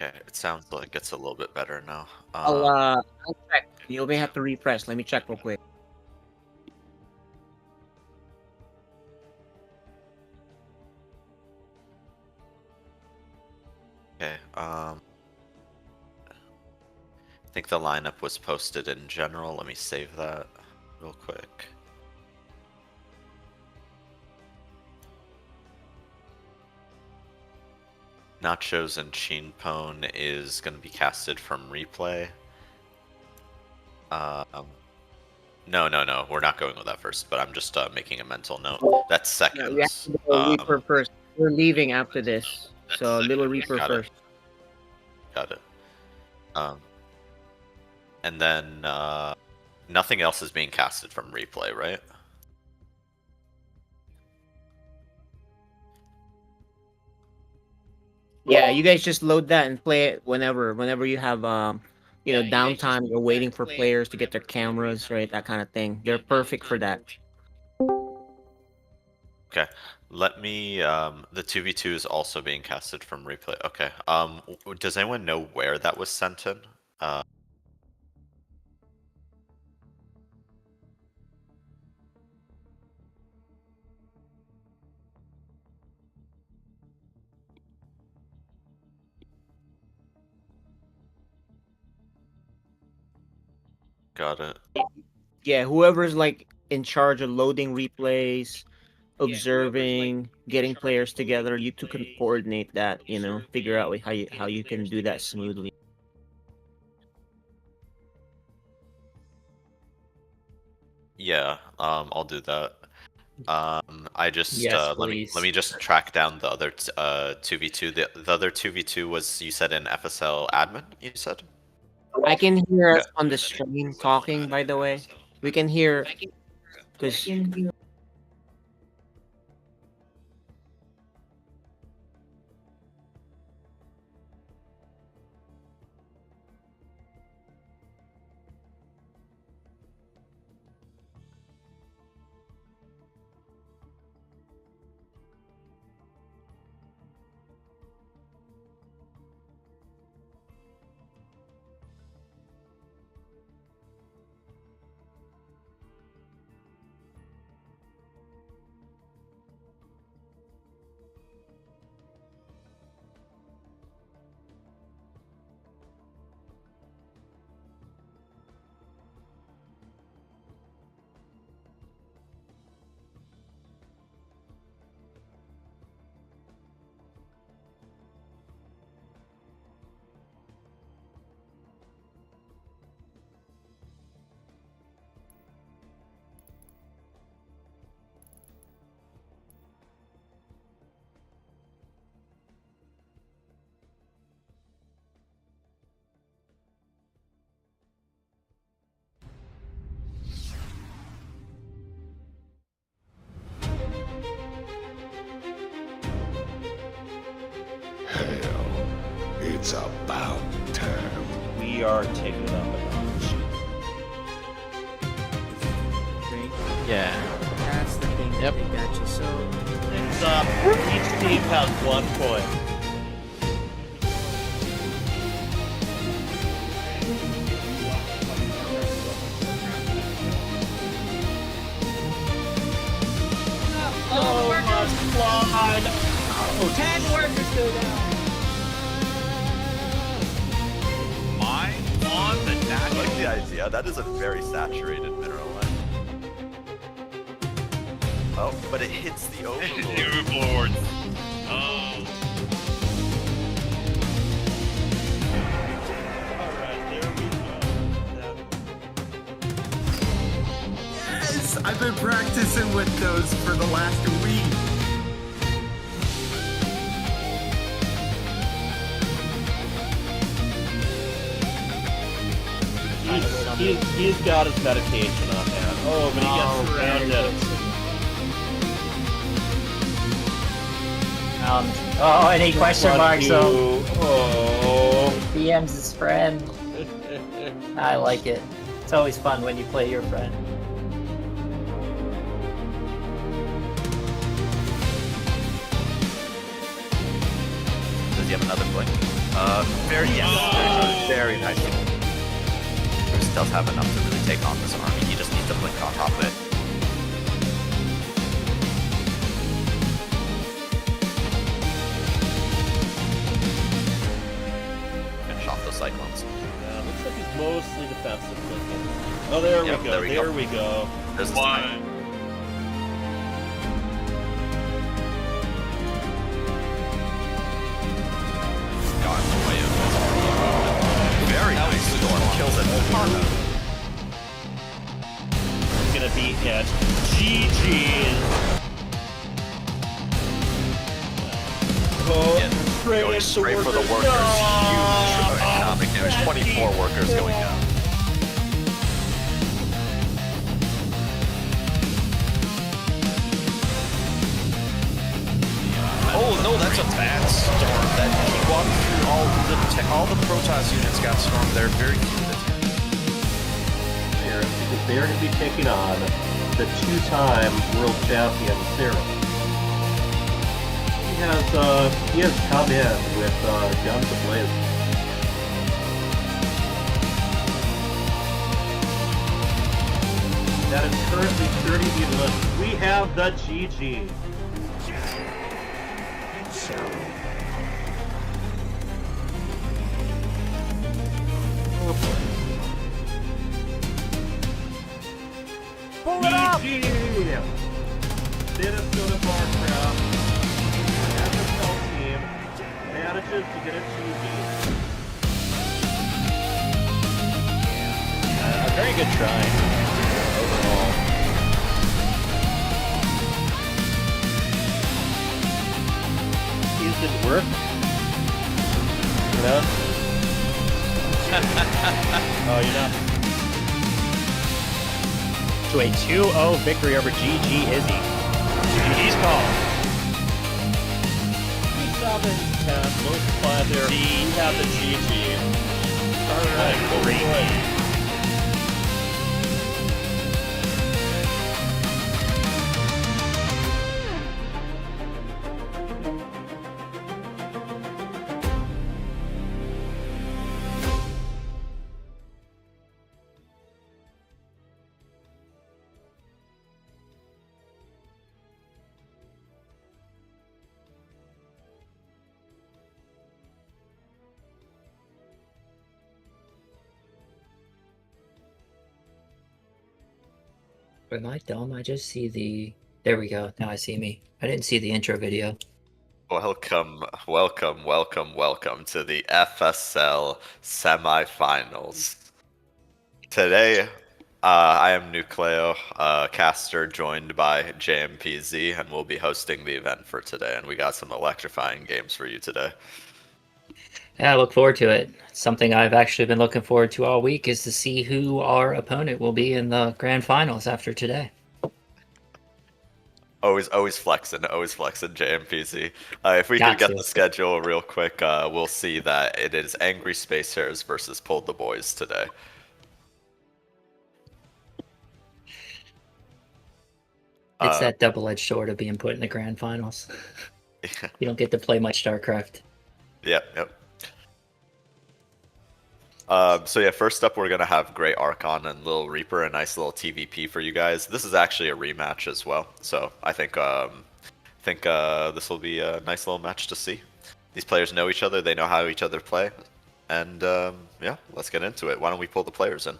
Okay, it sounds like it's a little bit better now. I'll check. You may have to refresh. Let me check real quick. Okay, I think the lineup was posted in general. Let me save that real quick. Nachoz and ChienPwn is going to be casted from replay. No, we're not going with that first, but I'm just making a mental note. That's second. We have to go Reaper first. We're leaving after this, so LittleReaper first. Got it. And then nothing else is being casted from replay, right? Yeah, you guys just load that and play it whenever you have you know, downtime. You're waiting for players to get their cameras, right? That kind of thing. They're perfect for that. Okay, let me. The 2v2 is also being casted from replay. Okay. Does anyone know where that was sent in? Got it. Yeah, whoever's like in charge of loading replays, observing, getting players together, you two can coordinate that. You know, figure out how you can do that smoothly. Yeah, I'll do that. I just Yes, let me just track down the other 2v2. The other 2v2 was, you said, in FSL admin. You said. I can hear us on the stream talking. By the way, we can hear because. Hell, it's about time. We are taking it up a notch. Yeah. That's the thing. Yep. They got you. So It's up. Each team has 1 point. Oh, much fun! 10 workers go down. Mine on the dash. I like the idea. That is a very saturated mineral line. Oh, but it hits the overlord. Overlord. Oh. Alright, there we go. Yes! I've been practicing with those for the last week. He's got his medication on hand. Oh, but he gets surrounded. Oh, any question marks though? Oh. DM's his friend. I like it. It's always fun when you play your friend. Does he have another blink? Very very nice. Bruce does have enough to really take on this army. He just needs to blink on top of it. Finish off those cyclones. Looks like he's mostly defensive looking. Oh, there Yep, we go. there There we we go. There's the One. time. Got in the way of this. Very nice storm. Kills it. It's gonna be it. GG. Oh, Yeah, going straight for the workers. Huge economic damage. 24 workers going down. Oh no, that's a bad storm. That he walked through all the Protoss units got stormed there. Very few of the Here, because they're going to be taking on the two-time world champion Sarah. He has come in with guns ablaze. That is currently 30 units. We have the GG. Pull it up! Minnesota Warcraft FSL team manages to get a GG. A very good try overall. These didn't work. You know? Oh, you're not. To a 2-0 victory over GG Izzy. GG's call. 7-10, multiply there. We have the GG. Alright, great. Am I dumb? I just see the... There we go. Now I see me. I didn't see the intro video. Welcome to the FSL semifinals. Today, I am Nucleo, caster joined by JMPZ, and we'll be hosting the event for today. And we got some electrifying games for you today. Yeah, I look forward to it. Something I've actually been looking forward to all week is to see who our opponent will be in the grand finals after today. Always flexing, JMPZ. If we could get the schedule real quick, we'll see that it is Angry Space Hares versus PulledTheBoys today. It's that double-edged sword of being put in the grand finals. Yeah. You don't get to play much StarCraft. Yep. So yeah, first up we're gonna have GreatArchon and LittleReaper, a nice little TVP for you guys. This is actually a rematch as well, so I think this will be a nice little match to see. These players know each other, they know how each other play, and yeah, let's get into it. Why don't we pull the players in?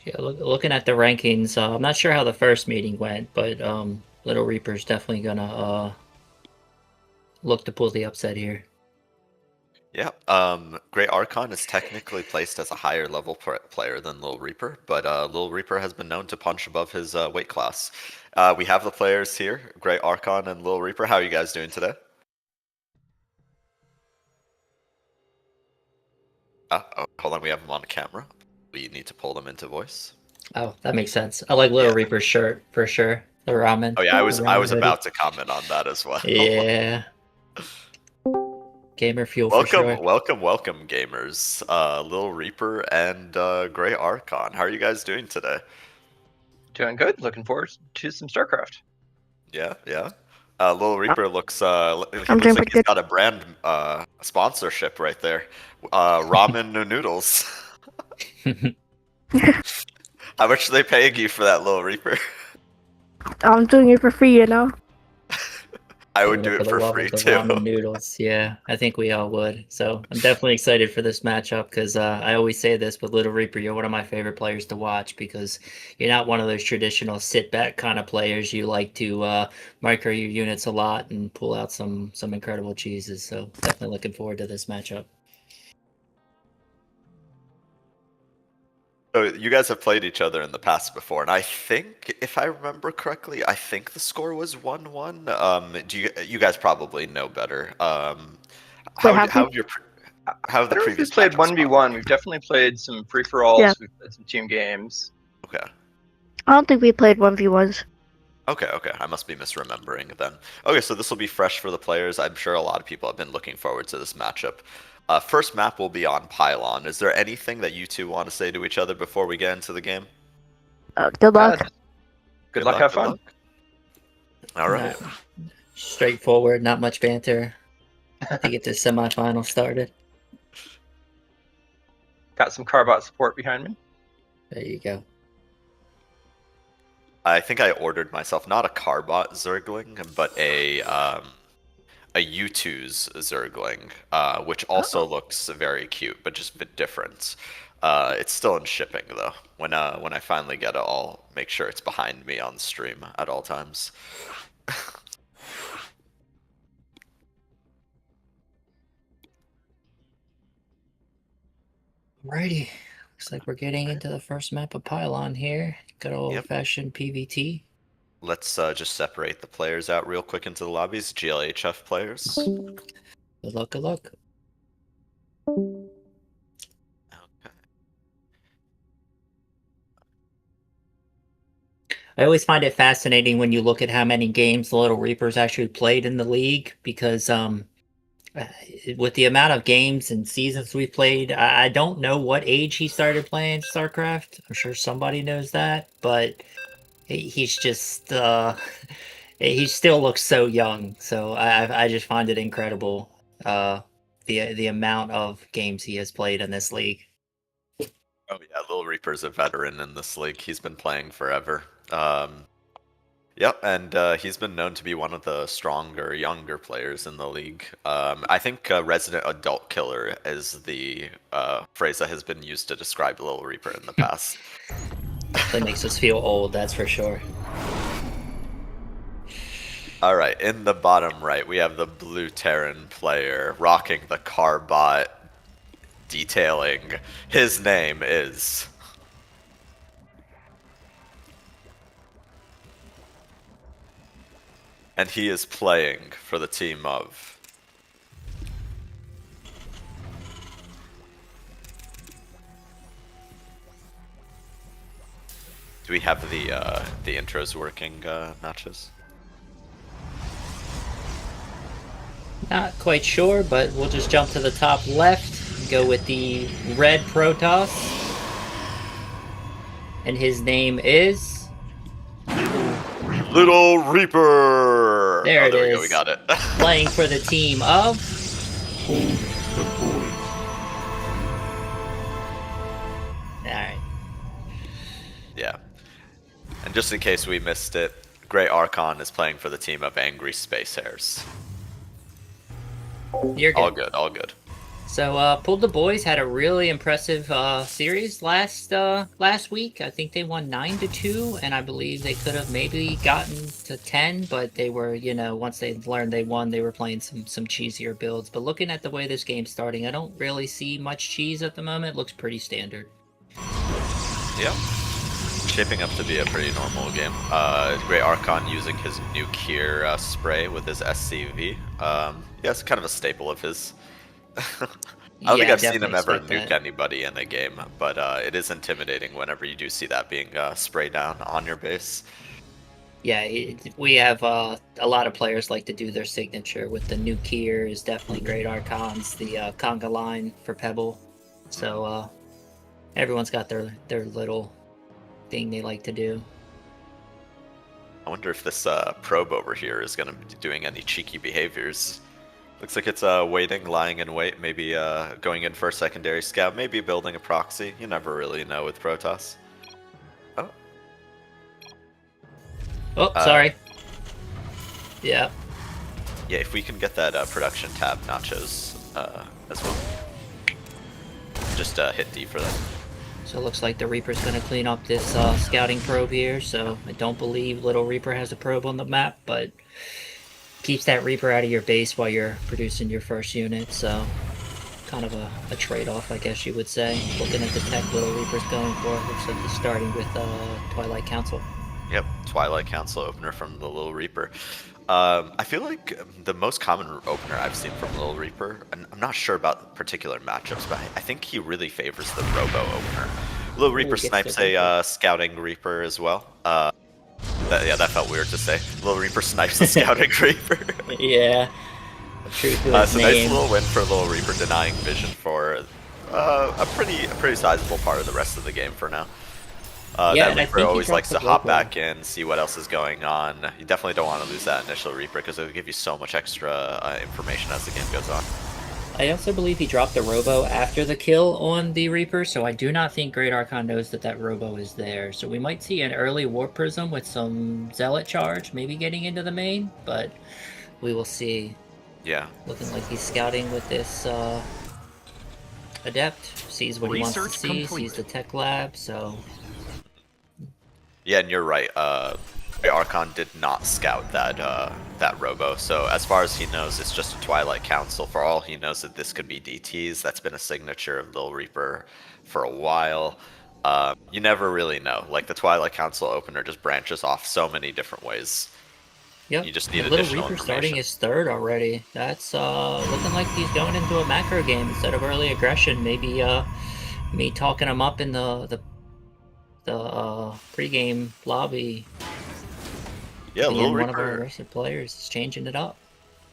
Yeah, looking at the rankings, I'm not sure how the first meeting went, but LittleReaper's definitely gonna look to pull the upset here. Yeah, GreatArchon is technically placed as a higher level player than LittleReaper, but LittleReaper has been known to punch above his weight class. We have the players here, GreatArchon and LittleReaper. How are you guys doing today? Oh, hold on, we have them on camera. We need to pull them into voice. Oh, that makes sense. I like LittleReaper's shirt for sure. The ramen. Oh yeah, I was hoodie. about to comment on that as well. Yeah. Gamer fuel for sure. Welcome, gamers. LittleReaper and GreatArchon. How are you guys doing today? Doing good. Looking forward to some StarCraft. Yeah, yeah. LittleReaper looks he I'm looks doing like pretty he's good. got a brand sponsorship right there. Ramen noodles. How much are they paying you for that, LittleReaper? I'm doing it for free, you know? I would Doing do for it the for love free of the too. ramen noodles. Yeah, I think we all would. So I'm definitely excited for this matchup because I always say this, but LittleReaper, you're one of my favorite players to watch because you're not one of those traditional sit back kind of players. You like to micro your units a lot and pull out some incredible cheeses. So definitely looking forward to this matchup. So you guys have played each other in the past before, and I think, if I remember correctly, I think the score was 1-1. Do you guys probably know better? Wait, have how we? have your I how have the don't know if we've previous played matchups gone? 1v1. We've definitely played some free-for-alls. Yeah. We've played some team games. Okay. I don't think we played 1v1s. Okay, okay. I must be misremembering then. Okay, so this will be fresh for the players. I'm sure a lot of people have been looking forward to this matchup. First map will be on Pylon. Is there anything that you two want to say to each other before we get into the game? Good luck. Good luck, have fun. All right. Straightforward, not much banter to get this semifinal started. Got some Carbot support behind me. There you go. I think I ordered myself not a Carbot Zergling, but a U2's Zergling, which also looks very cute, but just a bit different. It's still in shipping though. When I finally get it, I'll make sure it's behind me on stream at all times. Alrighty. Looks like we're getting into the first map of Pylon here. Good old-fashioned PvT. Let's just separate the players out real quick into the lobbies. GLHF players. Good luck, good luck. I always find it fascinating when you look at how many games the LittleReaper's actually played in the league because with the amount of games and seasons we've played, I don't know what age he started playing StarCraft. I'm sure somebody knows that, but he's just he still looks so young. So I just find it incredible the amount of games he has played in this league. Oh yeah, LittleReaper's a veteran in this league. He's been playing forever. Yep, and he's been known to be one of the stronger, younger players in the league. I think resident adult killer is the phrase that has been used to describe LittleReaper in the past. That makes us feel old, that's for sure. Alright, in the bottom right, we have the blue Terran player rocking the Carbot detailing. His name is... And he is playing for the team of... Do we have the intros working, Nachoz? Not quite sure, but we'll just jump to the top left, go with the red Protoss. And his name is... LittleReaper! There it we is. go, we got it. Playing for the team of... Alright. Yeah. And just in case we missed it, GreatArchon is playing for the team of Angry Space Hares. You're good. All good, all good. So, PulledTheBoys had a really impressive series last week. I think they won 9-2, and I believe they could have maybe gotten to 10, but they were, you know, once they learned they won, they were playing some cheesier builds. But looking at the way this game's starting, I don't really see much cheese at the moment. It looks pretty standard. Yeah. Shaping up to be a pretty normal game. GreatArchon using his nuclear spray with his SCV. Yeah, it's kind of a staple of his. I don't think I've seen him ever nuke anybody in a game, but it is intimidating whenever you do see that being sprayed down on your base. Yeah, we have a lot of players like to do their signature with the nuclear is definitely GreatArchon's, the conga line for Pebble. So everyone's got their little thing they like to do. I wonder if this probe over here is going to be doing any cheeky behaviors. Looks like it's waiting, lying in wait, maybe going in for a secondary scout, maybe building a proxy. You never really know with Protoss. Oh. Oh, sorry. Yeah. Yeah, if we can get that production tab, Nachoz, as well. Just hit D for that. So it looks like the Reaper's going to clean up this scouting probe here, so I don't believe LittleReaper has a probe on the map, but keeps that Reaper out of your base while you're producing your first unit, so kind of a trade-off, I guess you would say. Looking at the tech LittleReaper's going for, looks like he's starting with Twilight Council. Yep, Twilight Council opener from the LittleReaper. I feel like the most common opener I've seen from LittleReaper, and I'm not sure about particular matchups, but I think he really favors the Robo opener. LittleReaper snipes a Scouting Reaper as well. That felt weird to say. LittleReaper snipes the Scouting Reaper. Yeah. True to his it's a nice little win for LittleReaper, denying vision for a pretty sizable part of the rest of the game for now. That Reaper always likes to hop back in, see what else is going on. You definitely don't want to lose that initial Reaper because it'll give you so much extra information as the game goes on. I also believe he dropped the Robo after the kill on the Reaper, so I do not think GreatArchon knows that Robo is there. So we might see an early Warp Prism with some Zealot charge, maybe getting into the main, but we will see. Yeah. Looking like he's scouting with this Adept, sees what he wants to see, sees the tech lab, so... Yeah, and you're right. GreatArchon did not scout that Robo, so as far as he knows, it's just a Twilight Council. For all he knows, that this could be DTs. That's been a signature of LittleReaper for a while. You never really know. Like, the Twilight Council opener just branches off so many different ways. Yep. You just need additional LittleReaper information. starting his third already. That's looking like he's going into a macro game instead of early aggression. Maybe me talking him up in the pre-game lobby. Yeah, one of our aggressive players is changing it up.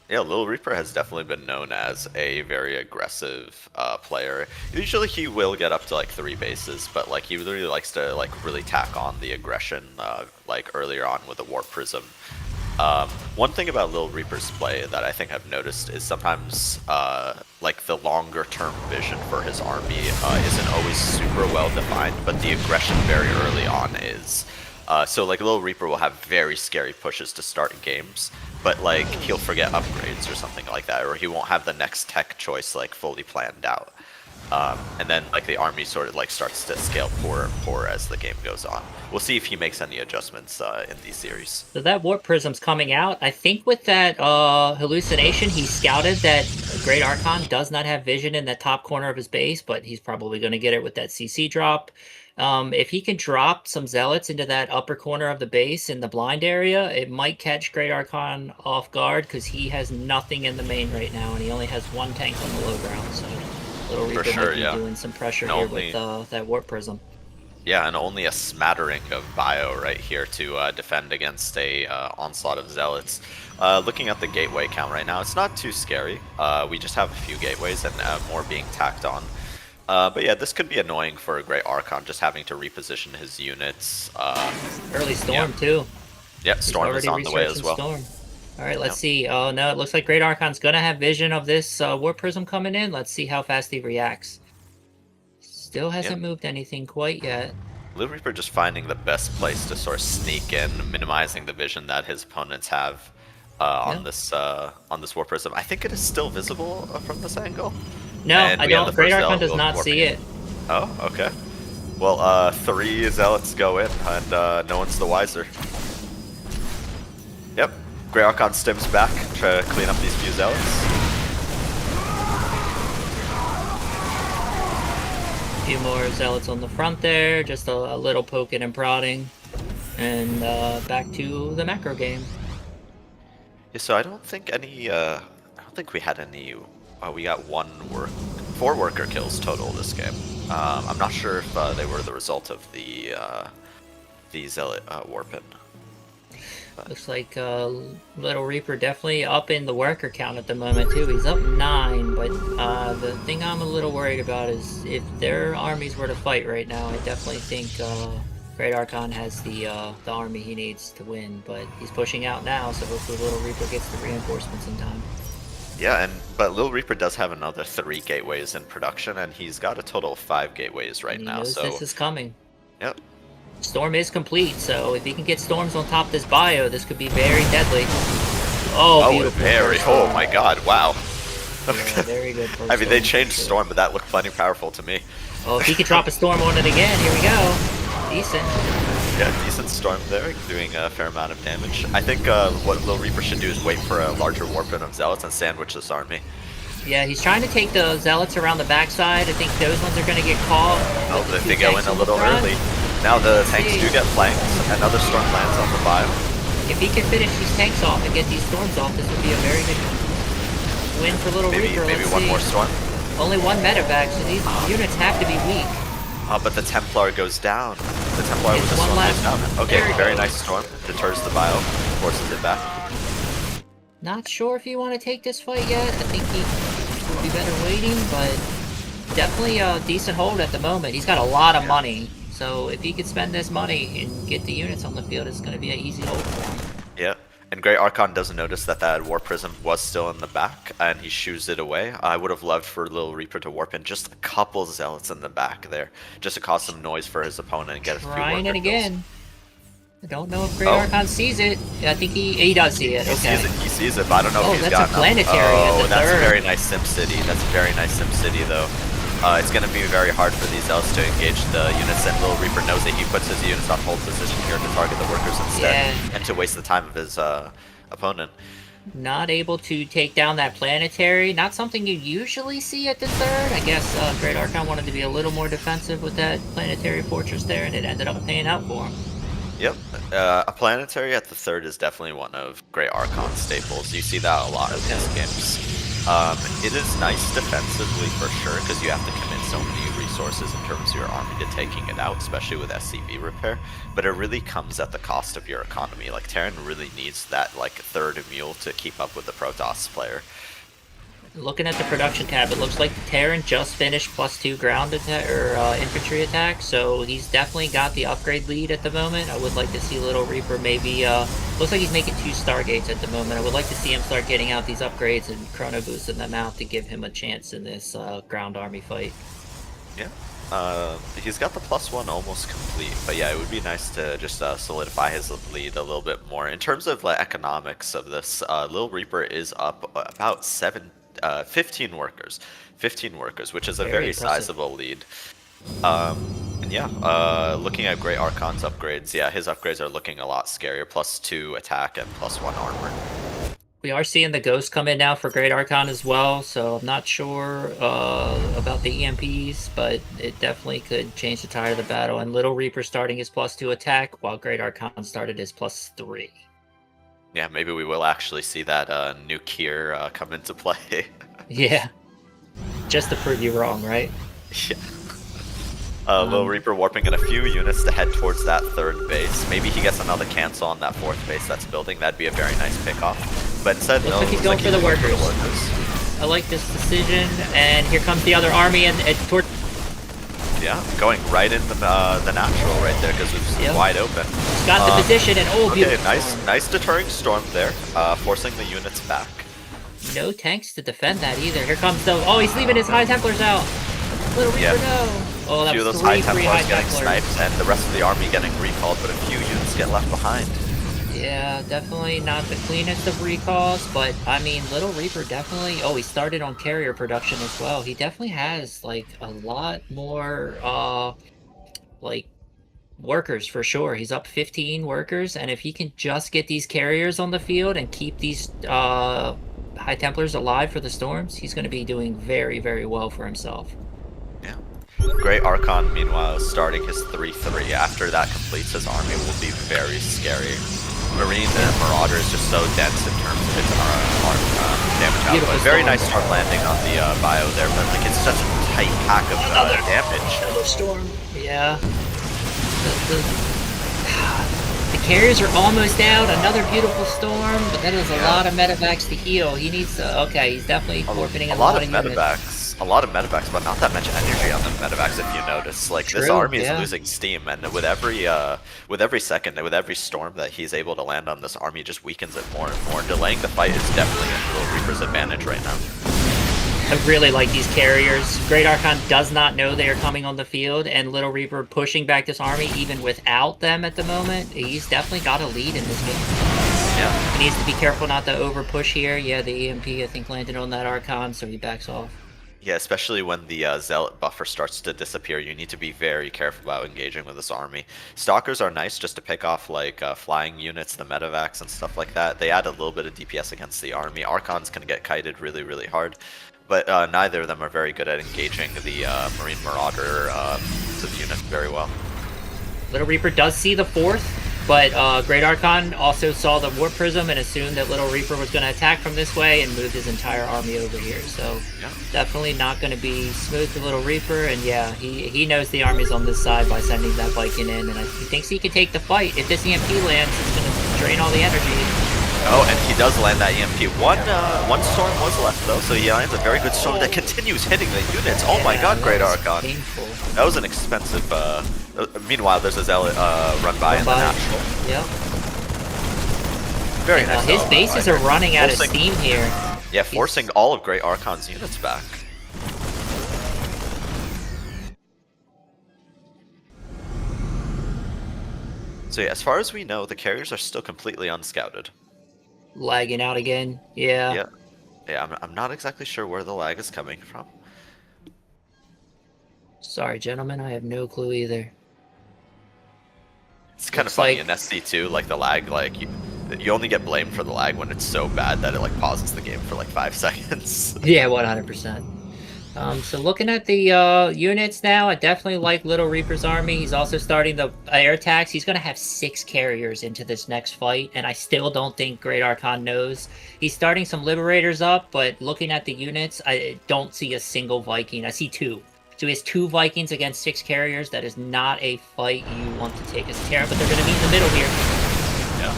Yeah, LittleReaper has definitely been known as a very aggressive player. Usually he will get up to like 3 bases, but like he really likes to like really tack on the aggression like earlier on with the Warp Prism. One thing about LittleReaper's play that I think I've noticed is sometimes like the longer term vision for his army isn't always super well defined, but the aggression very early on is. So like LittleReaper will have very scary pushes to start games, but like he'll forget upgrades or something like that, or he won't have the next tech choice like fully planned out. And then like the army sort of like starts to scale poorer and poorer as the game goes on. We'll see if he makes any adjustments in these series. So that Warp Prism's coming out. I think with that hallucination, he scouted that GreatArchon does not have vision in the top corner of his base, but he's probably going to get it with that CC drop. If he can drop some Zealots into that upper corner of the base in the blind area, it might catch GreatArchon off guard because he has nothing in the main right now, and he only has 1 tank on the low ground. So LittleReaper might be doing some pressure here with that Warp Prism. Yeah, and only a smattering of bio right here to defend against a onslaught of Zealots. Looking at the gateway count right now, it's not too scary. We just have a few gateways and more being tacked on. But yeah, this could be annoying for a GreatArchon, just having to reposition his units. Early Storm, too. Yep, Storm is on the way as well. Storm. All right, let's see. Oh, no, it looks like GreatArchon's going to have vision of this Warp Prism coming in. Let's see how fast he reacts. Still hasn't moved anything quite yet. LittleReaper just finding the best place to sort of sneak in, minimizing the vision that his opponents have on this Warp Prism. I think it is still visible from this angle. No, I don't. GreatArchon does not see it. Oh, okay. Well, 3 Zealots go in, and no one's the wiser. Yep, GreatArchon stims back, try to clean up these few Zealots. A few more Zealots on the front there, just a little poking and prodding, and back to the macro game. Yeah, so I don't think we had any. We got 4 worker kills total this game. I'm not sure if they were the result of the Zealot warping. Looks like LittleReaper definitely up in the worker count at the moment too. He's up 9, but the thing I'm a little worried about is if their armies were to fight right now, I definitely think GreatArchon has the army he needs to win, but he's pushing out now, so hopefully LittleReaper gets the reinforcements in time. Yeah, but LittleReaper does have another 3 gateways in production, and he's got a total of 5 gateways right And he now. knows So this is coming. Yep. Storm is complete, so if he can get storms on top of this bio, this could be very deadly. Oh, beautiful. Oh my god, wow. Yeah, very good. I mean, they changed Storm, but that looked plenty powerful to me. Oh, if he could drop a Storm on it again, here we go. Decent. Yeah, decent Storm there, doing a fair amount of damage. I think what LittleReaper should do is wait for a larger warp in of Zealots and sandwich this army. Yeah, he's trying to take the Zealots around the backside. I think those ones are going to get caught. Oh, they go in a little early. Now the tanks do get flanked. Another Storm lands on the bio. If he can finish these tanks off and get these Storms off, this would be a very good win for LittleReaper. Maybe one more Storm. Only one medevac, so these units have to be weak. But the Templar goes down. The Templar with the Storm goes down. Okay, very nice Storm. Deters the bio, forces it back. Not sure if you want to take this fight yet. I think he would be better waiting, but definitely a decent hold at the moment. He's got a lot of money, so if he could spend this money and get the units on the field, it's going to be an easy hold for him. Yeah. And GreatArchon doesn't notice that War Prism was still in the back, and he shoos it away. I would have loved for LittleReaper to warp in just a couple Zealots in the back there, just to cause some noise for his opponent and get a few Trying it worker kills. again. I don't know if GreatArchon sees it. I think he does see it. Okay. He sees it, but I don't know if he's that's got a planetary at the that's third. a very nice SimCity. That's a very nice SimCity, though. It's going to be very hard for these Zealots to engage the units, and LittleReaper knows that he puts his units on hold position here to target the workers instead, and to waste the time of his opponent. Not able to take down that planetary. Not something you usually see at the third. I guess GreatArchon wanted to be a little more defensive with that planetary fortress there, and it ended up paying out for him. Yep, a planetary at the third is definitely one of GreatArchon's staples. You see that a lot in these games. It is nice defensively for sure, because you have to commit so many resources in terms of your army to taking it out, especially with SCV repair, but it really comes at the cost of your economy. Like, Terran really needs that like third mule to keep up with the Protoss player. Looking at the production tab, it looks like the Terran just finished +2 ground attack or infantry attack, so he's definitely got the upgrade lead at the moment. I would like to see LittleReaper maybe. Looks like he's making 2 Stargates at the moment. I would like to see him start getting out these upgrades and chrono boosting them out to give him a chance in this ground army fight. Yeah. He's got the +1 almost complete, but yeah, it would be nice to just solidify his lead a little bit more. In terms of like economics of this, LittleReaper is up about 15 workers, which is a very sizable lead. And yeah, looking at GreatArchon's upgrades, yeah, his upgrades are looking a lot scarier. +2 attack and +1 armor. We are seeing the Ghost come in now for GreatArchon as well, so I'm not sure about the EMPs, but it definitely could change the tide of the battle. And LittleReaper starting his +2 attack, while GreatArchon started his +3. Yeah, maybe we will actually see that new Kier come into play. Yeah. Just to prove you wrong, right? Yeah. LittleReaper warping in a few units to head towards that third base. Maybe he gets another cancel on that fourth base that's building. That'd be a very nice pickoff. But instead, looks like he's going for the workers. I like this decision, and here comes the other army, and toward. Yeah, going right in the natural right there because it's wide open. He's got the position, and beautiful. Okay, nice deterring storm there, forcing the units back. No tanks to defend that either. Here comes the. Oh, he's leaving his High Templars out. LittleReaper, no. Oh, that was those three High Templars getting sniped, and the rest of the army getting recalled, but a few units get left behind. Yeah, definitely not the cleanest of recalls, but I mean, LittleReaper definitely. Oh, he started on carrier production as well. He definitely has like a lot more, like workers for sure. He's up 15 workers, and if he can just get these carriers on the field and keep these High Templars alive for the storms, he's going to be doing very, very well for himself. Yeah. GreatArchon, meanwhile, starting his 3-3. After that completes, his army will be very scary. Marine and Marauder is just so dense in terms of its damage output. Very nice hard landing on the bio there, but like it's such a tight pack of damage. Another storm. Yeah. The carriers are almost out. Another beautiful storm, but that is a lot of medevacs to heal. He needs to. Okay, he's definitely forfeiting a lot of medevacs. has a lot of medevacs, but not that much energy on the medevacs. If you notice, like this True, army is yeah. losing steam, and with every second, with every storm that he's able to land on, this army just weakens it more and more. Delaying the fight is definitely in Little Reaper's advantage right now. I really like these carriers. Great Archon does not know they are coming on the field, and Little Reaper pushing back this army even without them at the moment. He's definitely got a lead in this game. Yeah. He needs to be careful not to over push here. Yeah, the EMP I think landed on that Archon, so he backs off. Yeah, especially when the Zealot buffer starts to disappear, you need to be very careful about engaging with this army. Stalkers are nice just to pick off like flying units, the medevacs and stuff like that. They add a little bit of DPS against the army. Archons can get kited really, really hard, but neither of them are very good at engaging the Marine Marauder unit very well. Little Reaper does see the 4th, but Great Archon also saw the Warp Prism and assumed that Little Reaper was going to attack from this way and moved his entire army over here. So yeah. Definitely not going to be smooth for Little Reaper, and yeah, he knows the army's on this side by sending that Viking in, and he thinks he can take the fight. If this EMP lands, it's going to drain all the energy. Oh, and he does land that EMP. One storm was left though, so he lands a very good storm that continues hitting the units. Oh my god, Great Archon. Painful. That was an expensive, meanwhile, there's a Zealot run by in the natural. Yep. Very nice. His bases are running out of steam here. Yeah, forcing all of Great Archon's units back. So yeah, as far as we know, the carriers are still completely unscouted. Lagging out again, yeah. Yeah, I'm not exactly sure where the lag is coming from. Sorry, gentlemen, I have no clue either. It's kind of funny in SC2, like the lag, like you only get blamed for the lag when it's so bad that it like pauses the game for like 5 seconds. Yeah, 100%. So looking at the units now, I definitely like Little Reaper's army. He's also starting the air attacks. He's going to have 6 carriers into this next fight, and I still don't think Great Archon knows. He's starting some Liberators up, but looking at the units, I don't see a single Viking. I see 2. So he has 2 Vikings against 6 carriers. That is not a fight you want to take as Terra, but they're going to meet in the middle here. Yeah.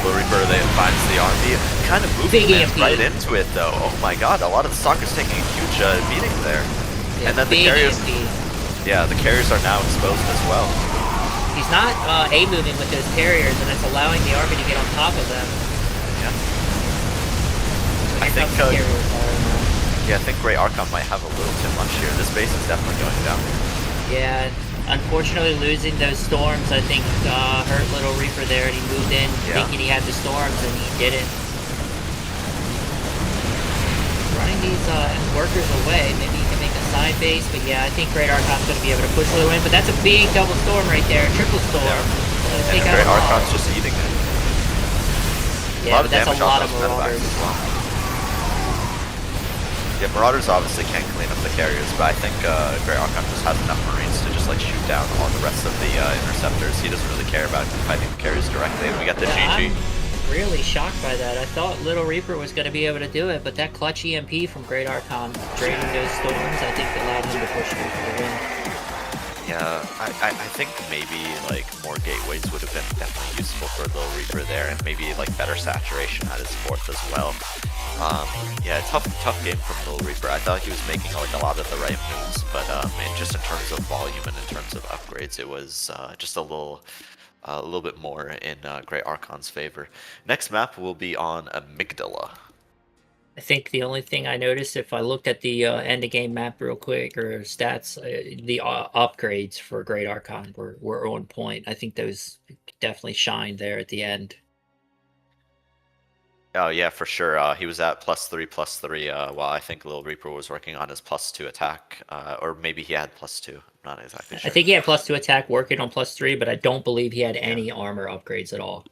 Little Reaper finds the army, kind of moving right into it though. Oh my god, a lot of the Stalkers taking a huge beating there. Yeah, and then the carriers, the carriers are now exposed as well. He's not A-moving with those carriers, and it's allowing the army to get on top of them. Yeah. I think Great Archon might have a little too much here. This base is definitely going down. Yeah. Unfortunately, losing those storms, I think, hurt Little Reaper there, and he moved in thinking he had the storms, and he didn't. Running these workers away, maybe he can make a side base, but yeah, I think Great Archon's going to be able to push Little in, but that's a big double storm right there, triple storm. Yeah. And Great Archon's just eating it. Yeah, but that's a lot of Marauders. Yeah, Marauders obviously can't clean up the carriers, but I think Great Archon just has enough Marines to just like shoot down all the rest of the interceptors. He doesn't really care about fighting the carriers directly, and we get the GG. I'm really shocked by that. I thought Little Reaper was going to be able to do it, but that clutch EMP from Great Archon draining those storms, I think allowed him to push through for the win. Yeah, I think maybe like more gateways would have been definitely useful for Little Reaper there, and maybe like better saturation at his 4th as well. Yeah, tough game from Little Reaper. I thought he was making like a lot of the right moves, but just in terms of volume and in terms of upgrades, it was just a little bit more in Great Archon's favor. Next map will be on Amygdala. I think the only thing I noticed, if I looked at the end of game map real quick or stats, the upgrades for Great Archon were on point. I think those definitely shined there at the end. Oh yeah, for sure. He was at +3/+3, while I think Little Reaper was working on his +2 attack, or maybe he had +2. I'm not exactly sure. I think he had +2 attack working on +3, but I don't believe he had any armor upgrades at all.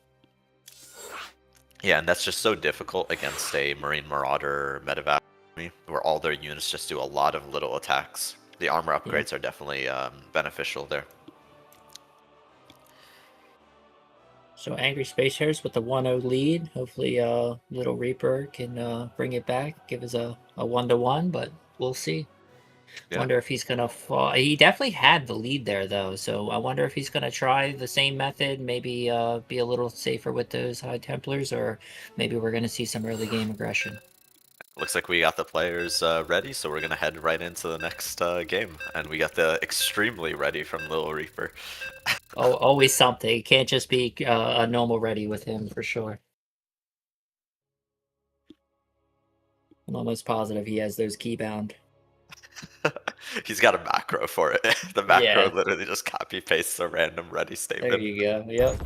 Yeah, and that's just so difficult against a Marine Marauder medevac army, where all their units just do a lot of little attacks. The armor upgrades are definitely beneficial there. So Angry Space Hares with the 1-0 lead. Hopefully Little Reaper can bring it back, give us a 1-1, but we'll see. Yeah. Wonder if he's going to fall. He definitely had the lead there, though, so I wonder if he's going to try the same method, maybe be a little safer with those High Templars, or maybe we're going to see some early game aggression. Looks like we got the players ready, so we're gonna head right into the next game. And we got the extremely ready from LittleReaper. Oh, always something. It can't just be a normal ready with him for sure. I'm almost positive he has those keybound. He's got a macro for it. The macro Yeah. literally just copy pastes a random ready statement. There you go. Yep.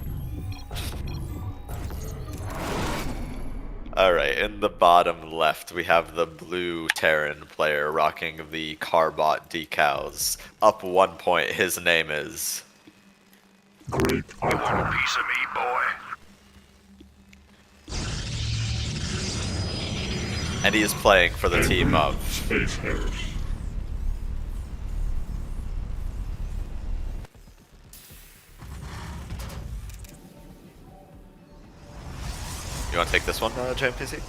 Alright, in the bottom left, we have the blue Terran player rocking the Carbot decals. Up 1 point, his name is... GreatArchon. You want a piece of me, boy? And he is playing for the team of... Space Hares. You want to take this one, JMPC?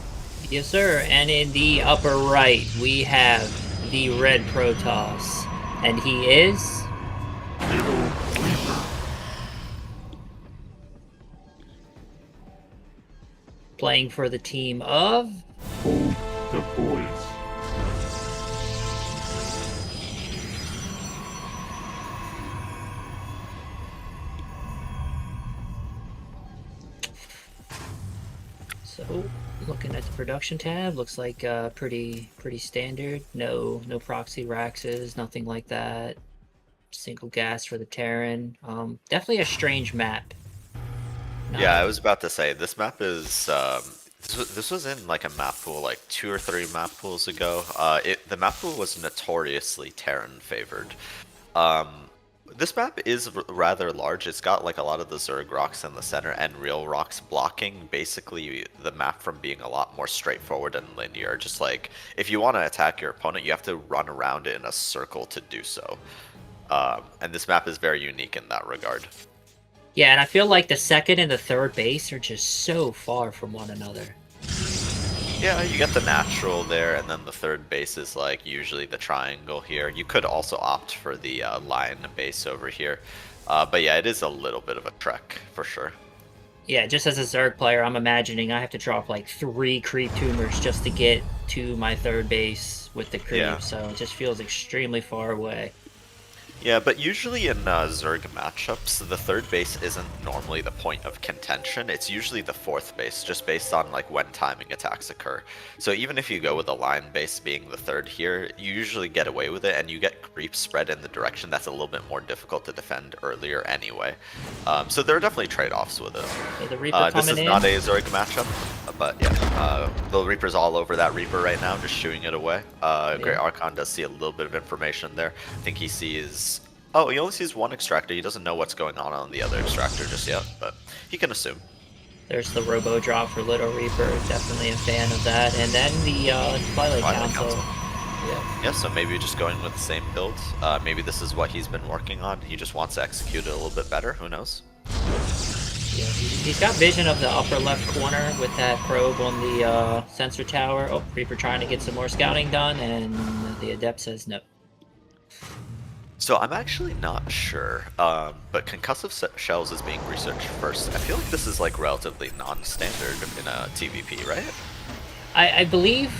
Yes, sir. And in the upper right, we have the red Protoss. And he is... LittleReaper. playing for the team of... PulledTheBoys. So, looking at the production tab, looks like pretty standard. No proxy Raxes, nothing like that. Single gas for the Terran. Definitely a strange map. Yeah, I was about to say, this map is... this was in like a map pool like 2 or 3 map pools ago. The map pool was notoriously Terran favored. This map is rather large. It's got like a lot of the Zerg rocks in the center and real rocks blocking basically the map from being a lot more straightforward and linear. Just like if you want to attack your opponent, you have to run around it in a circle to do so. And this map is very unique in that regard. Yeah, and I feel like the second and the third base are just so far from one another. Yeah, you get the natural there, and then the third base is like usually the triangle here. You could also opt for the line base over here. But yeah, it is a little bit of a trek for sure. Yeah, just as a Zerg player, I'm imagining I have to drop like 3 creep tumors just to get to my third base with the creep, Yeah. so it just feels extremely far away. Yeah, but usually in Zerg matchups, the third base isn't normally the point of contention. It's usually the fourth base, just based on like when timing attacks occur. So even if you go with the line base being the third here, you usually get away with it, and you get creep spread in the direction that's a little bit more difficult to defend earlier anyway. So there are definitely trade-offs with it. So the Reaper This is coming in. not a Zerg matchup, but yeah, the Reaper's all over that Reaper right now, just shooing it away. GreatArchon does see a little bit of information there. I think he sees... Oh, he only sees one extractor. He doesn't know what's going on the other extractor just yet, but he can assume. There's the Robo drop for LittleReaper, definitely a fan of that. And then the Twilight Council. Yeah, so maybe just going with the same build. Maybe this is what he's been working on. He just wants to execute it a little bit better. Who knows? Yeah, he's got vision of the upper left corner with that probe on the sensor tower. Oh, Reaper trying to get some more scouting done, and the Adept says no. So I'm actually not sure, but concussive shells is being researched first. I feel like this is like relatively non-standard in a TVP, right? I believe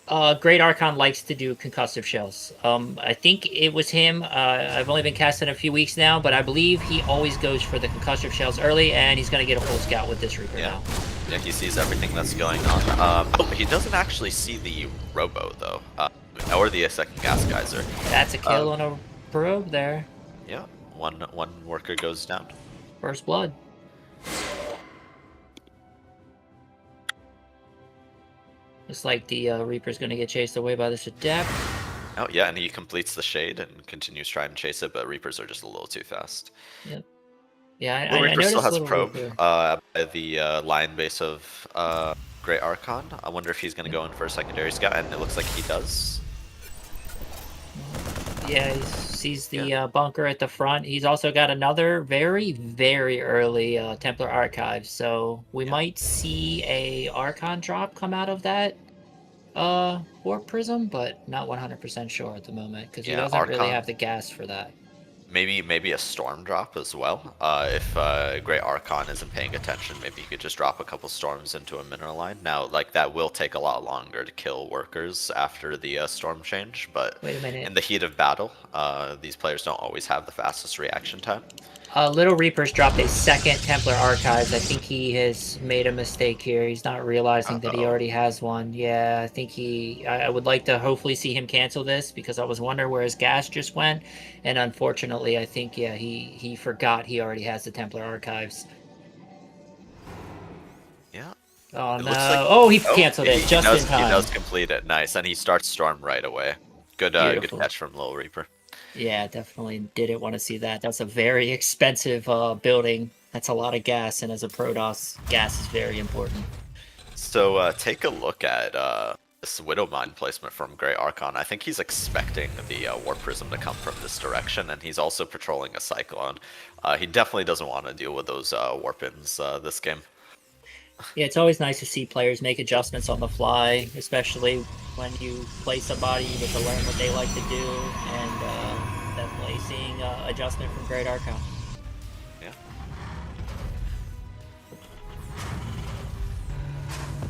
GreatArchon likes to do concussive shells. I think it was him. I've only been casting a few weeks now, but I believe he always goes for the concussive shells early, and he's going to get a full scout with this Reaper now. Yeah, he sees everything that's going on. Oh, he doesn't actually see the Robo, though. Or the second gas geyser. That's a kill on a probe there. Yeah, one worker goes down. First blood. Looks like the Reaper's going to get chased away by this Adept. Oh yeah, and he completes the shade and continues trying to chase it, but Reapers are just a little too fast. Yep. Yeah, Well, I Reaper still noticed has probe Reaper. at the line base of GreatArchon. I wonder if he's going to go in for a secondary scout, and it looks like he does. Yeah, he sees the bunker at the front. He's also got another very, very early Templar Archive, so we might see a Archon drop come out of that Warp Prism, but not 100% sure at the moment, because he doesn't really have the gas for that. Maybe a storm drop as well. If Great Archon isn't paying attention, maybe you could just drop a couple storms into a mineral line. Now, like that will take a lot longer to kill workers after the storm change, but Wait a minute. in the heat of battle, these players don't always have the fastest reaction time. Little Reaper's dropped a second Templar Archives. I think he has made a mistake here. He's not realizing that he already has one. Yeah, I think I would like to hopefully see him cancel this because I was wondering where his gas just went. And unfortunately, I think, yeah, he forgot he already has the Templar Archives. Yeah. Oh, no. He canceled it just in time. He does complete it. Nice. And he starts Storm right away. Good catch from Little Reaper. Yeah, definitely didn't want to see that. That's a very expensive building. That's a lot of gas, and as a Protoss, gas is very important. So take a look at this Widow Mine placement from Great Archon. I think he's expecting the Warp Prism to come from this direction, and he's also patrolling a Cyclone. He definitely doesn't want to deal with those Warpins this game. Yeah, it's always nice to see players make adjustments on the fly, especially when you play somebody, you get to learn what they like to do, and definitely seeing adjustment from Great Archon. Yeah.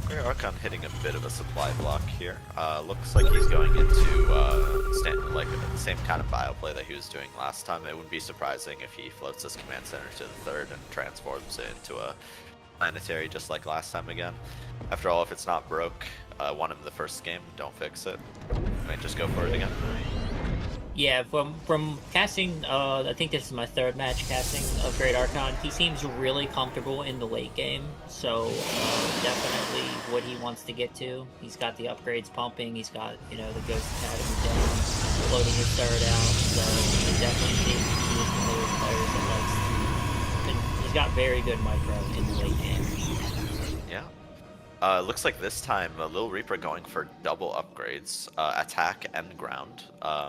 Great Archon hitting a bit of a supply block here. Looks like he's going into the same kind of bio play that he was doing last time. It wouldn't be surprising if he floats his command center to the third and transforms it into a planetary just like last time again. After all, if it's not broke, won him the first game, don't fix it. I mean, just go for it again. Yeah, from casting, I think this is my third match casting of Great Archon. He seems really comfortable in the late game, so definitely what he wants to get to. He's got the upgrades pumping, he's got, the Ghost Academy down, loading his third out, so he definitely seems to be one of those players that likes to. He's got very good micro in the late game. Yeah. Looks like this time Little Reaper going for double upgrades, attack and ground.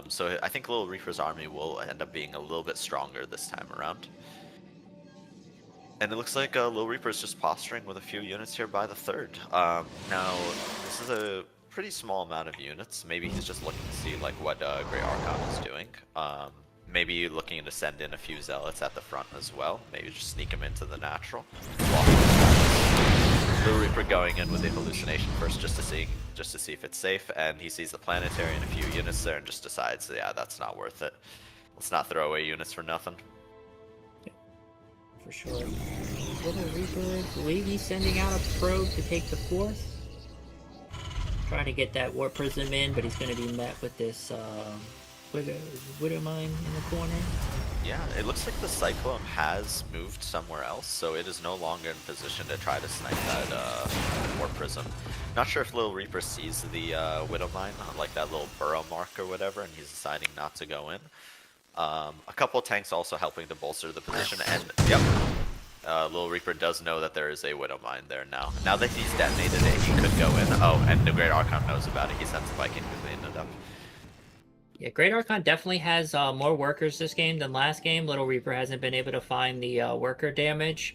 So I think Little Reaper's army will end up being a little bit stronger this time around. And it looks like Little Reaper is just posturing with a few units here by the third. Now, this is a pretty small amount of units. Maybe he's just looking to see like what Great Archon is doing. Maybe looking to send in a few zealots at the front as well. Maybe just sneak them into the natural. Little Reaper going in with the hallucination first, just to see if it's safe, and he sees the planetary and a few units there, and just decides, yeah, that's not worth it. Let's not throw away units for nothing. Yeah, for sure. Little Reaper, I believe he's sending out a probe to take the fourth. Trying to get that Warp Prism in, but he's going to be met with this Widow Mine in the corner. Yeah, it looks like the Cyclone has moved somewhere else, so it is no longer in position to try to snipe that Warp Prism. Not sure if Little Reaper sees the Widow Mine on like that little burrow mark or whatever, and he's deciding not to go in. A couple tanks also helping to bolster the position, and yep, Little Reaper does know that there is a Widow Mine there now. Now that he's detonated it, he could go in. Oh, and the Great Archon knows about it. He sends a Viking to clean it up. Yeah, Great Archon definitely has more workers this game than last game. Little Reaper hasn't been able to find the worker damage.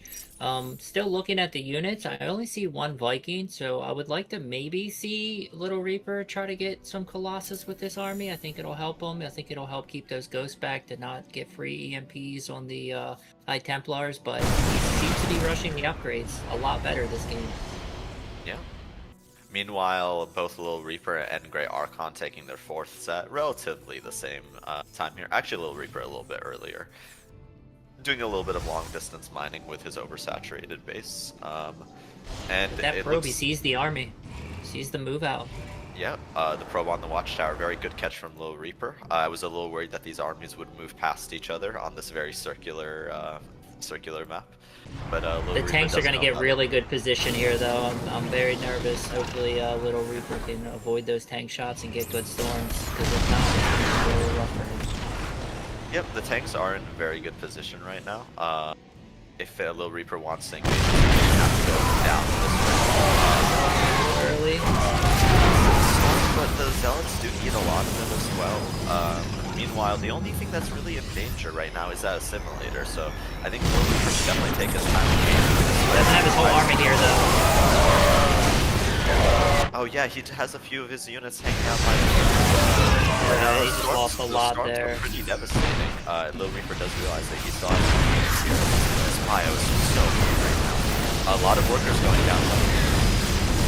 Still looking at the units, I only see one Viking, so I would like to maybe see Little Reaper try to get some Colossus with this army. I think it'll help him. I think it'll help keep those ghosts back to not get free EMPs on the High Templars, but he seems to be rushing the upgrades a lot better this game. Yeah. Meanwhile, both Little Reaper and Great Archon taking their fourth set, relatively the same time here. Actually, Little Reaper a little bit earlier. Doing a little bit of long distance mining with his oversaturated base. And that probe, he sees the army. Sees the move out. Yeah, the probe on the watchtower, very good catch from Little Reaper. I was a little worried that these armies would move past each other on this very circular map. But the tanks are going to get really good position here, though. I'm very nervous. Hopefully, Little Reaper can avoid those tank shots and get good storms, because if not, it's really rough for him. Yep, the tanks are in a very good position right now. If Little Reaper wants to engage, he have to go down this way. Early. But the Zealots do need a lot of them as well. Meanwhile, the only thing that's really in danger right now is that assimilator, so I think Little Reaper should definitely take his time. He doesn't have his whole army here, though. Oh yeah, he has a few of his units hanging out by the he just lost a lot storms there. were pretty devastating. LittleReaper does realize that he still has units here. This Maya is just so weak right now. A lot of workers going down low.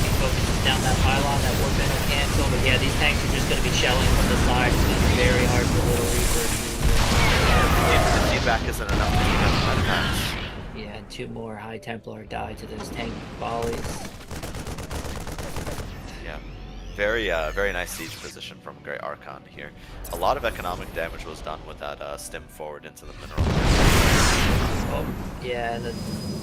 He focuses down that pylon, that warp in cancel, but yeah, these tanks are just going to be shelling from the side. It's going to be very hard for LittleReaper to... If the feedback isn't enough to keep him in the match. Yeah, and 2 more High Templar die to those tank volleys. Yeah, very nice siege position from GreatArchon here. A lot of economic damage was done with that stim forward into the mineral. Oh, yeah, and then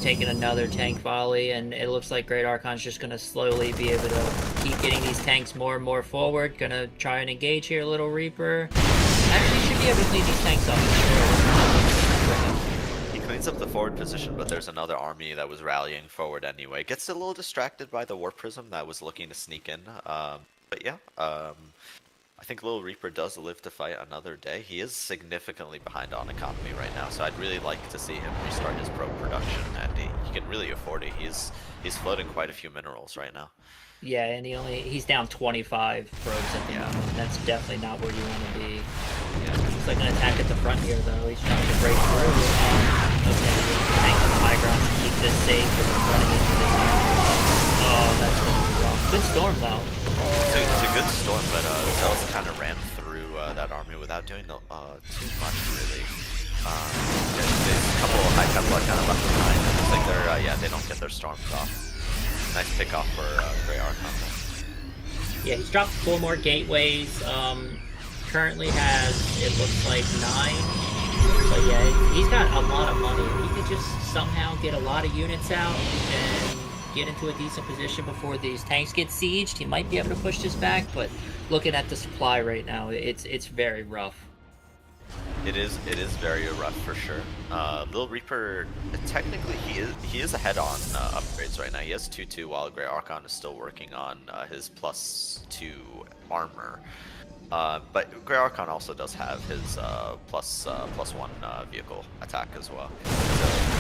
taking another tank volley, and it looks like GreatArchon's just going to slowly be able to keep getting these tanks more and more forward. Gonna try and engage here, LittleReaper. Actually, should be able to clean these tanks up. He cleans up the forward position, but there's another army that was rallying forward anyway. Gets a little distracted by the Warp Prism that was looking to sneak in. But yeah, I think LittleReaper does live to fight another day. He is significantly behind on economy right now, so I'd really like to see him restart his probe production, and he can really afford it. He's floating quite a few minerals right now. Yeah, and he's down 25 probes at the moment. That's definitely not where you want to be. Yeah, looks like an attack at the front here, though. He's trying to break through. Okay, tank on the high ground to keep this safe from running into this. Oh, that's going to be rough. Good storm, though. It's a good storm, but Zealous kind of ran through that army without doing too much, really. There's a couple of High Templar kind of left behind. It looks like they're, yeah, they don't get their storms off. Nice pickoff for GreatArchon. Yeah, he's dropped 4 more gateways. Currently has, it looks like 9. But yeah, he's got a lot of money. If he could just somehow get a lot of units out and get into a decent position before these tanks get sieged, he might be able to push this back. But looking at the supply right now, it's very rough. It is very rough for sure. LittleReaper, technically he is ahead on upgrades right now. He has 2-2 while GreatArchon is still working on his +2 armor. But GreatArchon also does have his +1 vehicle attack as well. So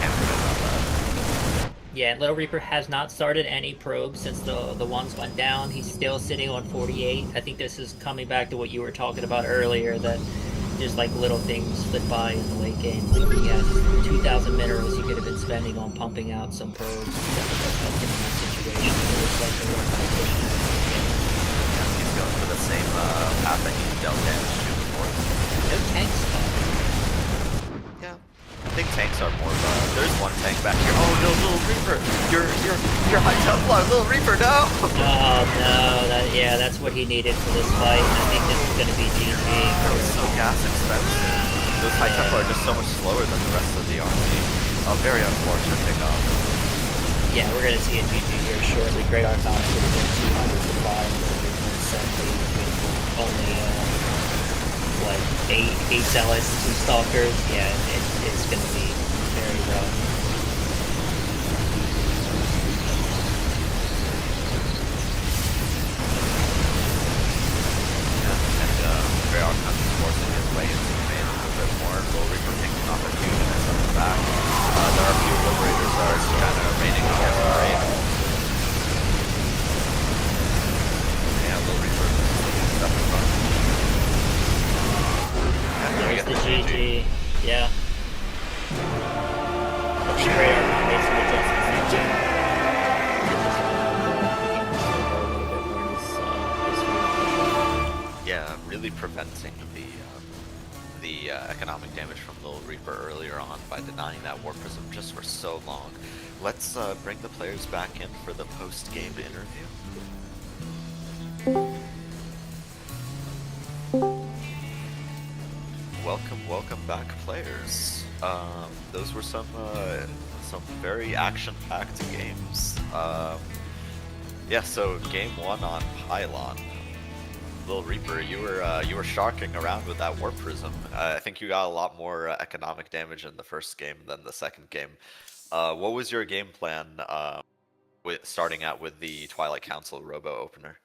can't forget about that. Yeah, and LittleReaper has not started any probes since the ones went down. He's still sitting on 48. I think this is coming back to what you were talking about earlier, that just like little things slip by in the late game. He has 2,000 minerals he could have been spending on pumping out some probes. That's helped him in that situation. It looks like the He's going for the same path that he dealt damage to before. No tanks though. Yeah. I think tanks are more of a... There's one tank back here. Oh no, LittleReaper! You're High Templar, LittleReaper, no! Oh no, that's what he needed for this fight. I think this is gonna be GG. That was so gas expensive. Those High Templar are just so much slower than the rest of the army. A very unfortunate pickup. Yeah, we're gonna see a GG here shortly. GreatArchon is gonna get 200 supply and only what, 8 zealots, 2 stalkers. Yeah, it's gonna be very rough. GreatArchon is forcing his way into the main a little bit more. LittleReaper taking off a few units on the back. There are a few Liberators that are kind of raining on him, right? Yeah, LittleReaper is taking stuff in front. There's the GG. Yeah. GreatArchon basically takes the same thing. Yeah, really preventing the economic damage from LittleReaper earlier on by denying that Warp Prism just for so long. Let's bring the players back in for the post-game interview. Welcome back, players. Those were some very action-packed games. Yeah, so game 1 on Pylon. LittleReaper, you were sharking around with that Warp Prism. I think you got a lot more economic damage in the first game than the second game. What was your game plan with starting out with the Twilight Council Robo Opener?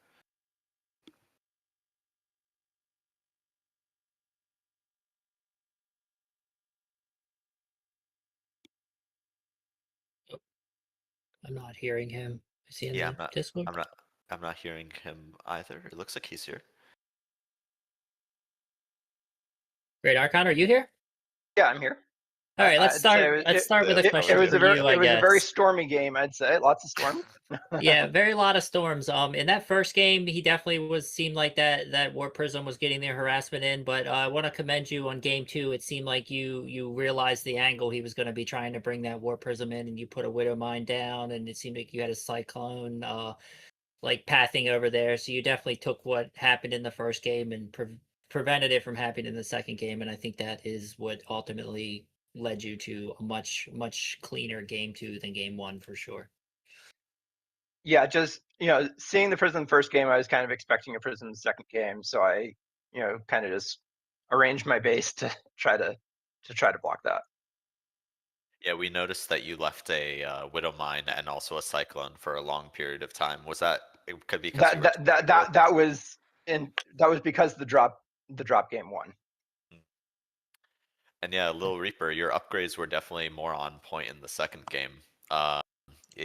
I'm not hearing him. Is he in the Discord? I'm not hearing him either. It looks like he's here. GreatArchon, are you here? Yeah, I'm here. All right, let's I'd say start. Let's start with a it question was for you, I it was a very guess. stormy game. I'd say lots of storms. Yeah, very lot of storms. In that first game, he definitely seemed like that War Prism was getting their harassment in. But I want to commend you on game 2. It seemed like you realized the angle he was going to be trying to bring that War Prism in, and you put a Widow Mine down, and it seemed like you had a Cyclone like pathing over there. So you definitely took what happened in the first game and prevented it from happening in the second game. And I think that is what ultimately led you to a much cleaner game 2 than game 1 for sure. Yeah, just seeing the Prism first game, I was kind of expecting a Prism second game, so I kind of just arranged my base to try to block that. Yeah, we noticed that you left a Widow Mine and also a Cyclone for a long period of time. Was that it could be because that was because the drop game won. And yeah, LittleReaper, your upgrades were definitely more on point in the second game. I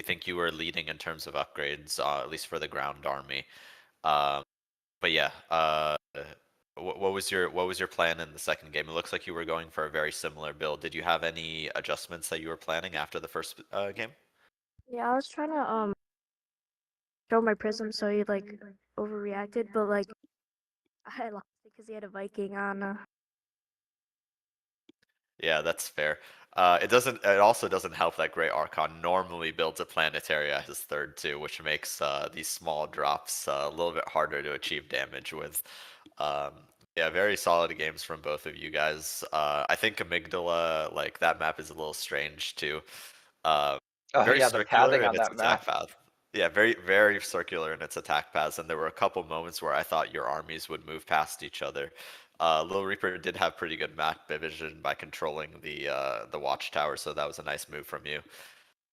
think you were leading in terms of upgrades, at least for the ground army. But yeah, what was your plan in the second game? It looks like you were going for a very similar build. Did you have any adjustments that you were planning after the first game? Yeah, I was trying to show my Prism so he like overreacted, but like I lost it because he had a Viking on. Yeah, that's fair. It also doesn't help that GreatArchon normally builds a planetary as his third too, which makes these small drops a little bit harder to achieve damage with. Yeah, very solid games from both of you guys. I think Amygdala, like that map is a little strange too. Very yeah, the circular pathing in on its that attack map. path. Yeah, very circular in its attack paths, and there were a couple moments where I thought your armies would move past each other. LittleReaper did have pretty good map vision by controlling the watchtower, so that was a nice move from you.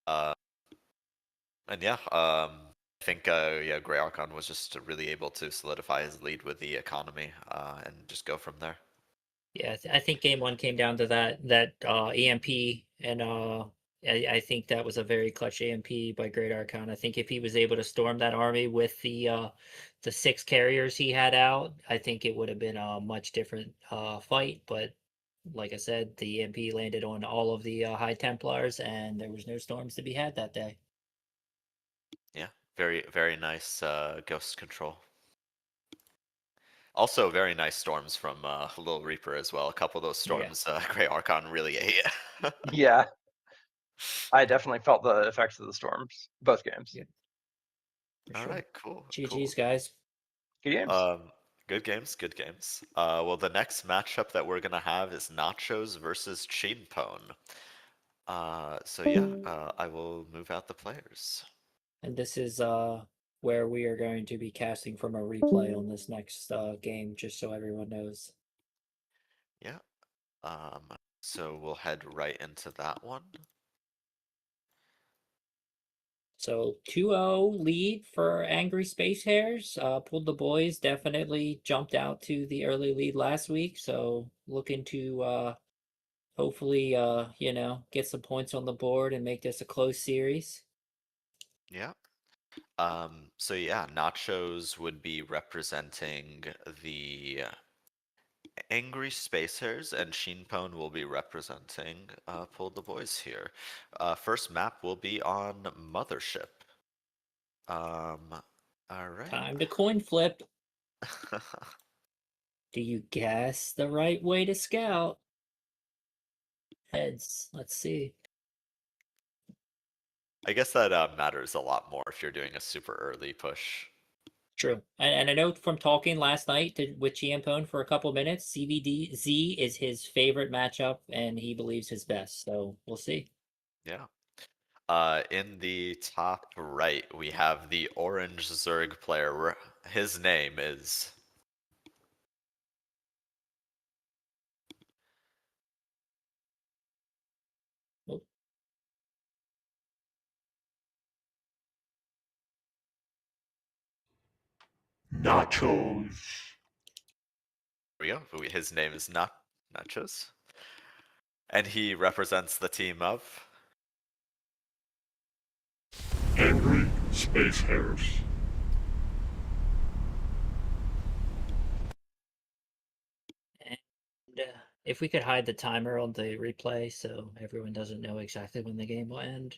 And yeah, I think yeah, GreatArchon was just really able to solidify his lead with the economy and just go from there. Yeah, I think game 1 came down to that EMP, and I think that was a very clutch EMP by GreatArchon. I think if he was able to storm that army with the 6 carriers he had out, I think it would have been a much different fight. But like I said, the EMP landed on all of the High Templars, and there was no storms to be had that day. Yeah, very nice ghost control. Also, very nice storms from LittleReaper as well. A couple of those storms, GreatArchon really ate. Yeah, I definitely felt the effects of the storms both games. Yeah. All right, cool. GG's, guys. Good games. Good games. Well, the next matchup that we're gonna have is Nachoz versus ChienPwn. So yeah, I will move out the players. And this is where we are going to be casting from a replay on this next game, just so everyone knows. Yeah. So we'll head right into that one. So 2-0 lead for Angry Space Hares. PulledTheBoys definitely jumped out to the early lead last week, so looking to hopefully get some points on the board and make this a close series. Yeah. So yeah, Nachoz would be representing the Angry Space Hares, and ChienPwn will be representing PulledTheBoys here. First map will be on Mothership. All right. Time to coin flip. Do you guess the right way to scout? Heads. Let's see. I guess that matters a lot more if you're doing a super early push. True. And I know from talking last night with ChienPwn for a couple minutes, CVDZ is his favorite matchup, and he believes his best. So we'll see. Yeah. In the top right, we have the orange Zerg player. His name is... Oh. Nachoz. There we go. His name is Nachoz. And he represents the team of... Angry Space Hares. And If we could hide the timer on the replay so everyone doesn't know exactly when the game will end.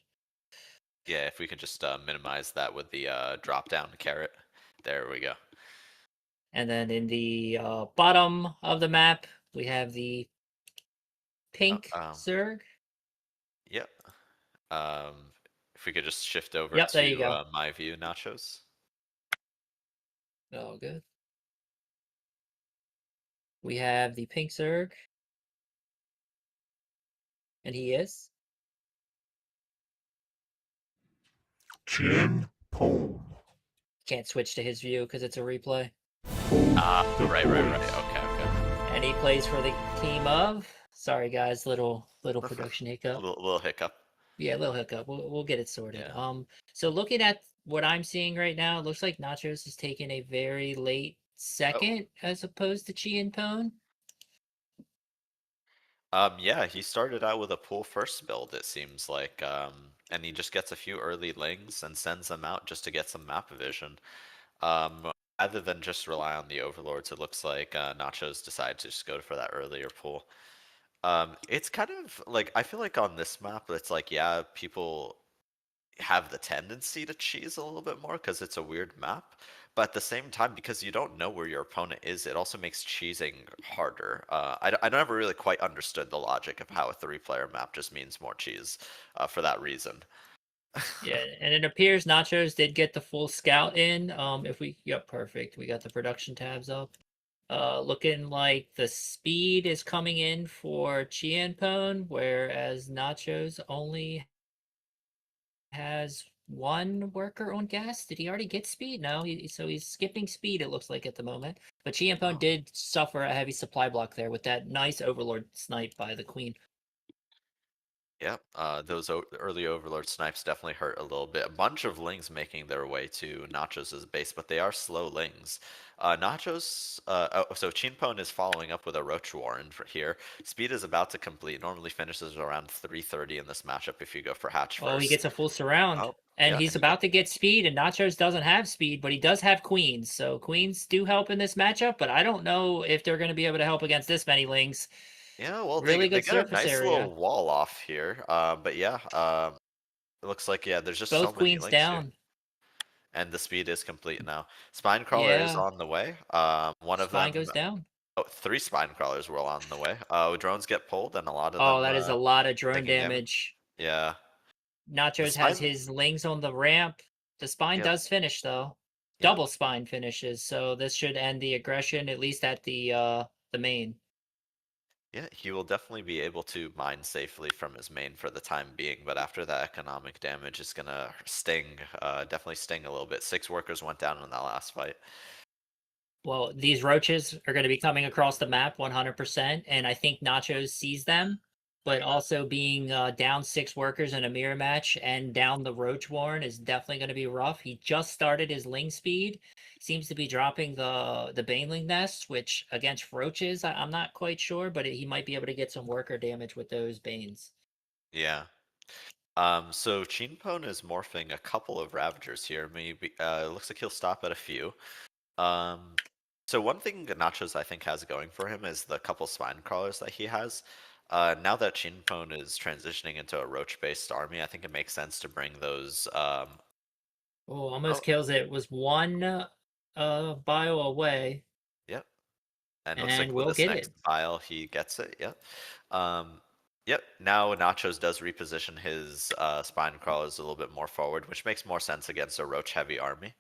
Yeah, if we could just minimize that with the drop down caret. There we go. And then in the bottom of the map, we have the pink Zerg. Yep. If we could just shift over Yep, there you to go. my view, Nachoz. Oh, good. We have the pink Zerg. And he is? ChienPwn. Can't switch to his view because it's a replay. Right. Okay. And he plays for the team of... Sorry, guys, little production hiccup. Little hiccup. Yeah, a little hiccup. We'll get it sorted. Yeah. So looking at what I'm seeing right now, it looks like Nachoz is taking a very late second as opposed to ChienPwn. Yeah, he started out with a pool first build, it seems like, and he just gets a few early lings and sends them out just to get some map vision. Rather than just rely on the overlords, it looks like Nachoz decided to just go for that earlier pool. It's kind of like, I feel like on this map, it's like, yeah, people have the tendency to cheese a little bit more because it's a weird map. But at the same time, because you don't know where your opponent is, it also makes cheesing harder. I never really quite understood the logic of how a 3-player map just means more cheese for that reason. Yeah, and it appears Nachoz did get the full scout in. Yep, perfect. We got the production tabs up. Looking like the speed is coming in for ChienPwn, whereas Nachoz only has one worker on gas. Did he already get speed? No, so he's skipping speed, it looks like, at the moment. But ChienPwn did suffer a heavy supply block there with that nice overlord snipe by the queen. Yep, those early overlord snipes definitely hurt a little bit. A bunch of lings making their way to Nachos' base, but they are slow lings. Nachoz, so ChienPwn is following up with a Roach Warren for here. Speed is about to complete. Normally finishes around 3:30 in this matchup if you go for hatch first. Oh, he gets a full surround. And yeah, he's about to get speed, and Nachoz doesn't have speed, but he does have queens. So queens do help in this matchup, but I don't know if they're going to be able to help against this many lings. Yeah, well, really they good get a surface nice area. little wall off here. But yeah, it looks like, yeah, there's just Both so many queens links down. here. And the speed is complete now. Spinecrawler is Yeah. on the way. One of Spine them goes down. Oh, 3 Spinecrawlers were on the way. Drones get pulled, and a lot of Oh, them. that is a lot of drone taking damage. Yeah. Nachoz has his lings on the ramp. The spine Yep. does finish though. Double spine finishes, so this should end the aggression at least at the main. Yeah, he will definitely be able to mine safely from his main for the time being, but after that economic damage is gonna sting, definitely sting a little bit. 6 workers went down in that last fight. Well, these roaches are going to be coming across the map 100%, and I think Nachoz sees them. But also being down 6 workers in a mirror match and down the Roach Warren is definitely going to be rough. He just started his Ling speed. Seems to be dropping the Baneling Nest, which against Roaches, I'm not quite sure, but he might be able to get some worker damage with those Banes. Yeah. So ChienPwn is morphing a couple of Ravagers here. Maybe it looks like he'll stop at a few. So one thing that Nachoz, I think, has going for him is the couple Spinecrawlers that he has. Now that ChienPwn is transitioning into a Roach-based army, I think it makes sense to bring those. Almost kills it. Was one bio away. Yep. And looks like we'll with this get next bio, he gets it. Yep. Yep. Now Nachoz does reposition his Spinecrawlers a little bit more forward, which makes more sense against a Roach-heavy army.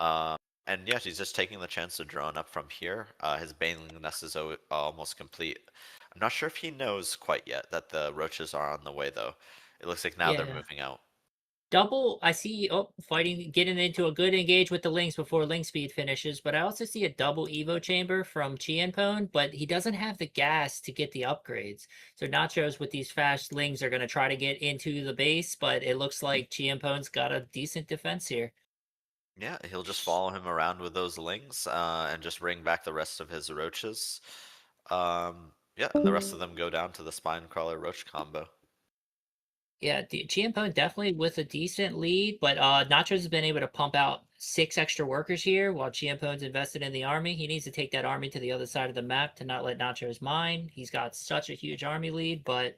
And yeah, he's just taking the chance to drone up from here. His Baneling Nest is almost complete. I'm not sure if he knows quite yet that the Roaches are on the way, though. It looks like now they're moving out. Double, I see, fighting, getting into a good engage with the Lings before Ling speed finishes, but I also see a double Evo chamber from ChienPwn, but he doesn't have the gas to get the upgrades. So Nachoz with these fast Lings are going to try to get into the base, but it looks like ChienPwn's got a decent defense here. Yeah, he'll just follow him around with those Lings and just bring back the rest of his Roaches. Yeah, and the rest of them go down to the Spinecrawler Roach combo. Yeah, ChienPwn definitely with a decent lead, but Nachoz has been able to pump out 6 extra workers here while ChienPwn's invested in the army. He needs to take that army to the other side of the map to not let Nachoz mine. He's got such a huge army lead, but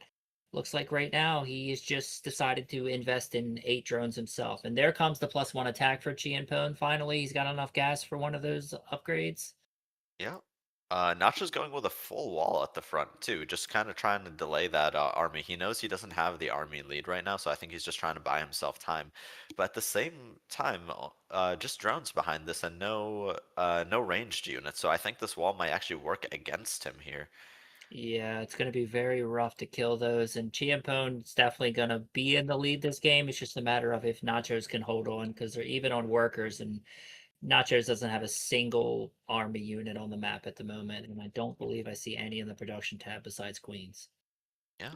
looks like right now he has just decided to invest in 8 drones himself. And there comes the +1 attack for ChienPwn. Finally, he's got enough gas for one of those upgrades. Yeah. Notch going with a full wall at the front too, just kind of trying to delay that army. He knows he doesn't have the army lead right now, so I think he's just trying to buy himself time. But at the same time, just drones behind this and no ranged units. So I think this wall might actually work against him here. Yeah, it's going to be very rough to kill those, and ChienPwn's definitely going to be in the lead this game. It's just a matter of if Nachoz can hold on, because they're even on workers, and Nachoz doesn't have a single army unit on the map at the moment, and I don't believe I see any in the production tab besides Queens. Yeah.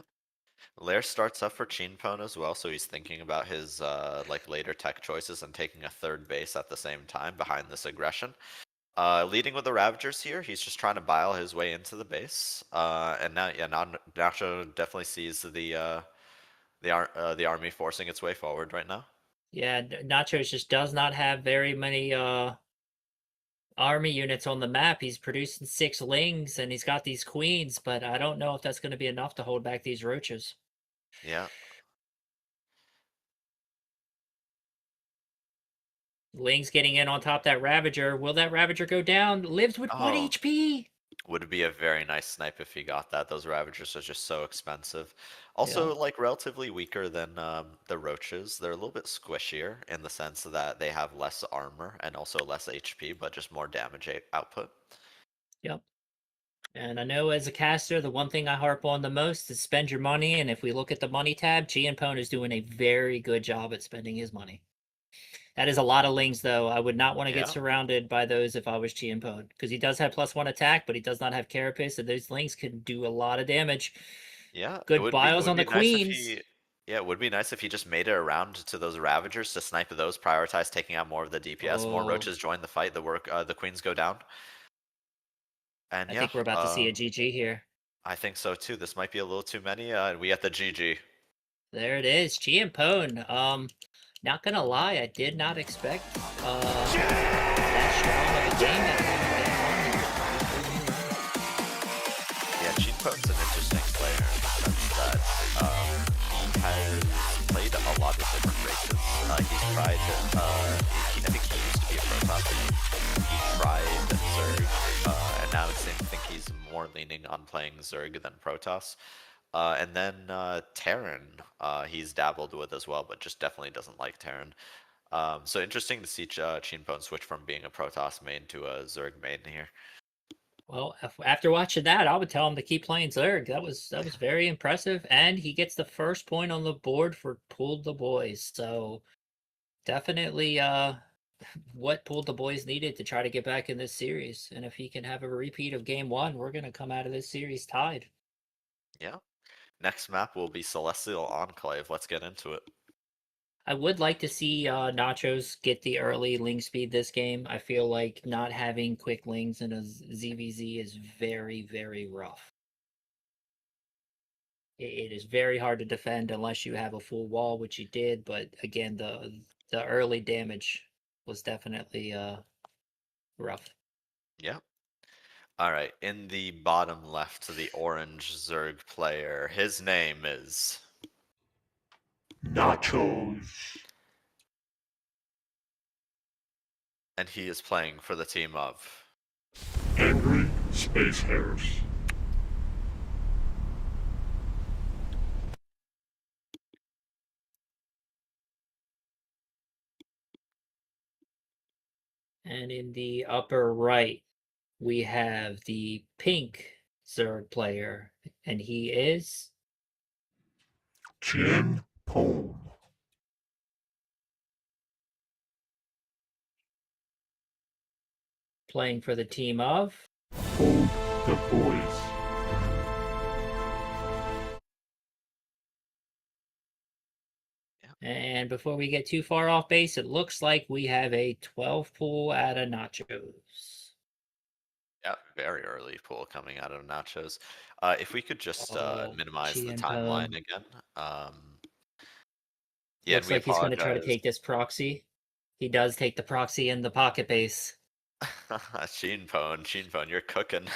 Lair starts up for ChienPwn as well, so he's thinking about his like later tech choices and taking a 3rd base at the same time behind this aggression. Leading with the Ravagers here, he's just trying to bile his way into the base. And now, yeah, Nacho definitely sees the army forcing its way forward right now. Yeah, Nachoz just does not have very many army units on the map. He's producing 6 lings and he's got these queens, but I don't know if that's going to be enough to hold back these roaches. Yeah. Ling's getting in on top that Ravager. Will that Ravager go down? Lives with 1 HP. Would be a very nice snipe if he got that. Those Ravagers are just so expensive. Also, like, relatively weaker than the Roaches. They're a little bit squishier in the sense that they have less armor and also less HP, but just more damage output. Yep. And I know as a caster, the one thing I harp on the most is spend your money. And if we look at the money tab, ChienPwn is doing a very good job at spending his money. That is a lot of lings, though. I would not want to get surrounded by those if I was ChienPwn, because he does have +1 attack, but he does not have Carapace, and those lings can do a lot of damage. Yeah, good bios on the queens. Yeah, it would be nice if he just made it around to those Ravagers to snipe those, prioritize taking out more of the DPS. More Roaches join the fight. The queens go down. And I think we're about to see a GG here. I think so too. This might be a little too many. We get the GG. There it is, ChienPwn. Not gonna lie, I did not expect that strong of a game Yeah, ChienPwn's an interesting player in the sense that he has played a lot of different races. He's tried, I think he used to be a Protoss. He tried Zerg, and now I think he's more leaning on playing Zerg than Protoss. And then Terran, he's dabbled with as well, but just definitely doesn't like Terran. So interesting to see ChienPwn switch from being a Protoss main to a Zerg main here. Well, after watching that, I would tell him to keep playing Zerg. That was very impressive, and he gets the first point on the board for PulledTheBoys. So definitely what PulledTheBoys needed to try to get back in this series. And if he can have a repeat of game 1, we're going to come out of this series tied. Yeah. Next map will be Celestial Enclave. Let's get into it. I would like to see Nachoz get the early ling speed this game. I feel like not having quick lings in a ZVZ is very, very rough. It is very hard to defend unless you have a full wall, which you did. But again, the early damage was definitely rough. Yeah. All right. In the bottom left, the orange Zerg player. His name is Nachoz. And he is playing for the team of Angry Space Hares. And in the upper right, we have the pink Zerg player, and he is ChienPwn. playing for the team of PulledTheBoys. And before we get too far off base, it looks like we have a 12 pull out of Nachoz. Yeah, very early pull coming out of Nachoz. If we could just minimize the ChienPwn. timeline again. Yeah, looks like he's going to try to take this proxy. He does take the proxy in the pocket base. ChienPwn, you're cooking.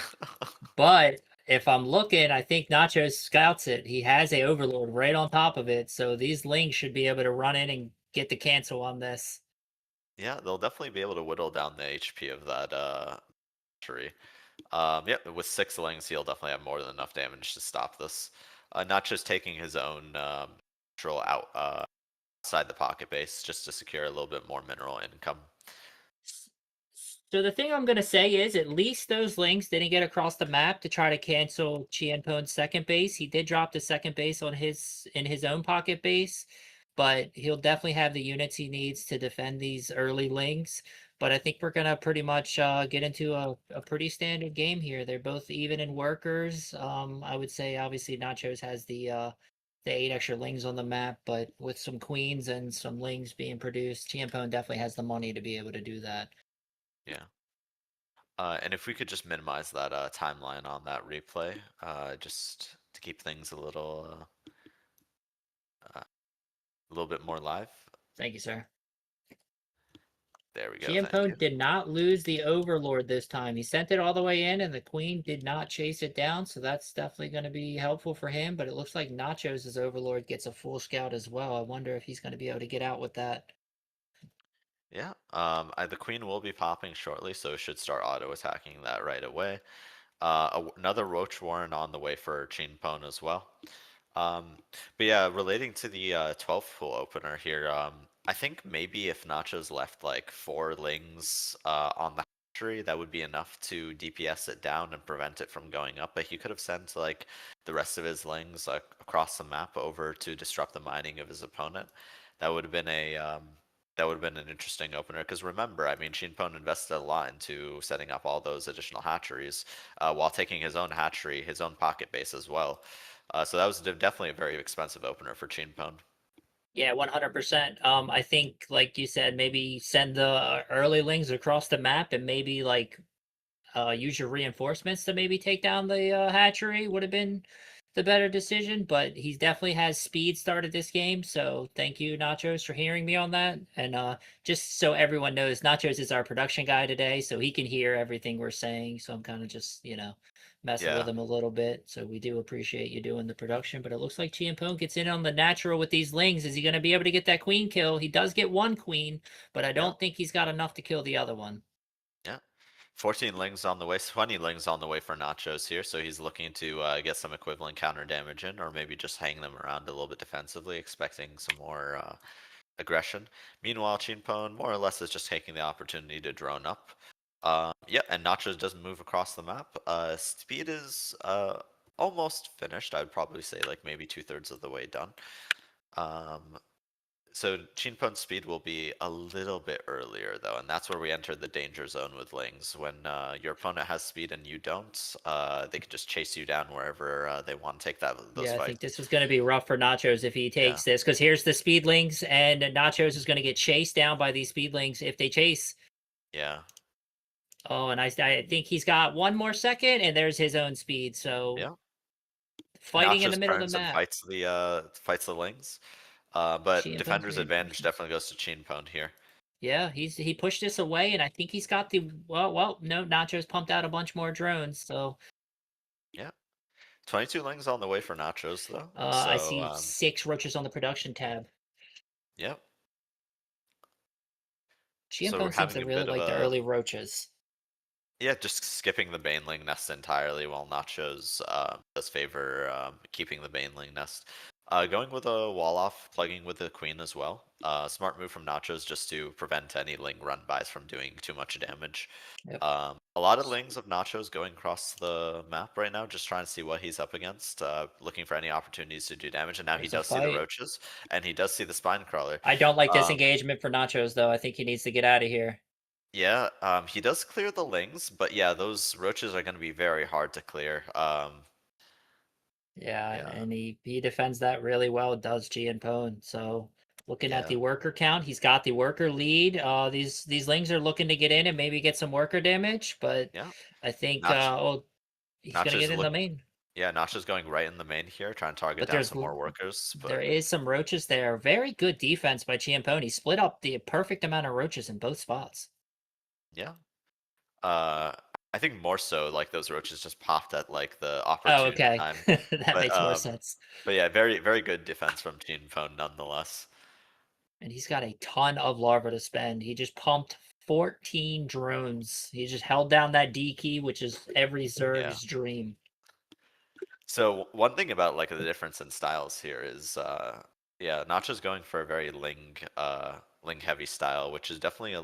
But if I'm looking, I think Nachoz scouts it. He has a Overlord right on top of it, so these Lings should be able to run in and get the cancel on this. Yeah, they'll definitely be able to whittle down the HP of that tree. Yeah, with 6 Lings, he'll definitely have more than enough damage to stop this. Not just taking his own control outside the pocket base just to secure a little bit more mineral income. So the thing I'm gonna say is, at least those Lings didn't get across the map to try to cancel ChienPwn's second base. He did drop the second base on in his own pocket base, but he'll definitely have the units he needs to defend these early Lings. But I think we're gonna pretty much get into a pretty standard game here. They're both even in workers. I would say obviously Nachoz has the 8 extra Lings on the map, but with some queens and some Lings being produced, ChienPwn definitely has the money to be able to do that. Yeah. And if we could just minimize that timeline on that replay, just to keep things a little bit more live. Thank you, sir. There we go. ChienPwn did not lose the Overlord this time. He sent it all the way in, and the Queen did not chase it down, so that's definitely going to be helpful for him. But it looks like Nachos' Overlord gets a full scout as well. I wonder if he's going to be able to get out with that. Yeah, the Queen will be popping shortly, so should start auto-attacking that right away. Another Roach Warren on the way for ChienPwn as well. But yeah, relating to the 12th pool opener here, I think maybe if Nachoz left like 4 Lings on the hatchery, that would be enough to DPS it down and prevent it from going up. But he could have sent like the rest of his Lings across the map over to disrupt the mining of his opponent. That would have been an interesting opener, because remember, I mean, ChienPwn invested a lot into setting up all those additional hatcheries while taking his own hatchery, his own pocket base as well. So that was definitely a very expensive opener for ChienPwn. Yeah, 100%. I think, like you said, maybe send the early Lings across the map and maybe like use your reinforcements to maybe take down the hatchery would have been the better decision, but he definitely has speed started this game, so thank you, Nachoz, for hearing me on that. And just so everyone knows, Nachoz is our production guy today, so he can hear everything we're saying, so I'm kind of just, messing with him a little bit, so we do appreciate you doing the production. But it looks like ChienPwn gets in on the natural with these Lings. Is he going to be able to get that queen kill? He does get one queen, but I don't think he's got enough to kill the other one. Yeah. 14 Lings on the way, 20 Lings on the way for Nachoz here, so he's looking to get some equivalent counter damage in, or maybe just hang them around a little bit defensively, expecting some more aggression. Meanwhile, ChienPwn more or less is just taking the opportunity to drone up. Yeah, and Nachoz doesn't move across the map. Speed is almost finished. I'd probably say like maybe 2/3 of the way done. So ChienPwn's speed will be a little bit earlier though, and that's where we enter the danger zone with Lings. When your opponent has speed and you don't, they can just chase you down wherever they want to take those fights. I think this was going to be rough for Nachoz if he takes this, because here's the speedlings, and Nachoz is going to get chased down by these speedlings if they chase. Yeah. Oh, and I think he's got one more second, and there's his own speed. So fighting Nachoz in the middle of the map. Fights the Lings. But ChienPwn's defender's advantage definitely goes to ChienPwn here. Yeah, he pushed this away, and I think he's got the no, Nachoz pumped out a bunch more drones, so yeah. 22 Lings on the way for Nachoz though. I see 6 roaches on the production tab. Yep. ChienPwn seems to really like the early roaches. Yeah, just skipping the Baneling nest entirely, while Nachoz does favor keeping the Baneling nest. Going with a wall off, plugging with the Queen as well. Smart move from Nachoz just to prevent any Ling run-bys from doing too much damage. Yep. A lot of Lings of Nachoz going across the map right now, just trying to see what he's up against, looking for any opportunities to do damage. And now he does see the roaches, and he does see the spine crawler. I don't like disengagement for Nachoz, though. I think he needs to get out of here. Yeah, he does clear the Lings, but yeah, those roaches are going to be very hard to clear. Yeah, and he defends that really well, does ChienPwn. So looking at the worker count, he's got the worker lead. These Lings are looking to get in and maybe get some worker damage, but I think he's going to get in the main. Yeah, Notch's going right in the main here, trying to target But down there's some more workers. But there is some roaches there. Very good defense by ChienPwn. He split up the perfect amount of roaches in both spots. yeah, I think more so like those roaches just popped at like the Oh, opportune okay. time. That But makes more sense. but yeah, very good defense from ChienPwn nonetheless. And he's got a ton of larva to spend. He just pumped 14 drones. He just held down that D key, which is every Zerg's dream. So one thing about like the difference in styles here is yeah, Nacho's going for a very Ling heavy style, which is definitely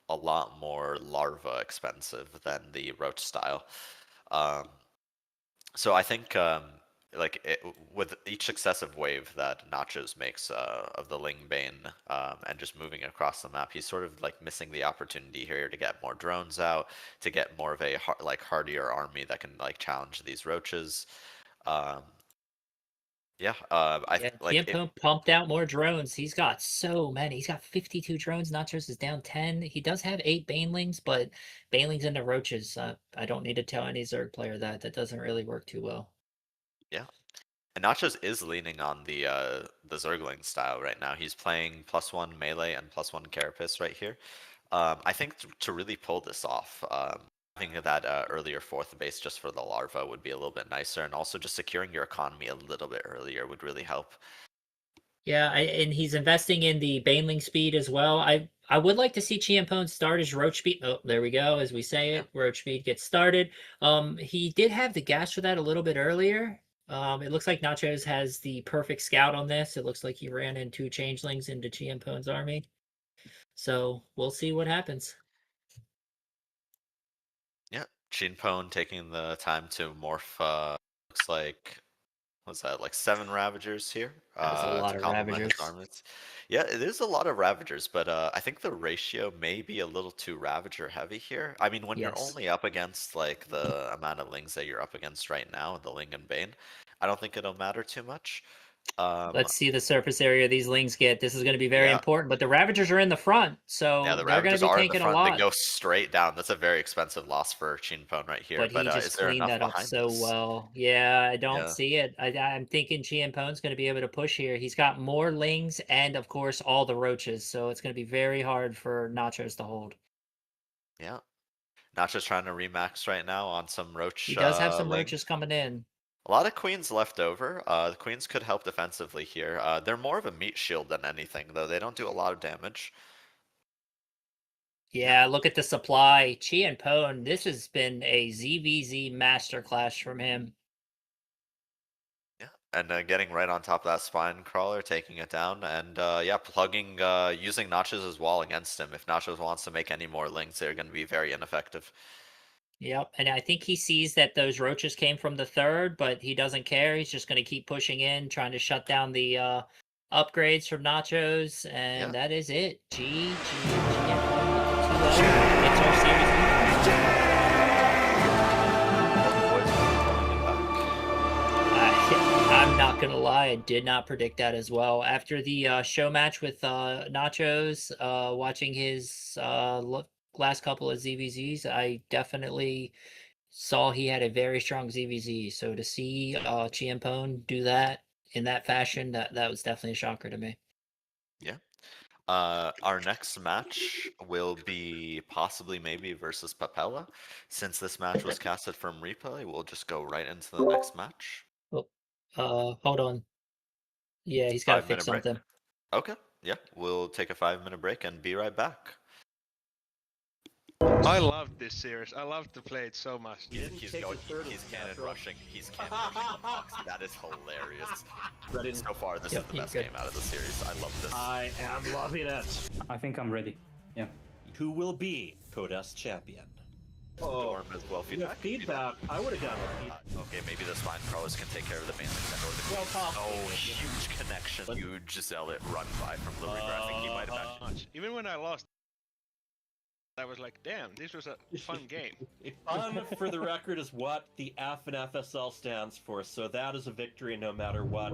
a lot more larva expensive than the Roach style. Um, so I think with each successive wave that Nachos makes of the Ling Bane and just moving across the map, he's sort of like missing the opportunity here to get more drones out, to get more of a hardier army that can like challenge these roaches. Yeah, ChienPwn pumped out more drones. He's got so many. He's got 52 drones. Nachos is down 10. He does have 8 Banelings, but Banelings into roaches. I don't need to tell any Zerg player that. That doesn't really work too well. Yeah. And Nachos is leaning on the Zergling style right now. He's playing +1 melee and +1 carapace right here. I think to really pull this off, having that earlier 4th base just for the larva would be a little bit nicer, and also just securing your economy a little bit earlier would really help. Yeah, and he's investing in the Baneling speed as well. I would like to see ChienPwn start his Roach speed. Oh, there we go. As we say it, Roach speed gets started. He did have the gas for that a little bit earlier. It looks like Nachos has the perfect scout on this. It looks like he ran in 2 changelings into ChienPwn's army. So we'll see what happens. Yeah, ChienPwn taking the time to morph. Looks like what's that, like 7 Ravagers here That's a lot to of complement his Ravagers. armies. Yeah, it is a lot of Ravagers, but I think the ratio may be a little too Ravager heavy here. I mean, when you're Yes. only up against like the amount of Lings that you're up against right now, the Ling and Bane, I don't think it'll matter too much. Let's see the surface area these Lings get. This is going to be very Yeah. important, but the Ravagers are in the front, so Yeah, the they're going to Ravagers be are in the taking a front. lot. They go straight down. That's a very expensive loss for ChienPwn right here. But he But just is there cleaned enough that up behind so this? well. Yeah, I don't Yeah. see it. I'm thinking ChienPwn's going to be able to push here. He's got more Lings and, of course, all the Roaches, so it's going to be very hard for Nachos to hold. Yeah. Nacho's trying to remax right now on some Roach. He does have some Ling. Roaches coming in. A lot of Queens left over. The Queens could help defensively here. They're more of a meat shield than anything, though. They don't do a lot of damage. Yeah, look at the supply. ChienPwn, this has been a ZVZ masterclass from him. Yeah, and getting right on top of that spine crawler, taking it down, and yeah, plugging, using Nachos' wall against him. If Nachos wants to make any more links, they're going to be very ineffective. Yep, and I think he sees that those roaches came from the 3rd, but he doesn't care. He's just going to keep pushing in, trying to shut down the upgrades from Nachos, and that is it. GG. It's our series. I'm not gonna lie, I did not predict that as well. After the show match with Nachos, watching his last couple of ZVZs, I definitely saw he had a very strong ZVZ. So to see ChienPwn do that in that fashion, that was definitely a shocker to me. Yeah. Our next match will be PossiblyMayb versus Papella. Since this match was casted from replay, we'll just go right into the next match. Oh, hold on. Yeah, he's got to fix 5-minute break. something. Okay. Yeah, we'll take a 5-minute break and be right back. I love this series. I love to play it so much. He's cannon rushing. He's cannon rushing the box. That is hilarious. So far, this is the best game out of the series. I love this. I am loving it. I think I'm ready. Yeah. Who will be Kodas champion? Dorm as well. Feedback. I would have done it. Okay, maybe the spine crawlers can take care of the main or the well, huge connection. Huge zealot run by from LittleReaper. I think he might have actually. Even when I lost, I was like, damn, this was a fun game. Fun, for the record, is what the F in FSL stands for, so that is a victory no matter what.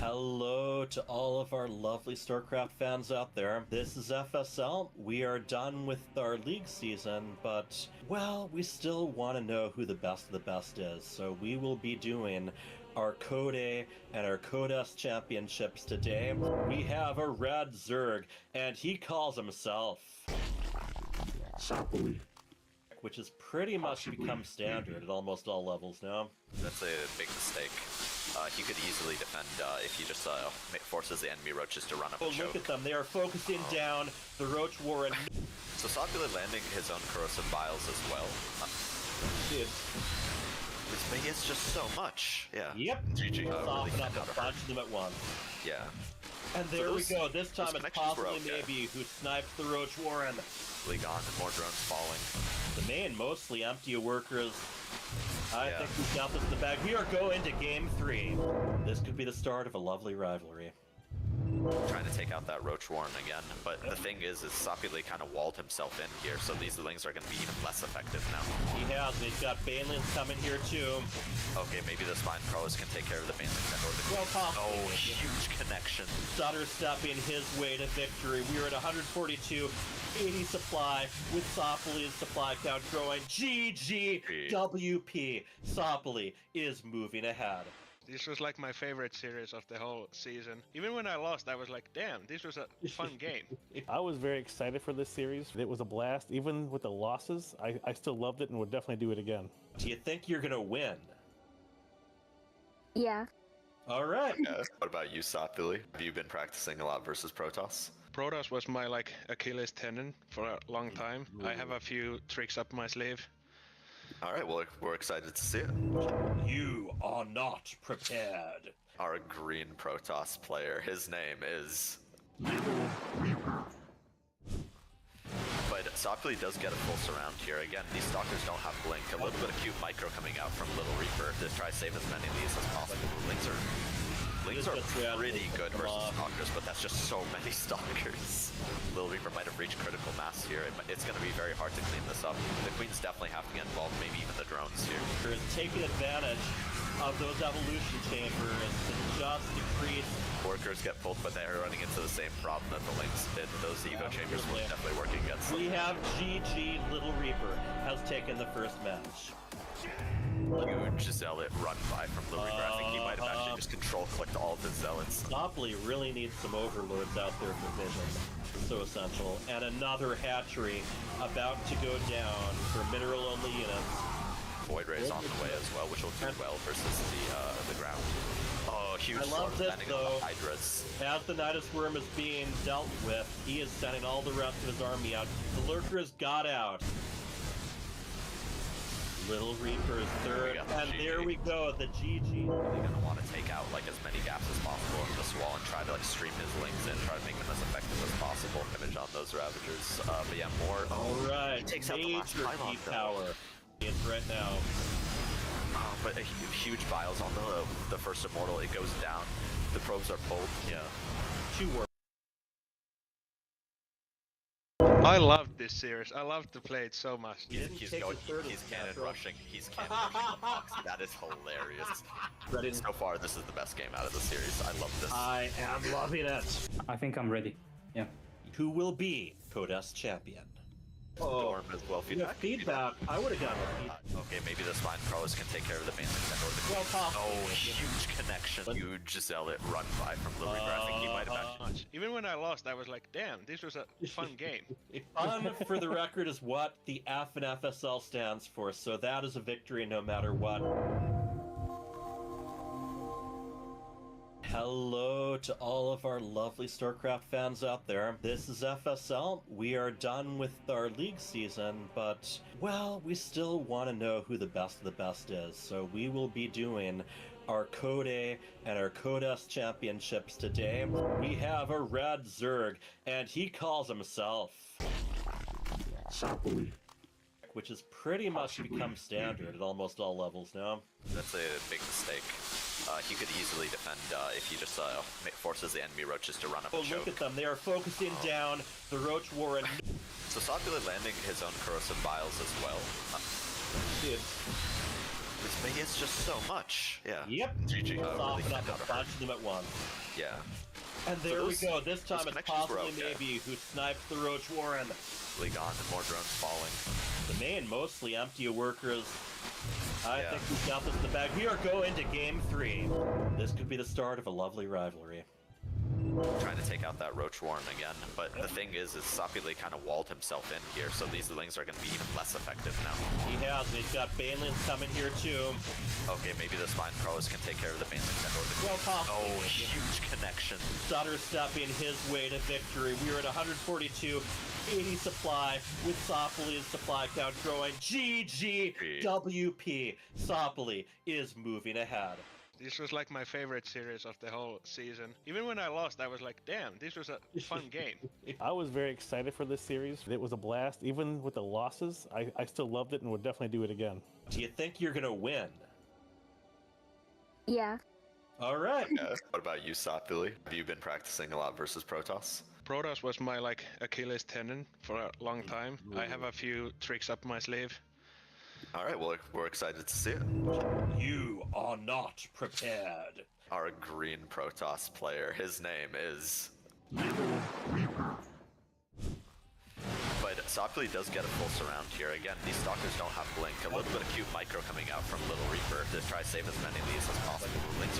Hello to all of our lovely StarCraft fans out there. This is FSL. We are done with our league season, but, well, we still want to know who the best of the best is. So we will be doing our Code A and our Code S championships today. We have a red Zerg, and he calls himself Sopuli, which has pretty much become standard at almost all levels now. That's a big mistake. He could easily defend if he just forces the enemy roaches to run up Oh, and choke. look at them. They are focusing down the Roach Warren. So Sopuli landing his own corrosive vials as well. Dude. It's just so much. Yeah. Yep. GG. Soften up a bunch of them at once. Yeah. And there So we go. This time it's possibly okay. maybe who snipes the Roach Warren. League on, more drones falling. The main mostly empty of workers. I Yeah. think we've got this in the bag. We are going to game 3. This could be the start of a lovely rivalry. Trying to take out that Roach Warren again, but the thing is Sopuli kind of walled himself in here, so these lings are going to be even less effective now. He has. He's got Banelings coming here too. Okay, maybe the Spine Pros can take care of the Banelings and or the Well, possibly. Oh, huge connection. Sutter stepping his way to victory. We are at 142, 80 supply with Sopuli's supply count growing. GGWP. Sopuli is moving ahead. This was like my favorite series of the whole season. Even when I lost, I was like, damn, this was a fun game. I was very excited for this series. It was a blast. Even with the losses, I still loved it and would definitely do it again. Do you think you're going to win? Yeah. All right. Yeah. What about you, Sopuli? Have you been practicing a lot versus Protoss? Protoss was my like Achilles tendon for a long time. I have a few tricks up my sleeve. All right, well, we're excited to see it. You are not prepared. Our green Protoss player, his name is LittleReaper. But Sopuli does get a full surround here. Again, these stalkers don't have blink. A little bit of cute micro coming out from LittleReaper to try to save as many of these as possible. Lings are pretty good versus stalkers, but that's just so many stalkers. LittleReaper might have reached critical mass here. It's going to be very hard to clean this up. The queens definitely have to get involved, maybe even the drones here. Is taking advantage of those evolution chambers to just decrease. Workers get pulled, but they're running into the same problem that the Lings did. Those Evo chambers will definitely working against them. We have GG LittleReaper has taken the first match. Huge zealot run by from LittleReaper. I think he might have actually just control clicked all of his zealots. Sopuli really needs some overlords out there for vision. So essential. And another hatchery about to go down for mineral-only units. Void Ray's on the way as well, which will do well versus the ground. Oh, huge I love this, though. Hydras. As the Nidus Worm is being dealt with, he is sending all the rest of his army out. The Lurkers got out. LittleReaper is third, and there we go, the GG. They're gonna want to take out like as many gaps as possible in this wall and try to like stream his lings in, try to make them as effective as possible. Image on those Ravagers. But yeah, more. All right, he takes out the last major pylon, key power. It's right now. But huge vials on the first immortal. It goes down. The probes are pulled. Yeah. 2 warp. I loved this series. I loved to play it so much. He's cannon rushing. He's cannon rushing the box. That is hilarious. Ready? So far, this is the best game out of the series. I love this. I am loving it. I think I'm ready. Yeah. Who will be Code S champion? Storm as well. Feedback. I would have gotten feedback. Okay, maybe the Spine Pros can take care of the main defender or the Well, possibly. Oh, huge connection. Huge zealot run by from LittleReaper. I think he might have actually. Even when I lost, I was like, damn, this was a fun game. Fun, for the record, is what the F in FSL stands for, so that is a victory no matter what. Hello to all of our lovely StarCraft fans out there. This is FSL. We are done with our league season, but, well, we still want to know who the best of the best is. So we will be doing our Code A and our Code S championships today. We have a red Zerg, and he calls himself Sopuli, which has pretty much become standard at almost all levels now. That's a big mistake. He could easily defend if he just forces the enemy roaches to run up and choke. Look at them. They are focusing down the Roach Warren. So Sopuli landing his own corrosive vials as well. This thing is just so much. Yeah. Yep. GG. Soften Really up a bunch of them at once. Yeah. And there we go. This time it's possibly okay. maybe who snipes the Roach Warren. Gone and more drones falling. The main mostly empty of workers. I think we've got this in the bag. We are going to game 3. This could be the start of a lovely rivalry. Trying to take out that Roach Warren again, but the thing is Sopuli kind of walled himself in here, so these lings are going to be even less effective now. He has. He's got Banelings coming here too. Okay, maybe the Spine Pros can take care of the Banelings. Well, possibly. Oh, huge connection. Sutter stepping his way to victory. We are at 142, 80 supply with Sopuli's supply count growing. GGWP. Sopuli is moving ahead. This was like my favorite series of the whole season. Even when I lost, I was like, damn, this was a fun game. I was very excited for this series. It was a blast. Even with the losses, I still loved it and would definitely do it again. Do you think you're going to win? Yeah. All right. What about you, Sopuli? Have you been practicing a lot versus Protoss? Protoss was my Achilles tendon for a long time. I have a few tricks up my sleeve. All right, well, we're excited to see it. You are not prepared. Our green Protoss player, his name is... LittleReaper. But Sopuli does get a full surround here. Again, these Stalkers don't have Blink. A little bit of cute micro coming out from LittleReaper to try to save as many of these as possible. Lings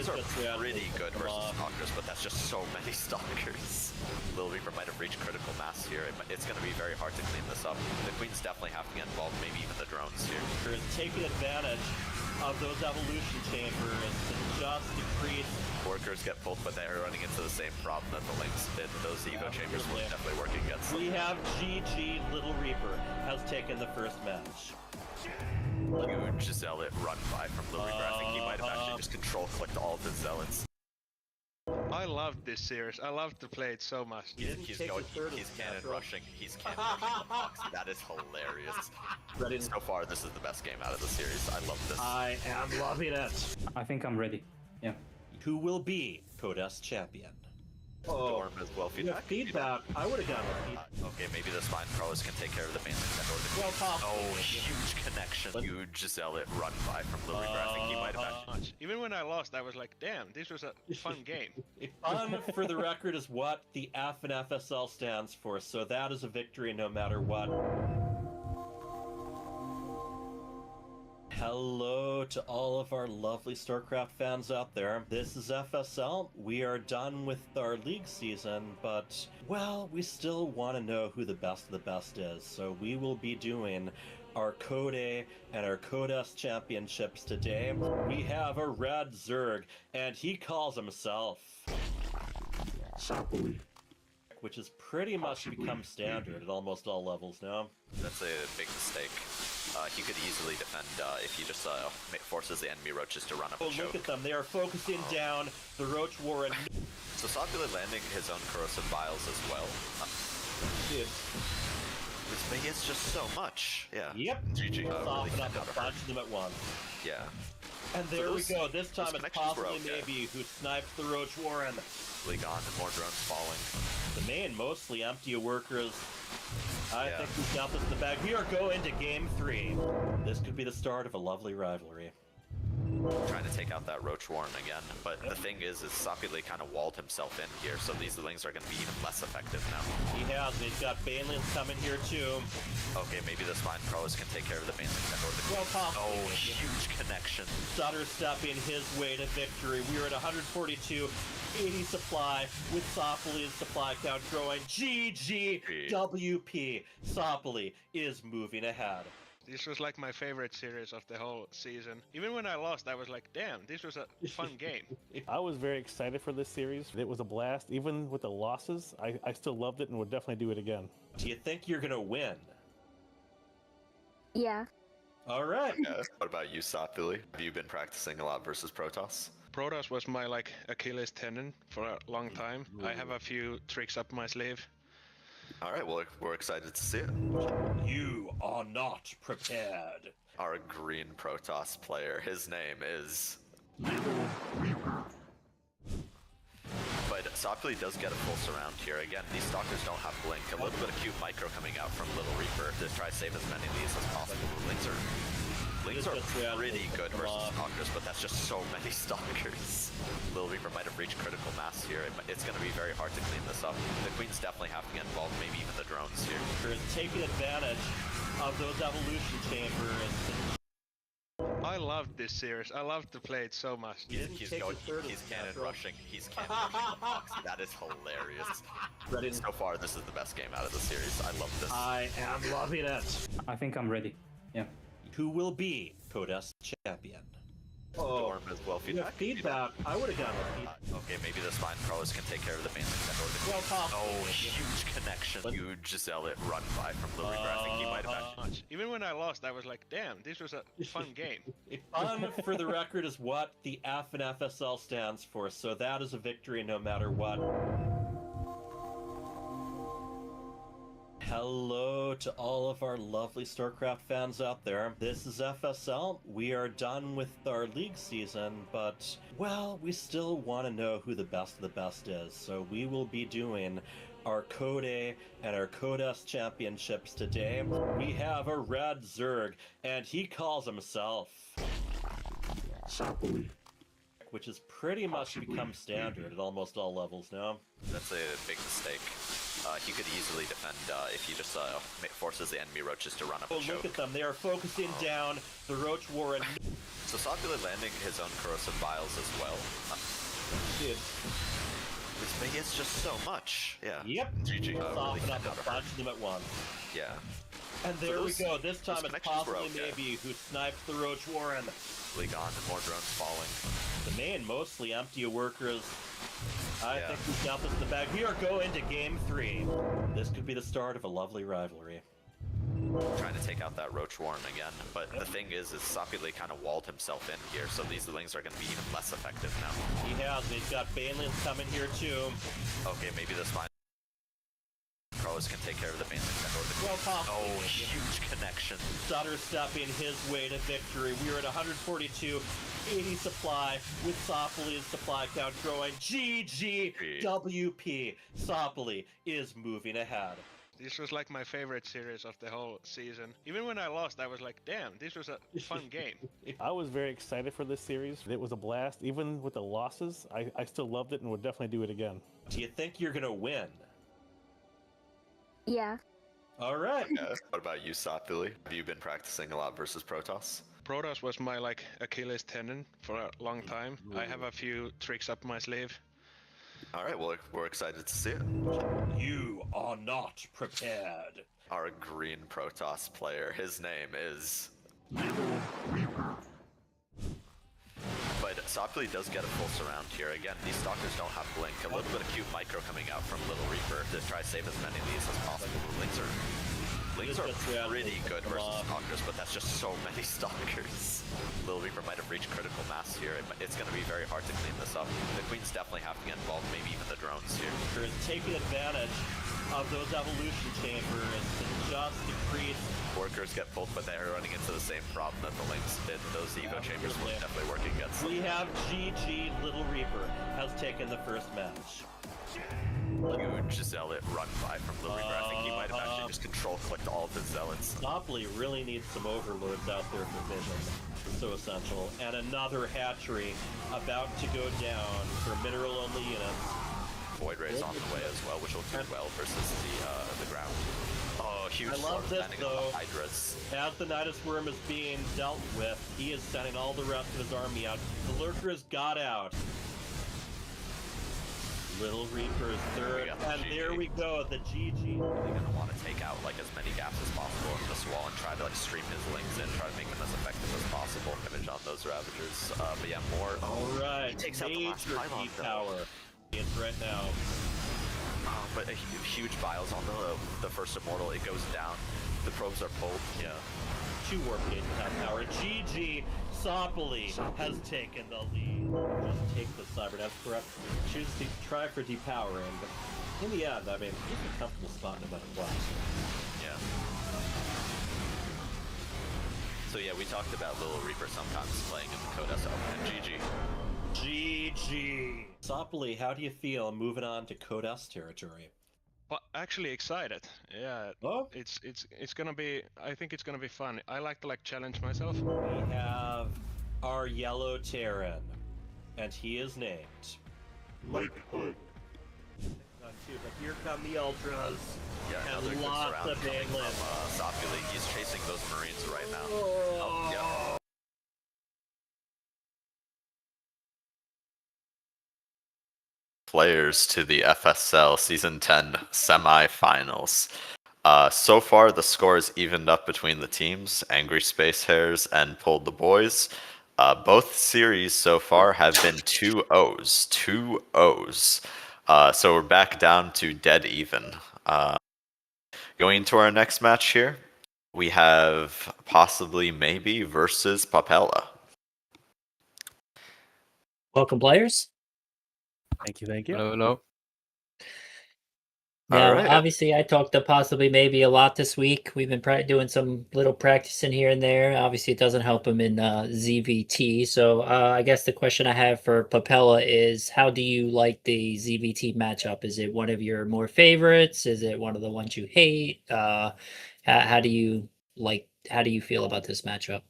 are pretty good versus Stalkers, but that's just so many Stalkers. LittleReaper might have reached critical mass here. It's going to be very hard to clean this up. The Queens definitely have to get involved, maybe even the drones here. Taking advantage of those evolution chambers to just decrease. Workers get pulled, but they're running into the same problem that the Lings did. Those Evo chambers will definitely work against them. We have GG LittleReaper has taken the first match. Huge zealot run by from LittleReaper. I think he might have actually just control clicked all of his zealots. I loved this series. I loved to play it so much. He's cannon rushing. He's cannon rushing the box. That is hilarious. So far, this is the best game out of the series. I love this. I am loving it. I think I'm ready. Yeah. Who will be Code's champion? Storm as well. Feedback. I would have gone with feedback. Okay, maybe the Spine Pros can take care of the Banelings. Well, possibly. Oh, huge connection. Huge zealot run by from LittleReaper. I think he might have actually... Even when I lost, I was like, damn, this was a fun game. Fun, for the record, is what the F in FSL stands for, so that is a victory no matter what. Hello to all of our lovely StarCraft fans out there. This is FSL. We are done with our league season, but, well, we still want to know who the best of the best is. So we will be doing our Code A and our Code's championships today. We have a red Zerg, and he calls himself Sopuli. Which has pretty much become standard at almost all levels now. That's a big mistake. He could easily defend if he just forces the enemy roaches to run up and choke. Look at them. They are focusing down the Roach Warren. So Sopuli landing his own corrosive vials as well. Dude. This thing is just so much. Yeah. Yep. GG. Soften up a bunch of them at once. Yeah. And there we go. This time it's PossiblyMayb who snipes the Roach Warren. Gone and more drones falling. The main mostly empty of workers. I think we've got this in the bag. We are going to game 3. This could be the start of a lovely rivalry. Trying to take out that Roach Warren again, but the thing is Sopuli kind of walled himself in here, so these lings are going to be even less effective now. He has. He's got Banelings coming here too. Okay, maybe the Spine Pros can take care of the Banelings. Well, possibly. Oh, huge connection. Sutter stepping his way to victory. We are at 142, 80 supply with Sopuli's supply count growing. GGWP. Sopuli is moving ahead. This was like my favorite series of the whole season. Even when I lost, I was like, damn, this was a fun game. I was very excited for this series. It was a blast. Even with the losses, I still loved it and would definitely do it again. Do you think you're going to win? Yeah. All right. What about you, Sopuli? Have you been practicing a lot versus Protoss? Protoss was my Achilles tendon for a long time. I have a few tricks up my sleeve. All right, well, we're excited to see it. You are not prepared. Our green Protoss player, his name is... LittleReaper. But Sopuli does get a full surround here. Again, these Stalkers don't have Blink. A little bit of cute micro coming out from LittleReaper to try to save as many of these as possible. Lings are Lings are pretty good versus Stalkers, but that's just so many Stalkers. LittleReaper might have reached critical mass here. It's going to be very hard to clean this up. The Queens definitely have to get involved, maybe even the drones here. Taking advantage of those evolution chambers. I loved this series. I loved to play it so much. He's cannon rushing. He's cannon rushing the box. That is hilarious. Ready? So far, this is the best game out of the series. I love this. I am loving it. I think I'm ready. Yeah. Who will be Codas champion? Storm as well. Feedback. I would have gotten a okay, maybe the spine crawlers can take care of the main thing. Well possible. Oh, huge connection. Huge Zealot run by from LittleReaper. I think he might have actually. Even when I lost, I was like, damn, this was a fun game. Fun, for the record, is what the F in FSL stands for, so that is a victory no matter what. Hello to all of our lovely StarCraft fans out there. This is FSL. We are done with our league season, but, well, we still want to know who the best of the best is. So we will be doing our Code A and our Codas championships today. We have a red Zerg, and he calls himself Sopuli, which has pretty much become standard at almost all levels now. That's a big mistake. He could easily defend if he just forces the enemy roaches to run up and choke. Look at them. They are focusing down the Roach Warren. So Sopuli landing his own corrosive vials as well. Dude. He has just so much. Yeah. Yep. GG. Soften up and punch them at once. Yeah. And there we go. This time it's PossiblyMayb who snipes the Roach Warren. Gone and more drones falling. The main mostly empty of workers. I think we've got this in the bag. We are going to Game 3. This could be the start of a lovely rivalry. Trying to take out that Roach Warren again, but the thing is Sopuli kind of walled himself in here, so these Lings are going to be even less effective now. He has. He's got Banelings coming here too. Okay, maybe the spine crawlers can take care of the Banelings. Well possible. Oh, huge connection. Sutter stepping his way to victory. We are at 142, 80 supply with Sopuli's supply count growing. GGWP. Sopuli is moving ahead. This was like my favorite series of the whole season. Even when I lost, I was like, damn, this was a fun game. I was very excited for this series. It was a blast. Even with the losses, I still loved it and would definitely do it again. Do you think you're going to win? Yeah. All right. What about you, Sopuli? Have you been practicing a lot versus Protoss? Protoss was my Achilles tendon for a long time. I have a few tricks up my sleeve. All right, well, we're excited to see it. You are not prepared. Our green Protoss player, his name is LittleReaper. But Sopuli does get a full surround here. Again, these Stalkers don't have Blink. A little bit of cute micro coming out from LittleReaper to try to save as many of these as possible. Lings are pretty good versus Stalkers, but that's just so many Stalkers. LittleReaper might have reached critical mass here. It's going to be very hard to clean this up. The Queens definitely have to get involved, maybe even the drones here. Taking advantage of those evolution chambers to just decrease. Workers get pulled, but they're running into the same problem that the Lings did. Those Evo chambers will definitely work against them. We have GG LittleReaper has taken the first match. Huge Zealot run by from LittleReaper. I think he might have actually just control clicked all of his Zealots. Sopuli really needs some overlords out there for vision. So essential. And another hatchery about to go down for mineral-only units. Void Ray's on the way as well, which will do well versus the ground. Oh, huge. I love this though. Hydras. As the Nidus Worm is being dealt with, he is sending all the rest of his army out. The Lurkers got out. LittleReaper is third, and there we go, the GG. Really gonna want to take out as many gaps as possible in this wall and try to stream his Lings in, try to make them as effective as possible. Damage on those Ravagers. But yeah, more. All right, he takes out the last pylon power. It's right now. But huge vials on the first Immortal. It goes down. The probes are pulled. Yeah. 2 warp gates have power. GG Sopuli has taken the lead. Just take the Cybernetics corrupt. Choose to try for depowering, but in the end, I mean, he's a comfortable spot no matter what. Yeah. So yeah, we talked about LittleReaper sometimes playing in the Codas and GG. GG. Sopuli, how do you feel moving on to Codas territory? actually excited. Yeah, Oh, it's gonna be. I think it's gonna be fun. I like to challenge myself. we have our yellow Terran, and he is named Lighthood. On two, but here come the ultras. Yeah, And another good lots surround of coming from bandwidth. Sopuli. He's chasing those Marines right now. Oh, yeah. Players to the FSL Season 10 semifinals. So far, the score is evened up between the teams, Angry Space Hares and PulledTheBoys. Both series so far have been 2-0s. 2-0s. So we're back down to dead even. Going into our next match here, we have PossiblyMayb versus Papella. Welcome, players. Thank you, thank you. Hello. Now, All right. obviously, I talked to PossiblyMayb a lot this week. We've been doing some little practicing here and there. Obviously, it doesn't help him in ZVT. So I guess the question I have for Papella is, how do you like the ZVT matchup? Is it one of your more favorites? Is it one of the ones you hate? How do you How do you feel about this matchup?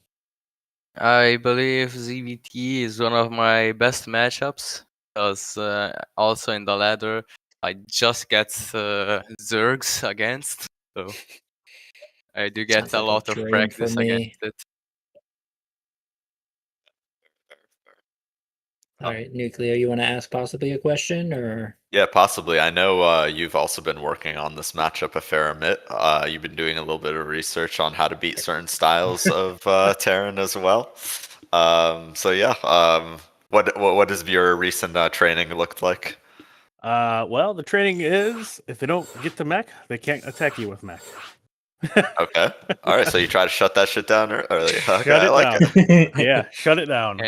I believe ZVT is one of my best matchups because also in the ladder I just get Zergs against, so I do get Sounds a like lot of dream for practice me. against it. All right, Nuclear, you want to ask possibly a question or? Yeah, possibly. I know you've also been working on this matchup a fair bit. You've been doing a little bit of research on how to beat certain styles of Terran as well. So yeah, what has your recent training looked like? Well, the training is if they don't get to mech, they can't attack you with mech. Okay. All right. So you try to shut that shit down early. Okay, Shut I it like down. it. Yeah, shut it down.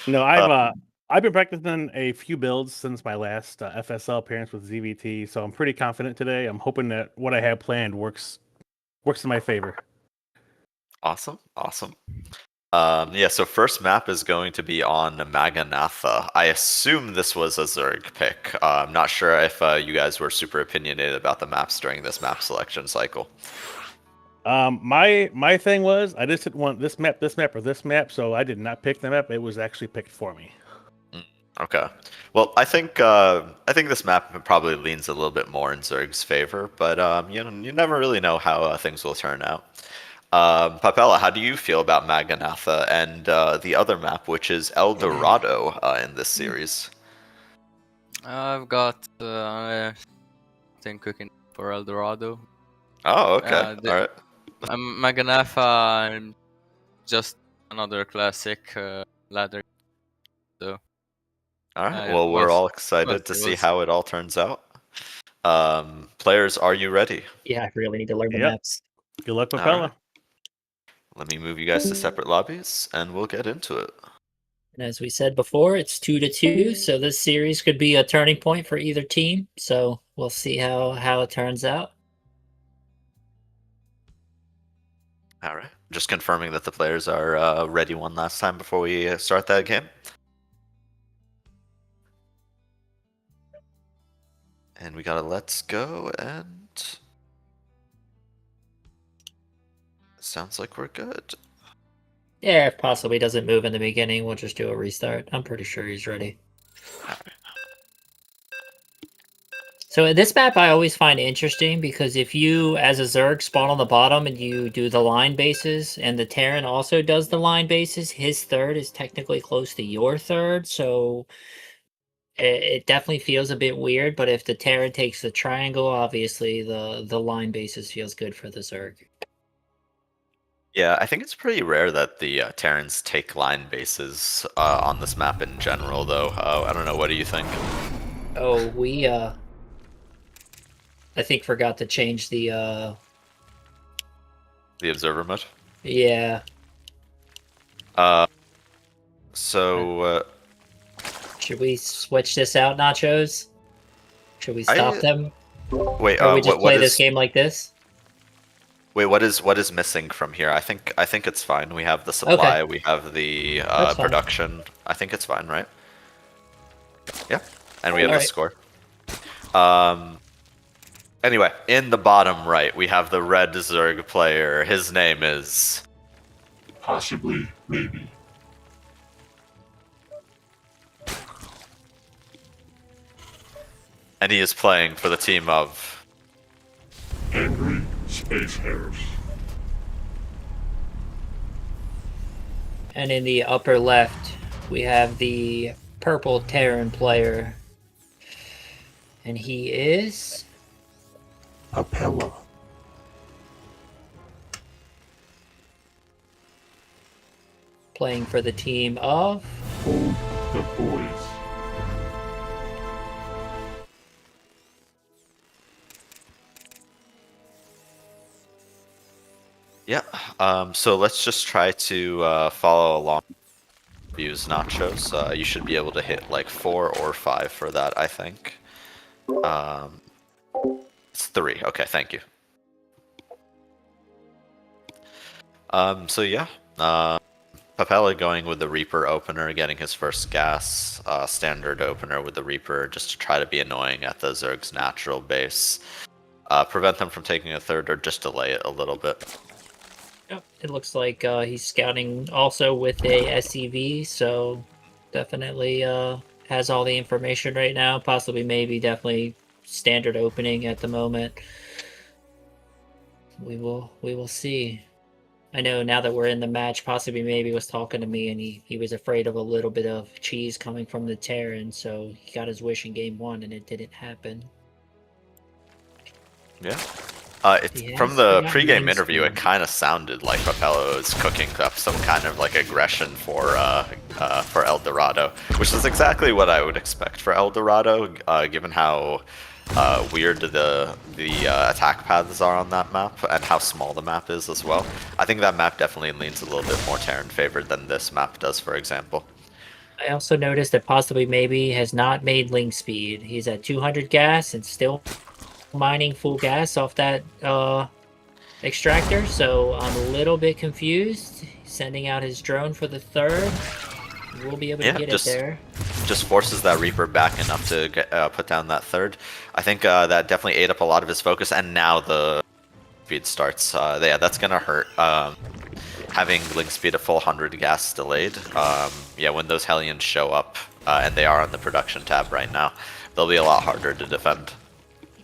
No, I've been practicing a few builds since my last FSL appearance with ZVT, so I'm pretty confident today. I'm hoping that what I have planned works in my favor. Awesome. Yeah, so first map is going to be on Maganatha. I assume this was a Zerg pick. I'm not sure if you guys were super opinionated about the maps during this map selection cycle. My thing was I just didn't want this map, or this map, so I did not pick the map. It was actually picked for me. Okay. Well, I think this map probably leans a little bit more in Zerg's favor, but you never really know how things will turn out. Papella, how do you feel about Maganatha and the other map, which is El Dorado in this series? I've got thing cooking for El Dorado. Oh, okay. All right. Maganatha, just another classic ladder. So. All right. Well, we're all excited to see how it all turns out. Players, are you ready? Yeah, I really need to learn the maps. Good luck, Papella. Right. Let me move you guys to separate lobbies, and we'll get into it. And as we said before, it's 2-2, so this series could be a turning point for either team. So we'll see how it turns out. All right. Just confirming that the players are ready one last time before we start that game. And we got a let's go, and sounds like we're good. Yeah, if possibly doesn't move in the beginning, we'll just do a restart. I'm pretty sure he's ready. So this map I always find interesting because if you, as a Zerg, spawn on the bottom and you do the line bases, and the Terran also does the line bases, his third is technically close to your third, so it definitely feels a bit weird, but if the Terran takes the triangle, obviously the line bases feels good for the Zerg. Yeah, I think it's pretty rare that the Terrans take line bases on this map in general, though. I don't know, what do you think? Oh, we, I think forgot to change the observer mode? Yeah. Should we switch this out, Nachos? Should we stop them? Wait, or we just play this game like this? Wait, what is missing from here? I think it's fine. We have the supply, Okay. we have the production. I think it's fine, right? Yeah, and we have the score. Anyway, in the bottom right, we have the red Zerg player. His name is... PossiblyMayb. And he is playing for the team of... Angry Space Hares. And in the upper left, we have the purple Terran player. And he is... Papella. Playing for the team of... PulledTheBoys. Yeah, so let's just try to follow along. Use Nachoz. You should be able to hit like 4 or 5 for that, I think. It's 3. Okay, thank you. So yeah, Papella going with the Reaper opener, getting his first gas. Standard opener with the Reaper, just to try to be annoying at the Zerg's natural base. Prevent them from taking a third, or just delay it a little bit. Yep, it looks like he's scouting also with a SCV, so definitely has all the information right now. PossiblyMayb definitely standard opening at the moment. We will see. I know now that we're in the match, PossiblyMayb was talking to me, and he was afraid of a little bit of cheese coming from the Terran, so he got his wish in game 1, and it didn't happen. Yeah. From the pregame interview, it kind of sounded like Papella was cooking up some kind of like aggression for El Dorado, which is exactly what I would expect for El Dorado, given how weird the attack paths are on that map and how small the map is as well. I think that map definitely leans a little bit more Terran favored than this map does, for example. I also noticed that PossiblyMayb has not made link speed. He's at 200 gas and still mining full gas off that extractor, so I'm a little bit confused. Sending out his drone for the third. We'll be able to get it there. Just forces that Reaper back enough to get, put down that third. I think that definitely ate up a lot of his focus, and now the speed starts. Yeah, that's gonna hurt. Having link speed at full 100 gas delayed. Yeah, when those Hellions show up, and they are on the production tab right now, they'll be a lot harder to defend.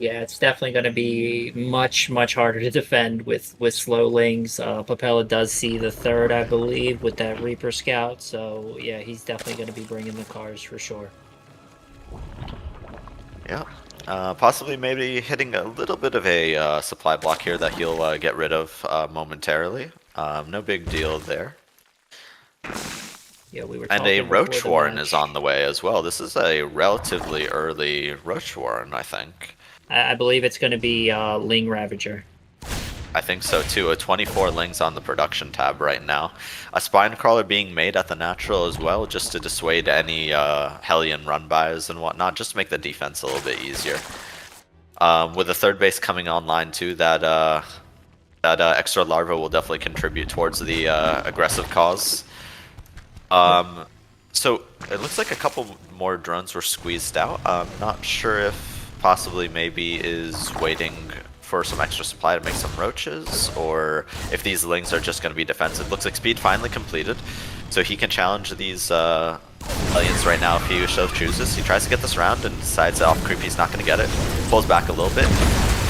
Yeah, it's definitely going to be much harder to defend with slow lings. Papella does see the third, I believe, with that Reaper Scout. So yeah, he's definitely going to be bringing the cars for sure. Yeah, possibly maybe hitting a little bit of a supply block here that he'll get rid of momentarily. No big deal there. Yeah, we were. And a Roach Warren is on the way as well. This is a relatively early Roach Warren, I think. I believe it's going to be Ling Ravager. I think so too. A 24 Lings on the production tab right now. A Spine Crawler being made at the natural as well, just to dissuade any Hellion run-bys and whatnot, just to make the defense a little bit easier. With the third base coming online too, that extra larva will definitely contribute towards the aggressive cause. So it looks like a couple more drones were squeezed out. I'm not sure if PossiblyMayb is waiting for some extra supply to make some roaches, or if these lings are just going to be defensive. Looks like speed finally completed, so he can challenge these Hellions right now if he so chooses. He tries to get this round and decides that off creep he's not going to get it. Pulls back a little bit,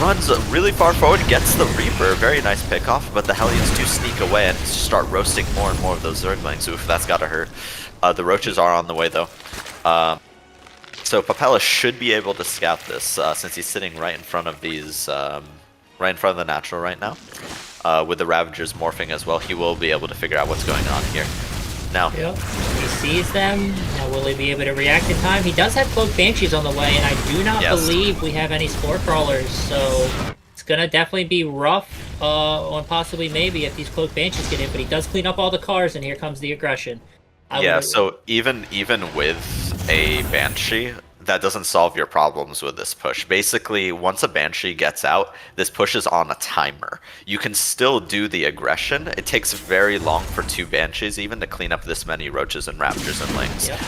runs really far forward, gets the Reaper. Very nice pickoff, but the Hellions do sneak away and start roasting more and more of those Zerglings. Oof, that's got to hurt. The roaches are on the way though. So Papella should be able to scout this since he's sitting right in front of these, right in front of the natural right now. With the Ravagers morphing as well, he will be able to figure out what's going on here. Now, yep. He sees them. Now, will he be able to react in time? He does have Cloaked Banshees on the way, and I do not believe we have any Spore Crawlers, so it's gonna definitely be rough on PossiblyMayb if these Cloaked Banshees get in, but he does clean up all the cars, and here comes the aggression. Yeah, so even with a Banshee, that doesn't solve your problems with this push. Basically, once a Banshee gets out, this push is on a timer. You can still do the aggression. It takes very long for 2 Banshees even to clean up this many Roaches and Raptors and Lings. Yep,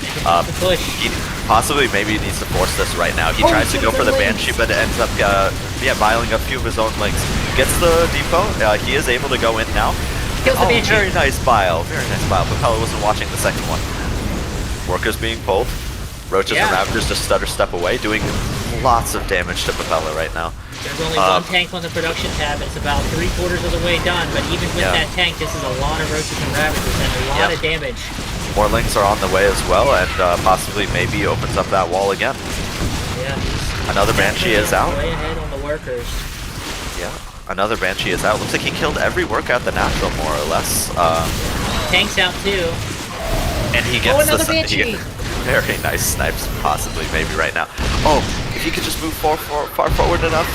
He possibly maybe needs to force this right now. He tries to go for the Banshee, but it ends up viling a few of his own Lings. Gets the depot. He is able to go in now. Kills the Banshee. Very nice bile. Very nice bile. Papella wasn't watching the second one. Workers being pulled. Roaches and Raptors just stutter step away, doing lots of damage to Papella right now. There's only one tank on the production tab. It's about 3/4 of the way done, but even with that tank, this is a lot of Roaches and Raptors and a lot of damage. More Lings are on the way as well, and possibly maybe opens up that wall again. Yeah. Another Banshee is out. Way ahead on the workers. Yeah. Another Banshee is out. Looks like he killed every worker at the natural, more or less. Tank's out too. And he gets another Banshee. Very nice snipes, possibly, maybe right now. Oh, if he could just move far forward enough.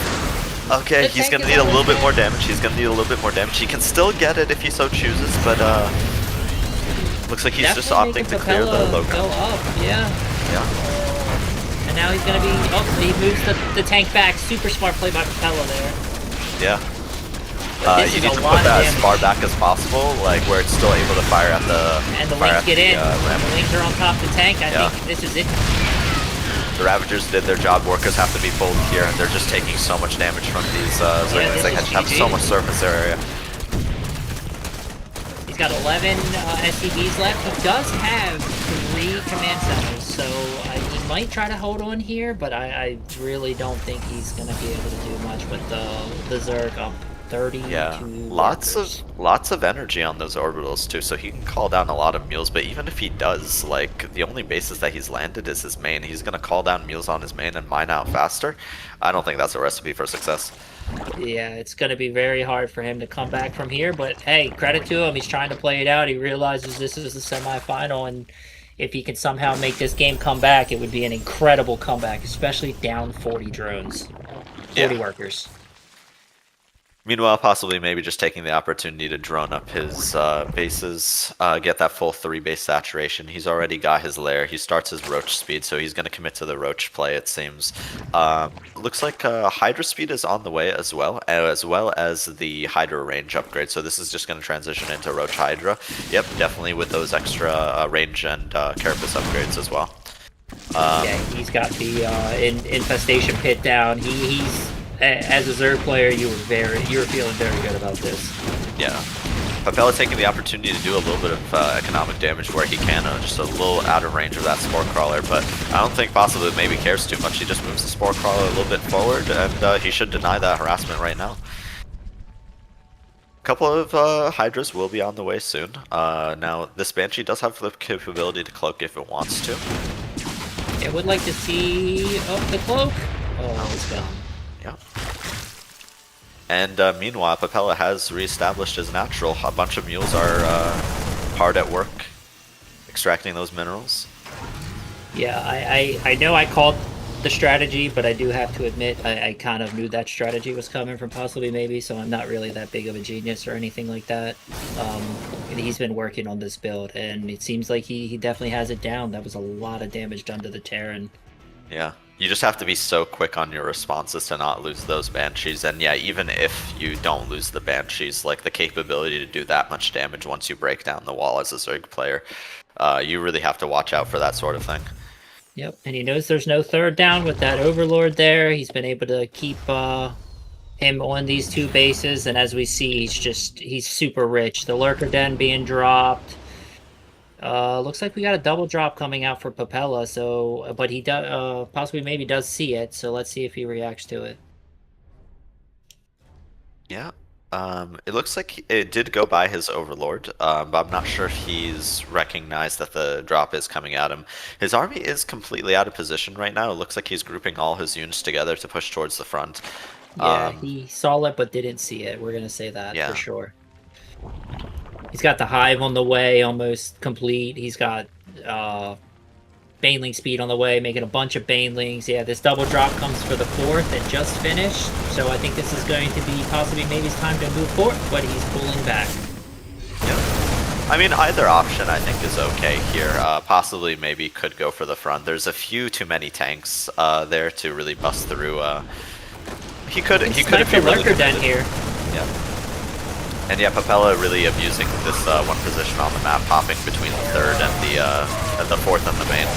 Okay, he's gonna need a little bit more damage. He can still get it if he so chooses, but looks like he's just opting to clear the low ground. Go up, yeah. Yeah. And now he's gonna be. Oh, he moves the tank back. Super smart play by Papella there. Yeah. You need to put that as far back as possible, like where it's still able to fire at the. And the Lings get in. The Lings are on top of the tank. I think this is it. The Ravagers did their job. Workers have to be pulled here, and they're just taking so much damage from these Zerglings. They have so much surface area. He's got 11 SCVs left. He does have 3 command centers, so he might try to hold on here, but I really don't think he's going to be able to do much with the Zerg up 30. Yeah, lots of energy on those orbitals too, so he can call down a lot of mules, but even if he does, like, the only bases that he's landed is his main. He's gonna call down mules on his main and mine out faster. I don't think that's a recipe for success. Yeah, it's gonna be very hard for him to come back from here, but hey, credit to him, he's trying to play it out. He realizes this is the semi-final, and if he can somehow make this game come back, it would be an incredible comeback, especially down 40 drones, 40 workers. Meanwhile, possibly maybe just taking the opportunity to drone up his bases, get that full 3 base saturation. He's already got his lair. He starts his Roach speed, so he's going to commit to the Roach play, it seems. Looks like Hydra speed is on the way as well as the Hydra range upgrade. So this is just going to transition into Roach Hydra. Yep, definitely with those extra range and carapace upgrades as well. Yeah, he's got the infestation pit down. He's as a Zerg player, you were feeling very good about this. Yeah, Papella taking the opportunity to do a little bit of economic damage where he can, just a little out of range of that Spore Crawler, but I don't think possibly maybe cares too much. He just moves the Spore Crawler a little bit forward, and he should deny that harassment right now. A couple of Hydras will be on the way soon. Now, this Banshee does have the capability to cloak if it wants to. I would like to see the cloak. Oh, it's gone. Yeah. And meanwhile, Papella has reestablished his natural. A bunch of mules are hard at work extracting those minerals. Yeah, I know I called the strategy, but I do have to admit I kind of knew that strategy was coming from PossiblyMayb, so I'm not really that big of a genius or anything like that. He's been working on this build, and it seems like he definitely has it down. That was a lot of damage done to the Terran. Yeah. You just have to be so quick on your responses to not lose those Banshees, and yeah, even if you don't lose the Banshees, like the capability to do that much damage once you break down the wall as a Zerg player, you really have to watch out for that sort of thing. Yep, and he knows there's no third down with that Overlord there. He's been able to keep him on these 2 bases, and as we see, he's super rich. The Lurker Den being dropped. Looks like we got a double drop coming out for Papella, so but he does PossiblyMayb does see it, so let's see if he reacts to it. Yeah, it looks like it did go by his Overlord, but I'm not sure if he's recognized that the drop is coming at him. His army is completely out of position right now. It looks like he's grouping all his units together to push towards the front. Yeah, he saw it but didn't see it. We're gonna say that for sure. He's got the Hive on the way, almost complete. He's got Baneling speed on the way, making a bunch of Banelings. Yeah, this double drop comes for the 4th that just finished. So I think this is going to be possibly maybe it's time to move forward, but he's pulling back. Yep. I mean, either option I think is okay here. Possibly maybe could go for the front. There's a few too many tanks there to really bust through. He could if he really lurker den here. Yeah. And yeah, Papella really abusing this one position on the map, hopping between the third and the fourth and the main.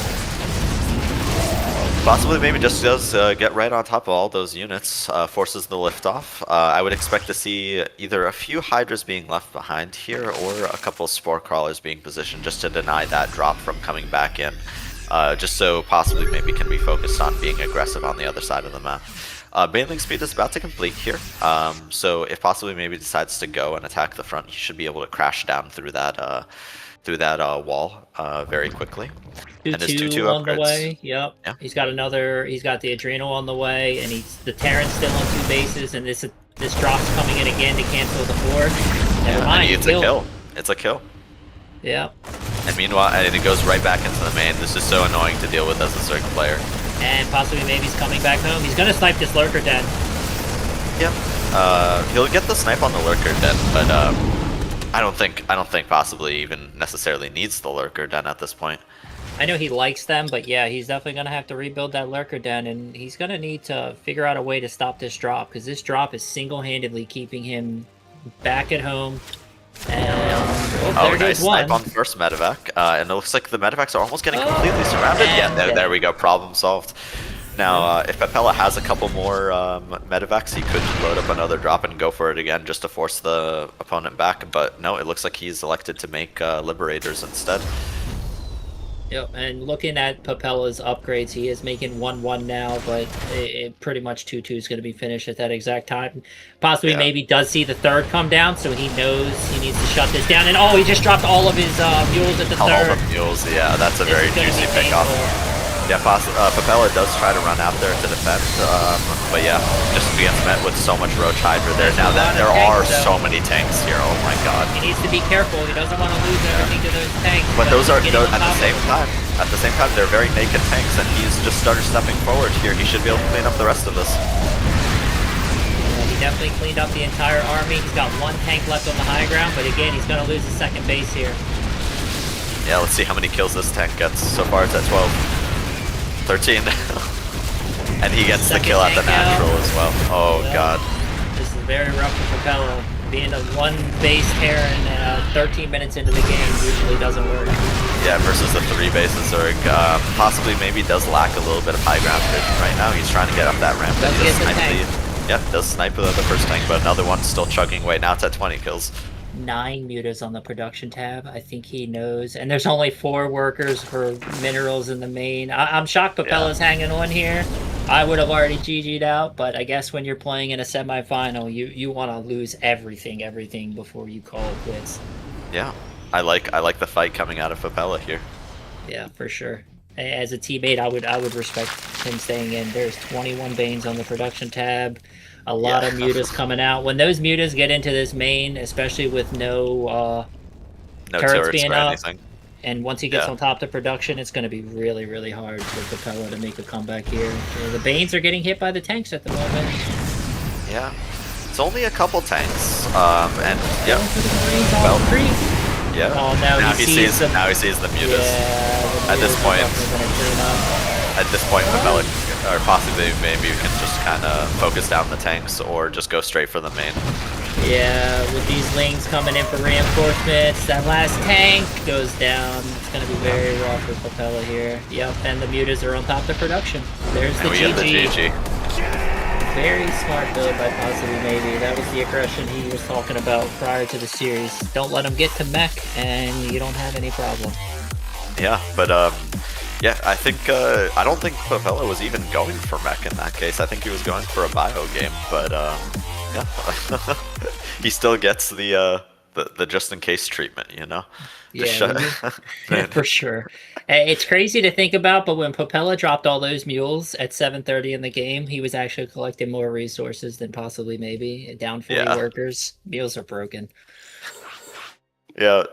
Possibly maybe just does get right on top of all those units, forces the liftoff. I would expect to see either a few Hydras being left behind here or a couple of Spore Crawlers being positioned just to deny that drop from coming back in. Just so possibly maybe can be focused on being aggressive on the other side of the map. Baneling speed is about to complete here, so if possibly maybe decides to go and attack the front, he should be able to crash down through that wall very quickly. And his 2-2 on the way. Yep. Yeah. He's got the Adrenal on the way, and the Terran's still on 2 bases, and this drop's coming in again to cancel the 4. Never mind. It's a kill. It's a kill. Yep. And meanwhile, and it goes right back into the main. This is so annoying to deal with as a Zerg player. And possibly maybe he's coming back home. He's gonna snipe this lurker den. Yep. He'll get the snipe on the lurker den, but I don't think possibly even necessarily needs the lurker den at this point. I know he likes them, but yeah, he's definitely gonna have to rebuild that lurker den, and he's gonna need to figure out a way to stop this drop, because this drop is single-handedly keeping him back at home. And there goes nice one. snipe on the first medevac, and it looks like the medevacs are almost getting completely surrounded. Yeah, there we go, problem solved. Now, if Papella has a couple more medevacs, he could load up another drop and go for it again just to force the opponent back, but no, it looks like he's elected to make Liberators instead. Yep, and looking at Papella's upgrades, he is making 1-1 now, but it pretty much 2-2 is going to be finished at that exact time. Possibly maybe does see the third come down, so he knows he needs to shut this down. And he just dropped all of his mules at the third. All the mules, yeah, that's a very juicy pickoff. Yeah, Papella does try to run out there to defend, but yeah, just gets met with so much Roach Hydra there. Now that there are so many tanks here, oh my god. He needs to be careful, he doesn't want to lose everything to those tanks. But those are, at the same time, they're very naked tanks, and he's just started stepping forward here. He should be able to clean up the rest of this. Yeah, he definitely cleaned up the entire army. He's got 1 tank left on the high ground, but again, he's going to lose his second base here. Yeah, let's see how many kills this tank gets. So far it's at 12. 13. And he gets the kill at the natural as well. Oh god. This is very rough for Papella. Being a 1 base Terran 13 minutes into the game usually doesn't work. Yeah, versus the 3 bases Zerg. Possibly maybe does lack a little bit of high ground vision right now. He's trying to get up that ramp. Does snipe the first tank, but another one's still chugging away. Now it's at 20 kills. 9 mutas on the production tab. I think he knows. And there's only 4 workers for minerals in the main. I'm shocked Papella's hanging on here. I would have already GG'd out, but I guess when you're playing in a semifinal, you want to lose everything before you call it quits. Yeah, I like the fight coming out of Papella here. Yeah, for sure. As a teammate, I would respect him staying in. There's 21 Banes on the production tab. A lot of mutas coming out. When those mutas get into this main, especially with no turrets being up, and once he gets on top of production, it's going to be really, really hard for Papella to make a comeback here. The Banes are getting hit by the tanks at the moment. Yeah, it's only a couple tanks, and yeah. Oh, now he sees the mutas. Yeah, at this point, Papella, or possibly maybe you can just kind of focus down the tanks or just go straight for the main. Yeah, with these lings coming in for reinforcements, that last tank goes down. It's going to be very rough for Papella here. Yep, and the mutas are on top of the production. There's the GG. Very smart build by PossiblyMayb. That was the aggression he was talking about prior to the series. Don't let him get to mech, and you don't have any problem. Yeah, but yeah, I don't think Papella was even going for mech in that case. I think he was going for a bio game, but yeah, he still gets the just in case treatment, you know. Yeah, for sure. It's crazy to think about, but when Papella dropped all those mules at 7:30 in the game, he was actually collecting more resources than PossiblyMayb. Down 40 workers. Mules are broken. Yeah,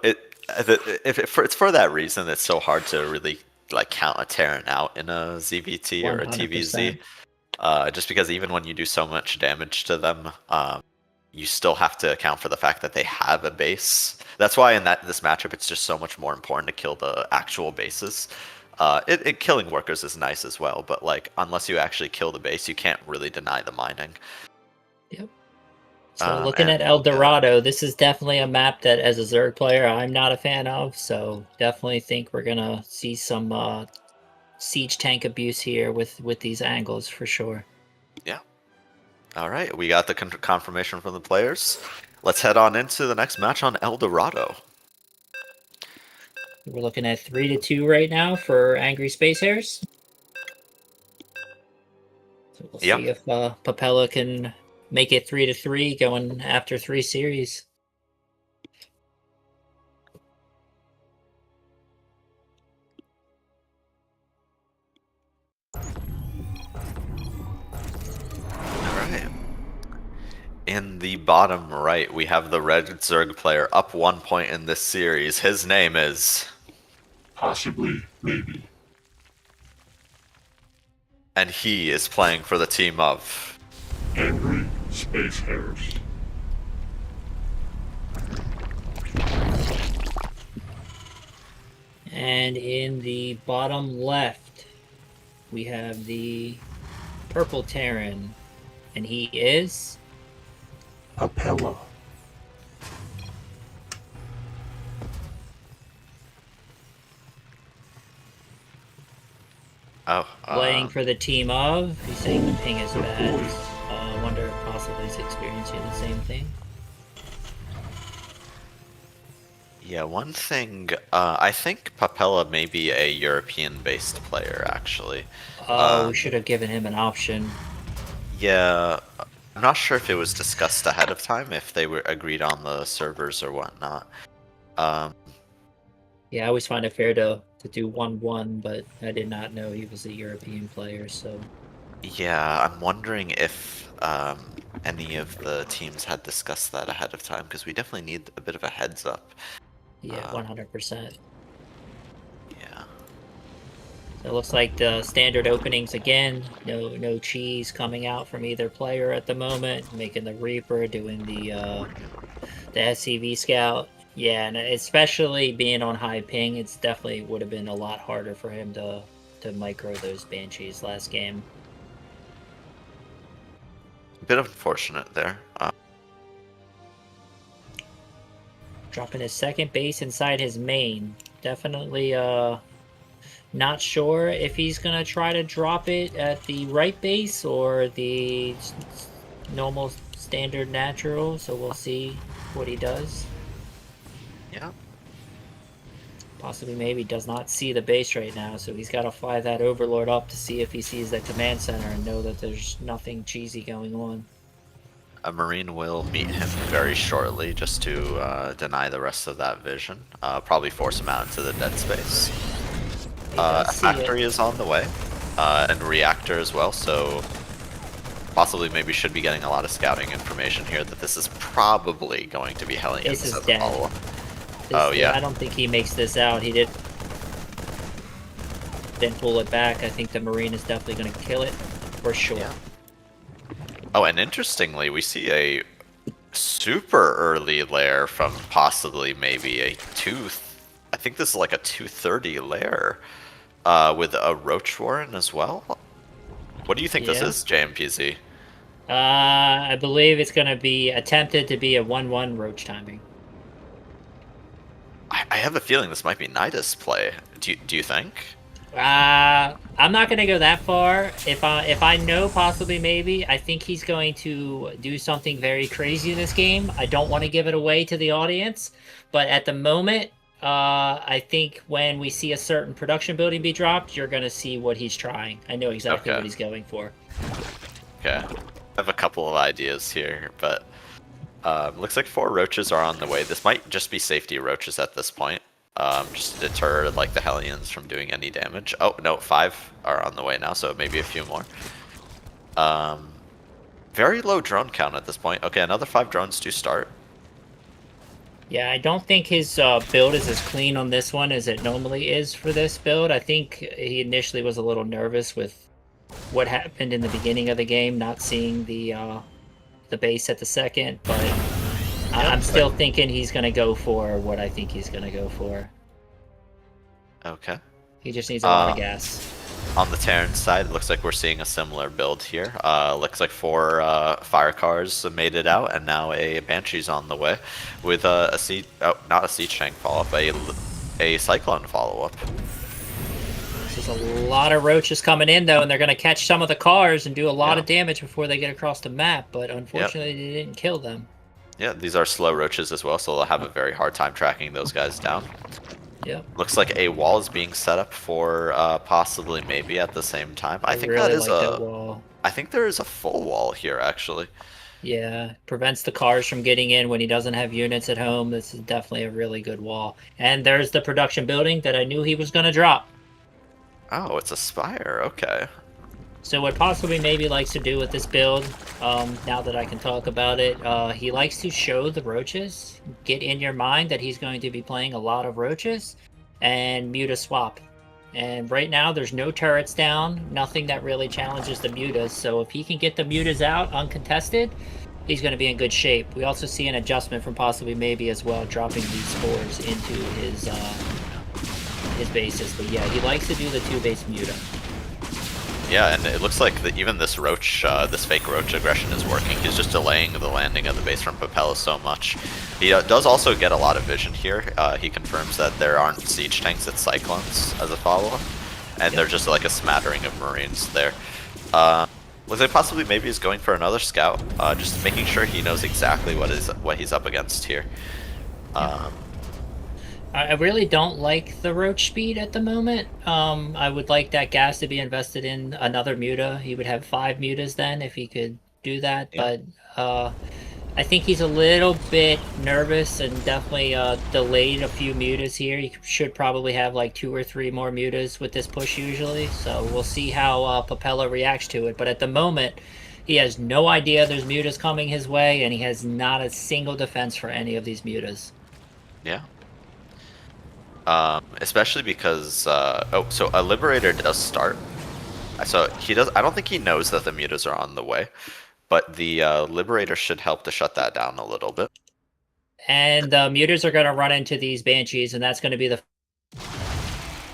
it's for that reason it's so hard to really like count a Terran out in a ZVT or a 100%. TVZ. Just because even when you do so much damage to them, you still have to account for the fact that they have a base. That's why in this matchup, it's just so much more important to kill the actual bases. Killing workers is nice as well, but like unless you actually kill the base, you can't really deny the mining. Yep. So looking at El Dorado, this is definitely a map that, as a Zerg player, I'm not a fan of. So definitely think we're gonna see some siege tank abuse here with these angles for sure. Yeah. All right, we got the confirmation from the players. Let's head on into the next match on El Dorado. We're looking at 3-2 right now for Angry Space Hares. So we'll see if Papella can make it 3-3 going after 3 series. Alright. In the bottom right, we have the red Zerg player up 1 point in this series. His name is... PossiblyMayb. And he is playing for the team of... Angry Space Hares. And in the bottom left, we have the purple Terran, and he is... Papella. Playing for the team of... He's saying the ping is bad. I wonder if possibly he's experiencing the same thing. Yeah, one thing, I think Papella may be a European-based player, actually. Oh, we should have given him an option. Yeah, I'm not sure if it was discussed ahead of time, if they were agreed on the servers or whatnot. Yeah, I always find it fair to do 1-1, but I did not know he was a European player, so... Yeah, I'm wondering if any of the teams had discussed that ahead of time, because we definitely need a bit of a heads up. Yeah, 100%. Yeah. So it looks like the standard openings again. No cheese coming out from either player at the moment. Making the Reaper, doing the SCV Scout. Yeah, and especially being on high ping, it's definitely would have been a lot harder for him to micro those Banshees last game. A bit unfortunate there. Dropping his second base inside his main. Definitely not sure if he's gonna try to drop it at the right base or the normal standard natural, so we'll see what he does. Yeah. Possibly maybe does not see the base right now, so he's got to fly that Overlord up to see if he sees the command center and know that there's nothing cheesy going on. A Marine will meet him very shortly just to deny the rest of that vision. Probably force him out into the dead space. A factory is on the way, and reactor as well, so possibly maybe should be getting a lot of scouting information here that this is probably going to be Hellions. This is dead. Oh yeah. I don't think he makes this out. He didn't pull it back. I think the Marine is definitely going to kill it for sure. Yeah. Oh, and interestingly, we see a super early lair from possibly maybe I think this is like a 230 lair with a Roach Warren as well. What do you think this is, JMPZ? I believe it's going to be attempted to be a 1-1 Roach timing. I have a feeling this might be Nidus play. Do you think? I'm not gonna go that far. If I know possibly maybe, I think he's going to do something very crazy in this game. I don't want to give it away to the audience, but at the moment, I think when we see a certain production building be dropped, you're gonna see what he's trying. I know exactly what he's going for. Okay, I have a couple of ideas here, but looks like 4 roaches are on the way. This might just be safety roaches at this point. Just to deter like the Hellions from doing any damage. Oh no, 5 are on the way now, so maybe a few more. Very low drone count at this point. Okay, another 5 drones do start. Yeah, I don't think his build is as clean on this one as it normally is for this build. I think he initially was a little nervous with what happened in the beginning of the game, not seeing the the base at the second, but I'm still thinking he's going to go for what I think he's going to go for. Okay. He just needs a lot of gas. On the Terran side, it looks like we're seeing a similar build here. Looks like 4 fire cars made it out, and now a Banshee's on the way with a siege, not a siege tank follow-up, a Cyclone follow-up. There's a lot of roaches coming in though, and they're going to catch some of the cars and do a lot of damage before they get across the map, but unfortunately they didn't kill them. Yeah, these are slow roaches as well, so they'll have a very hard time tracking those guys down. Yeah. Looks like a wall is being set up for PossiblyMayb at the same time. I think really that is like that wall. I think there is a full wall here actually. Yeah, prevents the cars from getting in when he doesn't have units at home. This is definitely a really good wall. And there's the production building that I knew he was going to drop. Oh, it's a spire. Okay. So what PossiblyMayb likes to do with this build, now that I can talk about it, he likes to show the roaches, get in your mind that he's going to be playing a lot of roaches, and muta swap. And right now there's no turrets down, nothing that really challenges the mutas, so if he can get the mutas out uncontested, he's going to be in good shape. We also see an adjustment from PossiblyMayb as well, dropping these spores into his bases. But yeah, he likes to do the 2-base muta. Yeah, and it looks like even this roach, this fake roach aggression is working. He's just delaying the landing of the base from Papella so much. He does also get a lot of vision here. He confirms that there aren't siege tanks, it's cyclones as a follow-up. And they're just like a smattering of marines there. Looks like PossiblyMayb he's going for another scout, just making sure he knows exactly what he's up against here. I really don't like the roach speed at the moment. I would like that gas to be invested in another muta. He would have 5 mutas then if he could do that. Yeah. But I think he's a little bit nervous and definitely delayed a few mutas here. He should probably have like 2 or 3 more mutas with this push usually. So we'll see how Papella reacts to it. But at the moment, he has no idea there's mutas coming his way, and he has not a single defense for any of these mutas. Yeah. Especially because so a Liberator does start. So I don't think he knows that the mutas are on the way, but the Liberator should help to shut that down a little bit. And the mutas are going to run into these Banshees, and that's going to be the...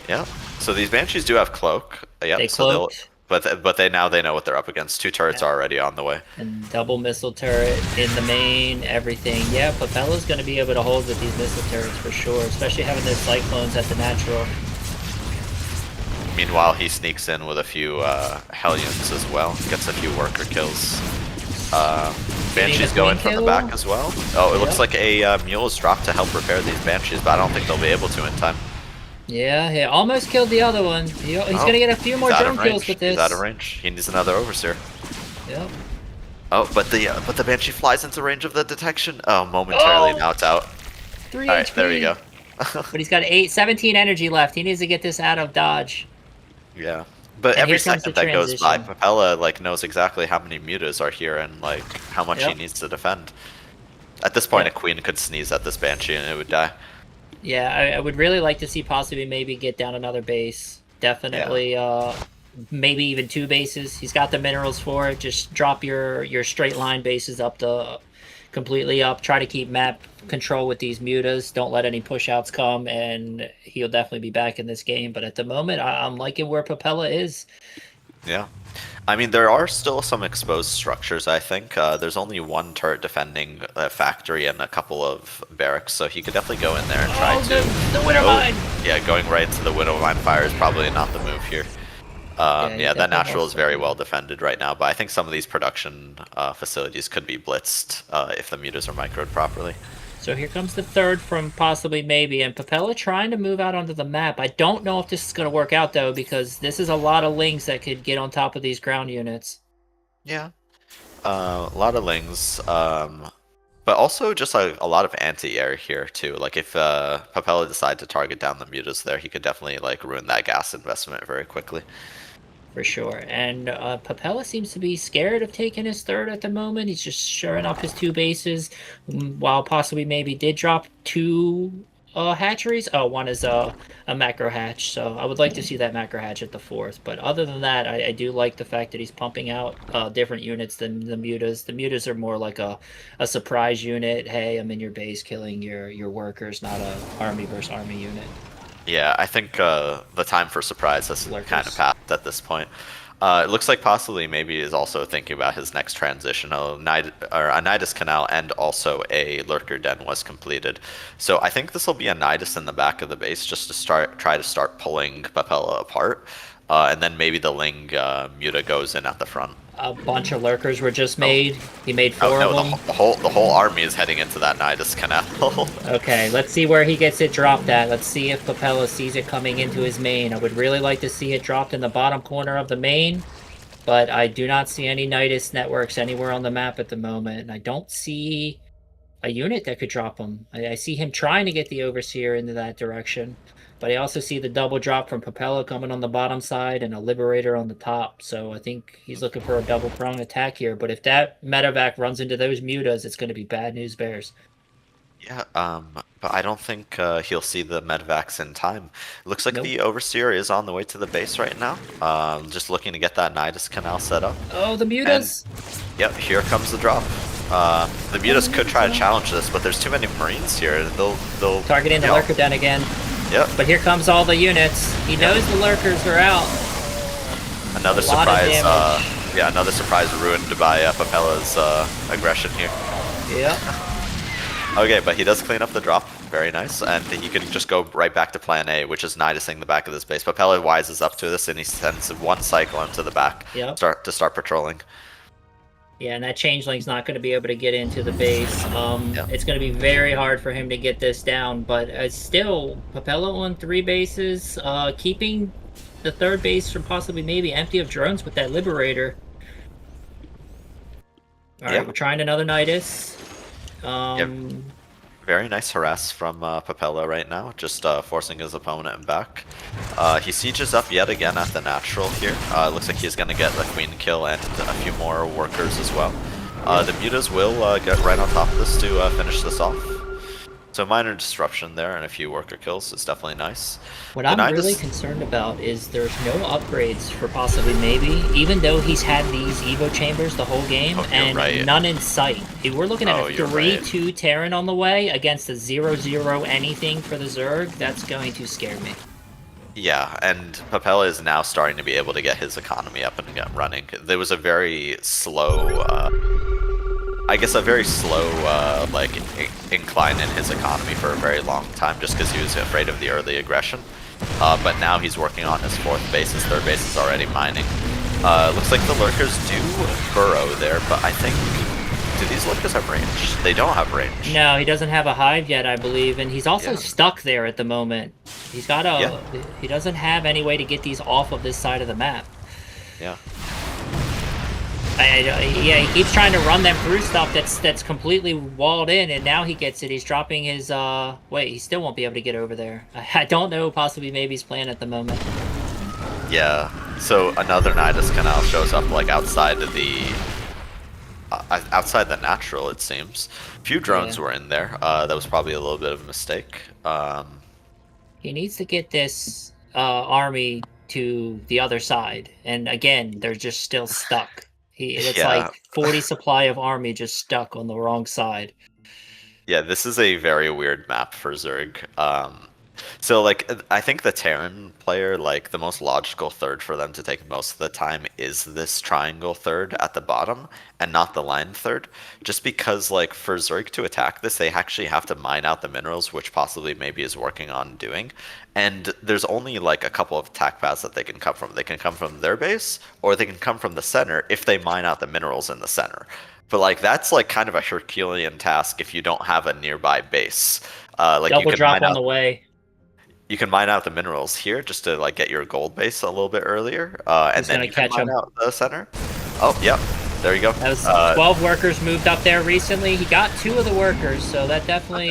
Yeah. So these Banshees do have cloak. Yep. They cloaked. But they know what they're up against. 2 turrets are already on the way. And double missile turret in the main, everything. Yeah, Papella's going to be able to hold with these missile turrets for sure, especially having those cyclones at the natural. Meanwhile, he sneaks in with a few Hellions as well. Gets a few worker kills. Banshees go in from the back as well. Oh, it looks like a mule is dropped to help repair these Banshees, but I don't think they'll be able to in time. Yeah, he almost killed the other one. He's going to get a few more drone kills with this. He's out of range. He needs another Overseer. Yep. Oh, but the Banshee flies into range of the detection. Oh, momentarily now it's out. 3 Alright, HP. there we go. But he's got 17 energy left. He needs to get this out of dodge. Yeah. But And every here comes second the that goes by, transition. Papella knows exactly how many mutas are here and how much he needs to defend. At this point, a queen could sneeze at this Banshee and it would die. Yeah, I would really like to see PossiblyMayb get down another base. Definitely, maybe even 2 bases. He's got the minerals for it. Just drop your straight line bases up completely up. Try to keep map control with these mutas. Don't let any push outs come, and he'll definitely be back in this game. But at the moment, I'm liking where Papella is. Yeah. I mean, there are still some exposed structures, I think. There's only 1 turret defending a factory and a couple of barracks, so he could definitely go in there and try to... The Widow Mine! Yeah, going right into the Widow Mine fire is probably not the move here. Yeah, that natural is very well defended right now, but I think some of these production facilities could be blitzed if the mutas are microed properly. So here comes the third from PossiblyMayb, and Papella trying to move out onto the map. I don't know if this is going to work out, though, because this is a lot of lings that could get on top of these ground units. Yeah, a lot of lings, but also just a lot of anti-air here, too. Like, if Papella decided to target down the mutas there, he could definitely, ruin that gas investment very quickly. For sure. And Papella seems to be scared of taking his third at the moment. He's just shoring up his 2 bases, while PossiblyMayb did drop 2 hatcheries. Oh, one is a macro hatch, so I would like to see that macro hatch at the 4th. But other than that, I do like the fact that he's pumping out different units than the mutas. The mutas are more like a surprise unit. Hey, I'm in your base killing your workers, not a army versus army unit. Yeah, I think the time for surprise has kind of passed at this point. It looks like possibly maybe is also thinking about his next transition. A Nidus Canal and also a Lurker Den was completed. So I think this will be a Nidus in the back of the base just to try to start pulling Papella apart. And then maybe the Ling Muta goes in at the front. A bunch of Lurkers were just made. He made 4 of them. The whole army is heading into that Nidus Canal. Okay, let's see where he gets it dropped at. Let's see if Papella sees it coming into his main. I would really like to see it dropped in the bottom corner of the main, but I do not see any Nidus networks anywhere on the map at the moment. And I don't see a unit that could drop him. I see him trying to get the Overseer into that direction, but I also see the double drop from Papella coming on the bottom side and a Liberator on the top. So I think he's looking for a double prong attack here. But if that medevac runs into those mutas, it's going to be bad news bears. Yeah, but I don't think he'll see the medevacs in time. It looks like the Overseer is on the way to the base right now. Just looking to get that Nidus Canal set up. Oh, the mutas! And, yep, here comes the drop. The mutas could try to challenge this, but there's too many Marines here. They'll targeting the Lurker Den again. Yep. But here comes all the units. He knows the Lurkers are out. Another surprise. Yeah, another surprise ruined by Papella's aggression here. Yep. Okay, but he does clean up the drop. Very nice. And he can just go right back to plan A, which is Nidusing the back of this base. Papella wises up to this, and he sends one cycle into the back to start patrolling. Yeah, and that changeling's not going to be able to get into the base. It's going to be very hard for him to get this down, but still, Papella on 3 bases, keeping the 3rd base from possibly maybe empty of drones with that Liberator. Alright, we're trying another Nidus. Very nice harass from Papella right now, just forcing his opponent back. He sieges up yet again at the natural here. Looks like he's going to get the queen kill and a few more workers as well. The mutas will get right on top of this to finish this off. So minor disruption there and a few worker kills is definitely nice. What I'm really concerned about is there's no upgrades for PossiblyMayb, even though he's had these Evo chambers the whole game, and none in sight. If we're looking at a 3-2 Terran on the way against a 0-0 anything for the Zerg, that's going to scare me. Yeah, and Papella is now starting to be able to get his economy up and get running. There was a very slow, I guess a very slow like incline in his economy for a very long time, just because he was afraid of the early aggression. But now he's working on his 4th base. His 3rd base is already mining. Looks like the Lurkers do burrow there, but I think, do these Lurkers have range? They don't have range. No, he doesn't have a hive yet, I believe, and he's also stuck there at the moment. He's got a, he doesn't have any way to get these off of this side of the map. Yeah. Yeah, he keeps trying to run them through stuff that's completely walled in, and now he gets it. He's dropping his, wait, he still won't be able to get over there. I don't know, possibly maybe he's playing at the moment. Yeah, so another Nidus Canal shows up, like, outside of the, outside the natural, it seems. A few drones were in there. That was probably a little bit of a mistake. He needs to get this, army to the other side, and again, they're just still stuck. It's like 40 supply of army just stuck on the wrong side. Yeah, this is a very weird map for Zerg. So, like, I think the Terran player, like, the most logical 3rd for them to take most of the time is this triangle 3rd at the bottom, and not the line 3rd. Just because, like, for Zerg to attack this, they actually have to mine out the minerals, which PossiblyMayb is working on doing. And there's only, like, a couple of attack paths that they can come from. They can come from their base, or they can come from the center if they mine out the minerals in the center. But, like, that's, like, kind of a Herculean task if you don't have a nearby base. Like, double drop on the way. You can mine out the minerals here just to, like, get your gold base a little bit earlier, and then you can mine out the center. Oh, yep. There you go. That was 12 workers moved up there recently. He got 2 of the workers, so that definitely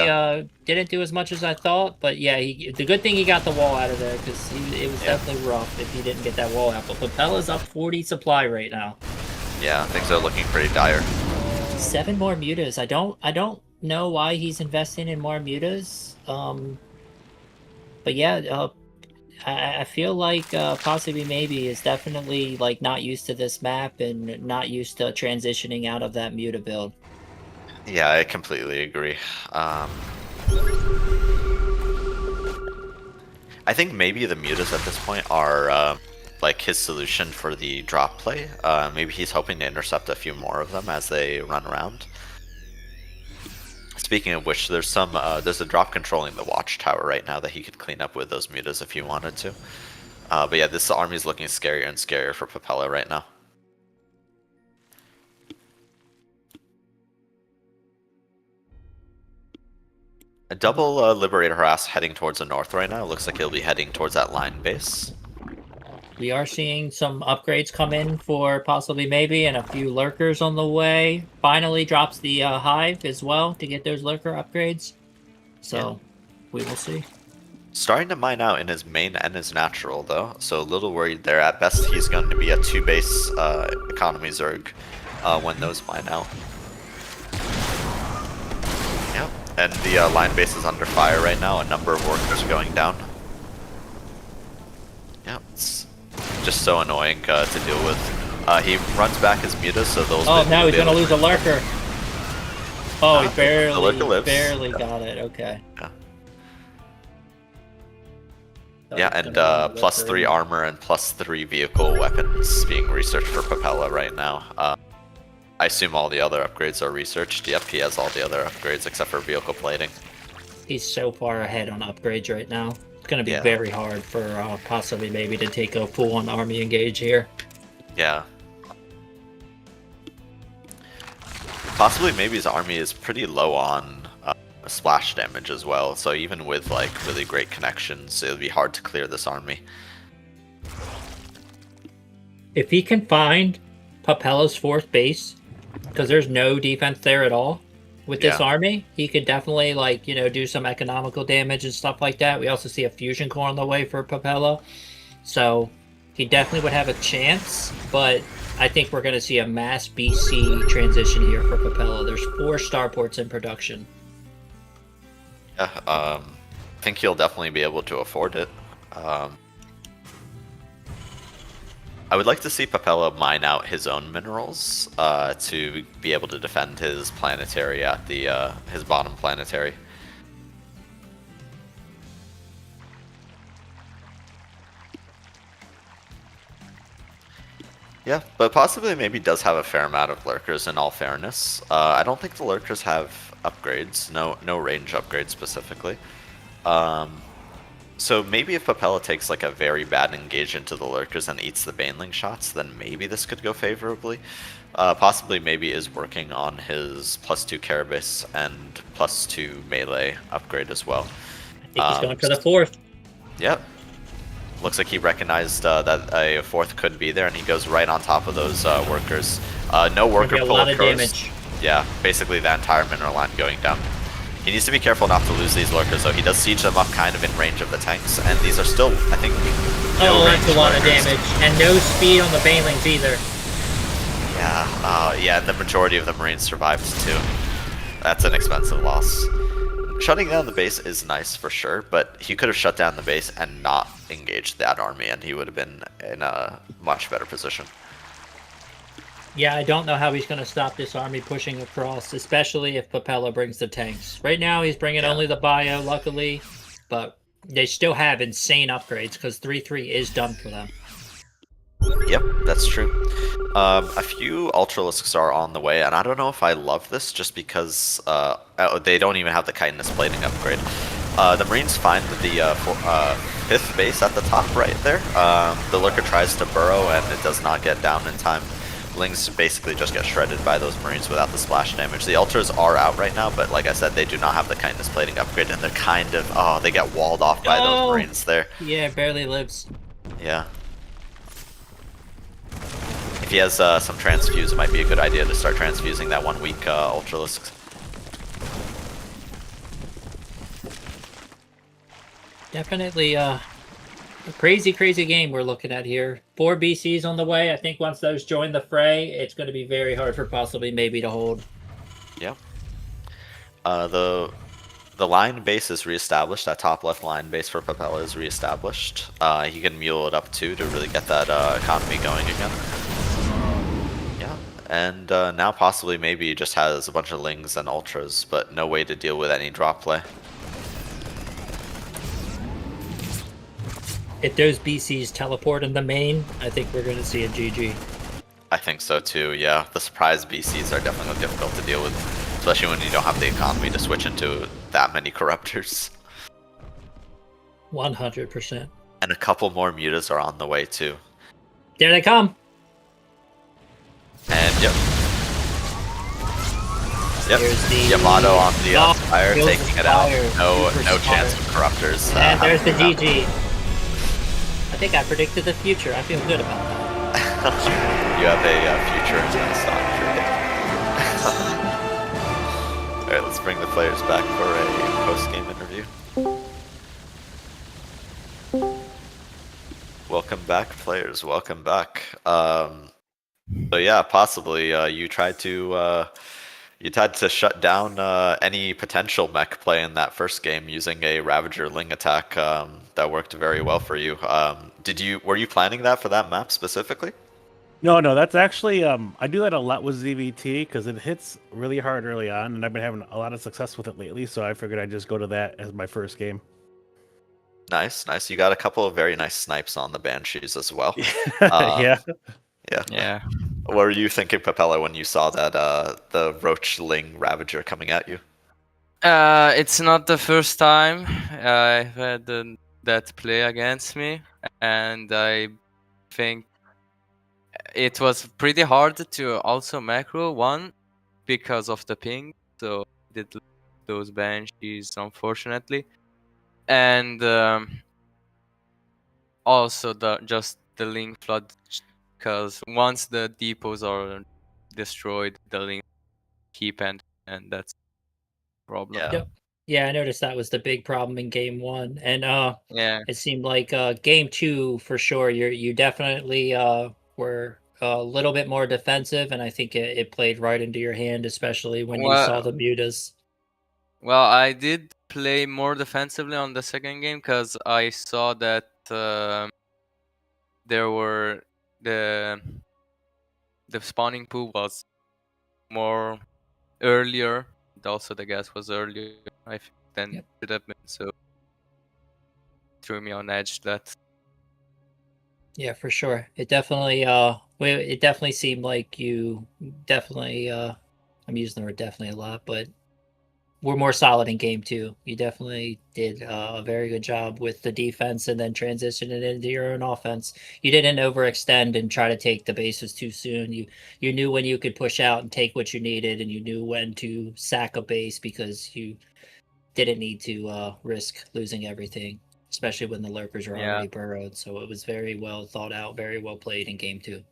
didn't do as much as I thought. But yeah, the good thing he got the wall out of there, because it was definitely rough if he didn't get that wall out. But Papella's up 40 supply right now. Yeah, things are looking pretty dire. 7 more mutas. I don't know why he's investing in more mutas. But yeah, I feel like PossiblyMayb is definitely like not used to this map and not used to transitioning out of that Muta build. Yeah, I completely agree. I think maybe the mutas at this point are like his solution for the drop play. Maybe he's hoping to intercept a few more of them as they run around. Speaking of which, there's a drop controlling the watchtower right now that he could clean up with those mutas if he wanted to. But yeah, this army is looking scarier and scarier for Papella right now. A double Liberator Harass heading towards the north right now. Looks like he'll be heading towards that line base. We are seeing some upgrades come in for PossiblyMayb and a few lurkers on the way. Finally drops the hive as well to get those lurker upgrades. So we will see. Starting to mine out in his main and his natural though, so a little worried there. At best he's going to be a 2-base economy Zerg when those mine out. Yep, and the line base is under fire right now. A number of workers are going down. Yep, it's just so annoying to deal with. He runs back his mutas, so those. Oh, now he's gonna lose a lurker. Oh, he barely got it. Okay. Yeah. Yeah, and +3 armor and +3 vehicle weapons being researched for Papella right now. I assume all the other upgrades are researched. Yep, he has all the other upgrades except for vehicle plating. He's so far ahead on upgrades right now. It's going to be very hard for PossiblyMayb to take a full-on army engage here. Yeah. PossiblyMayb's army is pretty low on splash damage as well, so even with like really great connections, it'll be hard to clear this army. If he can find Papella's 4th base, because there's no defense there at all with this army, he could definitely like, you know, do some economical damage and stuff like that. We also see a fusion core on the way for Papella, so he definitely would have a chance, but I think we're going to see a mass BC transition here for Papella. There's 4 starports in production. Yeah, I think he'll definitely be able to afford it. I would like to see Papella mine out his own minerals to be able to defend his planetary at the his bottom planetary. Yeah, but PossiblyMayb does have a fair amount of lurkers in all fairness. I don't think the lurkers have upgrades, no range upgrades specifically. So maybe if Papella takes like a very bad engage into the lurkers and eats the baneling shots, then maybe this could go favorably. PossiblyMayb is working on his +2 Carabas and +2 melee upgrade as well. I think he's going for the 4th. Yep. Looks like he recognized that a 4th could be there, and he goes right on top of those workers. No worker pull a lot of damage. Yeah, basically the entire mineral line going down. He needs to be careful not to lose these lurkers, though. He does siege them up kind of in range of the tanks, and these are still, I think, that's a lot of damage, and no speed on the banelings either. Yeah, yeah, and the majority of the Marines survived too. That's an expensive loss. Shutting down the base is nice for sure, but he could have shut down the base and not engaged that army, and he would have been in a much better position. Yeah, I don't know how he's going to stop this army pushing across, especially if Papella brings the tanks. Right now, he's bringing only the bio, luckily, but they still have insane upgrades because 3-3 is done for them. Yep, that's true. A few Ultralisks are on the way, and I don't know if I love this just because they don't even have the chitinous plating upgrade. The Marines find the 5th base at the top right there. The Lurker tries to burrow, and it does not get down in time. Lings basically just get shredded by those Marines without the splash damage. The Ultras are out right now, but like I said, they do not have the chitinous plating upgrade, and they're kind of, they get walled off by those Marines there. Yeah, barely lives. Yeah. If he has some transfuse, it might be a good idea to start transfusing that 1 weak Ultralisk. Definitely a crazy game we're looking at here. 4 BCs on the way. I think once those join the fray, it's going to be very hard for PossiblyMayb to hold. Yeah. The the line base is reestablished. That top left line base for Papella is reestablished. He can mule it up too to really get that economy going again. Yeah, and now possibly maybe he just has a bunch of Lings and Ultras, but no way to deal with any drop play. If those BCs teleport in the main, I think we're going to see a GG. I think so too, yeah. The surprise BCs are definitely difficult to deal with, especially when you don't have the economy to switch into that many Corruptors. 100%. And a couple more Mutas are on the way too. There they come! And yep. There's the Yamato on the Spire, kills the taking it out. Spire. No chance of Corruptors. And there's the GG. I think I predicted the future. I feel good about that. You have a future in stock trade. Alright, let's bring the players back for a post-game interview. Welcome back, players. Welcome back. So yeah, possibly you tried to shut down any potential mech play in that first game using a Ravager Ling attack that worked very well for you. Were you planning that for that map specifically? No, that's actually I do that a lot with ZVT because it hits really hard early on, and I've been having a lot of success with it lately. So I figured I'd just go to that as my first game. Nice. You got a couple of very nice snipes on the Banshees as well. Yeah. What were you thinking, Papella, when you saw that the Roach Ling Ravager coming at you? It's not the first time I've had that play against me, and I think it was pretty hard to also macro one because of the ping, so I did those Banshees unfortunately, and also just the Ling flood, because once the depots are destroyed, the Ling keep and that's a problem. Yeah, I noticed that was the big problem in game 1, and yeah, it seemed like game 2 for sure. You definitely were a little bit more defensive, and I think it played right into your hand, especially when you saw the mutas. Well, I did play more defensively on the second game because I saw that there were the spawning pool was more earlier. Also, the gas was earlier, I think, than it should have been. So threw me on edge. That. Yeah, for sure. It definitely seemed like you definitely I'm using the word definitely a lot, but we're more solid in game 2. You definitely did a very good job with the defense and then transition it into your own offense. You didn't overextend and try to take the bases too soon. You knew when you could push out and take what you needed, and you knew when to sack a base because you didn't need to risk losing everything, especially when the lurkers are already burrowed. So it was very well thought out, very well played in game 2.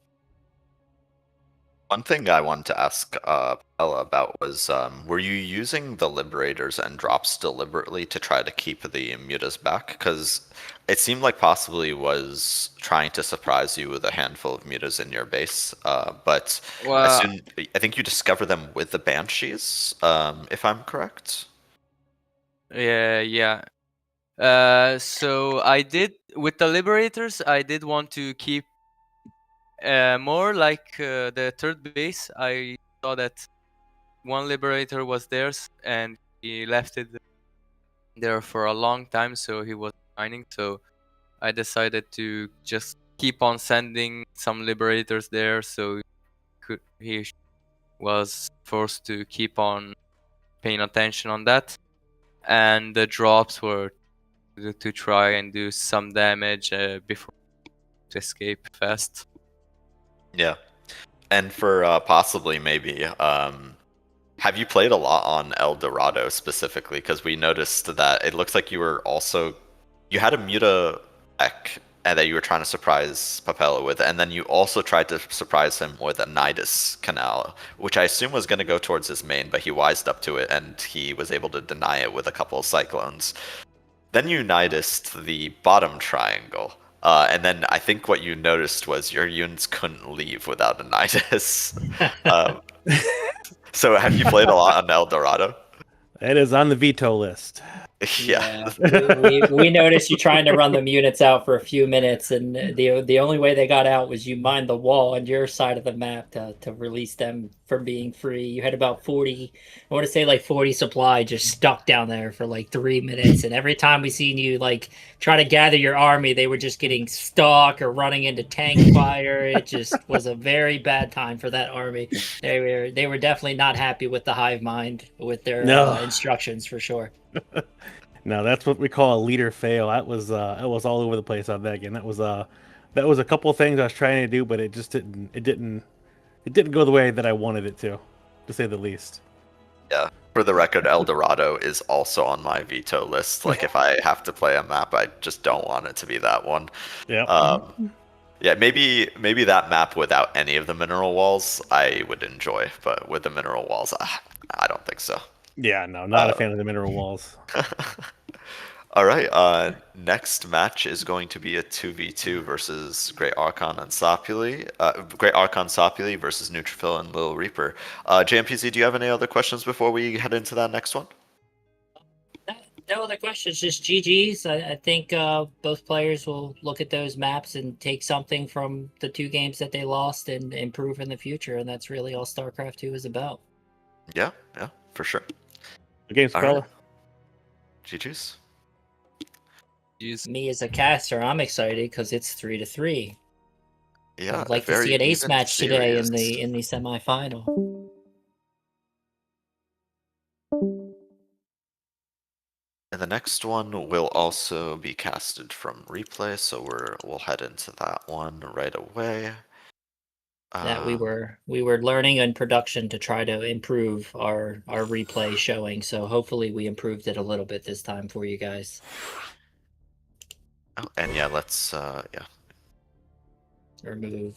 One thing I wanted to ask Ella about was, were you using the Liberators and drops deliberately to try to keep the mutas back? Because it seemed like possibly was trying to surprise you with a handful of mutas in your base, but I think you discover them with the Banshees, if I'm correct? Yeah. So I did, with the Liberators, I did want to keep more like the third base. I saw that one Liberator was theirs and he left it there for a long time, so he was mining. So I decided to just keep on sending some Liberators there, so he was forced to keep on paying attention on that. And the drops were to try and do some damage before to escape fast. Yeah. And for possibly maybe, have you played a lot on El Dorado specifically? Because we noticed that it looks like you had a Muta deck and that you were trying to surprise Papella with, and then you also tried to surprise him with a Nidus Canal, which I assume was going to go towards his main, but he wised up to it and he was able to deny it with a couple of Cyclones. Then you Nidused the bottom triangle. And then I think what you noticed was your units couldn't leave without a Nidus. So have you played a lot on El Dorado? It is on the veto list. Yeah. we noticed you trying to run them units out for a few minutes, and the only way they got out was you mined the wall on your side of the map to release them from being free. You had about 40, I want to say like 40 supply just stuck down there for like 3 minutes, and every time we seen you like try to gather your army, they were just getting stuck or running into tank fire. It just was a very bad time for that army. They were definitely not happy with the hive mind with their instructions for sure. No, that's what we call a leader fail. That was all over the place on that game. That was a couple of things I was trying to do, but it just didn't go the way that I wanted it to say the least. Yeah. For the record, El Dorado is also on my veto list. Like if I have to play a map, I just don't want it to be that one. Yeah. Yeah, maybe that map without any of the mineral walls I would enjoy, but with the mineral walls, I don't think so. Yeah, no, not a fan of the mineral walls. All right, next match is going to be a 2v2 versus GreatArchon and Sopuli. GreatArchon Sopuli versus Neutrophil and LittleReaper. JMPZ, do you have any other questions before we head into that next one? No other questions, just GG's. I think both players will look at those maps and take something from the 2 games that they lost and improve in the future, and that's really all StarCraft II is about. Yeah, for sure. The game's fella. GG's. Me as a caster, I'm excited because it's 3-3. Yeah, I'd like to see an ace match today in the semifinal. And the next one will also be casted from replay, so we'll head into that one right away. That we were learning in production to try to improve our replay showing, so hopefully we improved it a little bit this time for you guys. Oh, and yeah, let's remove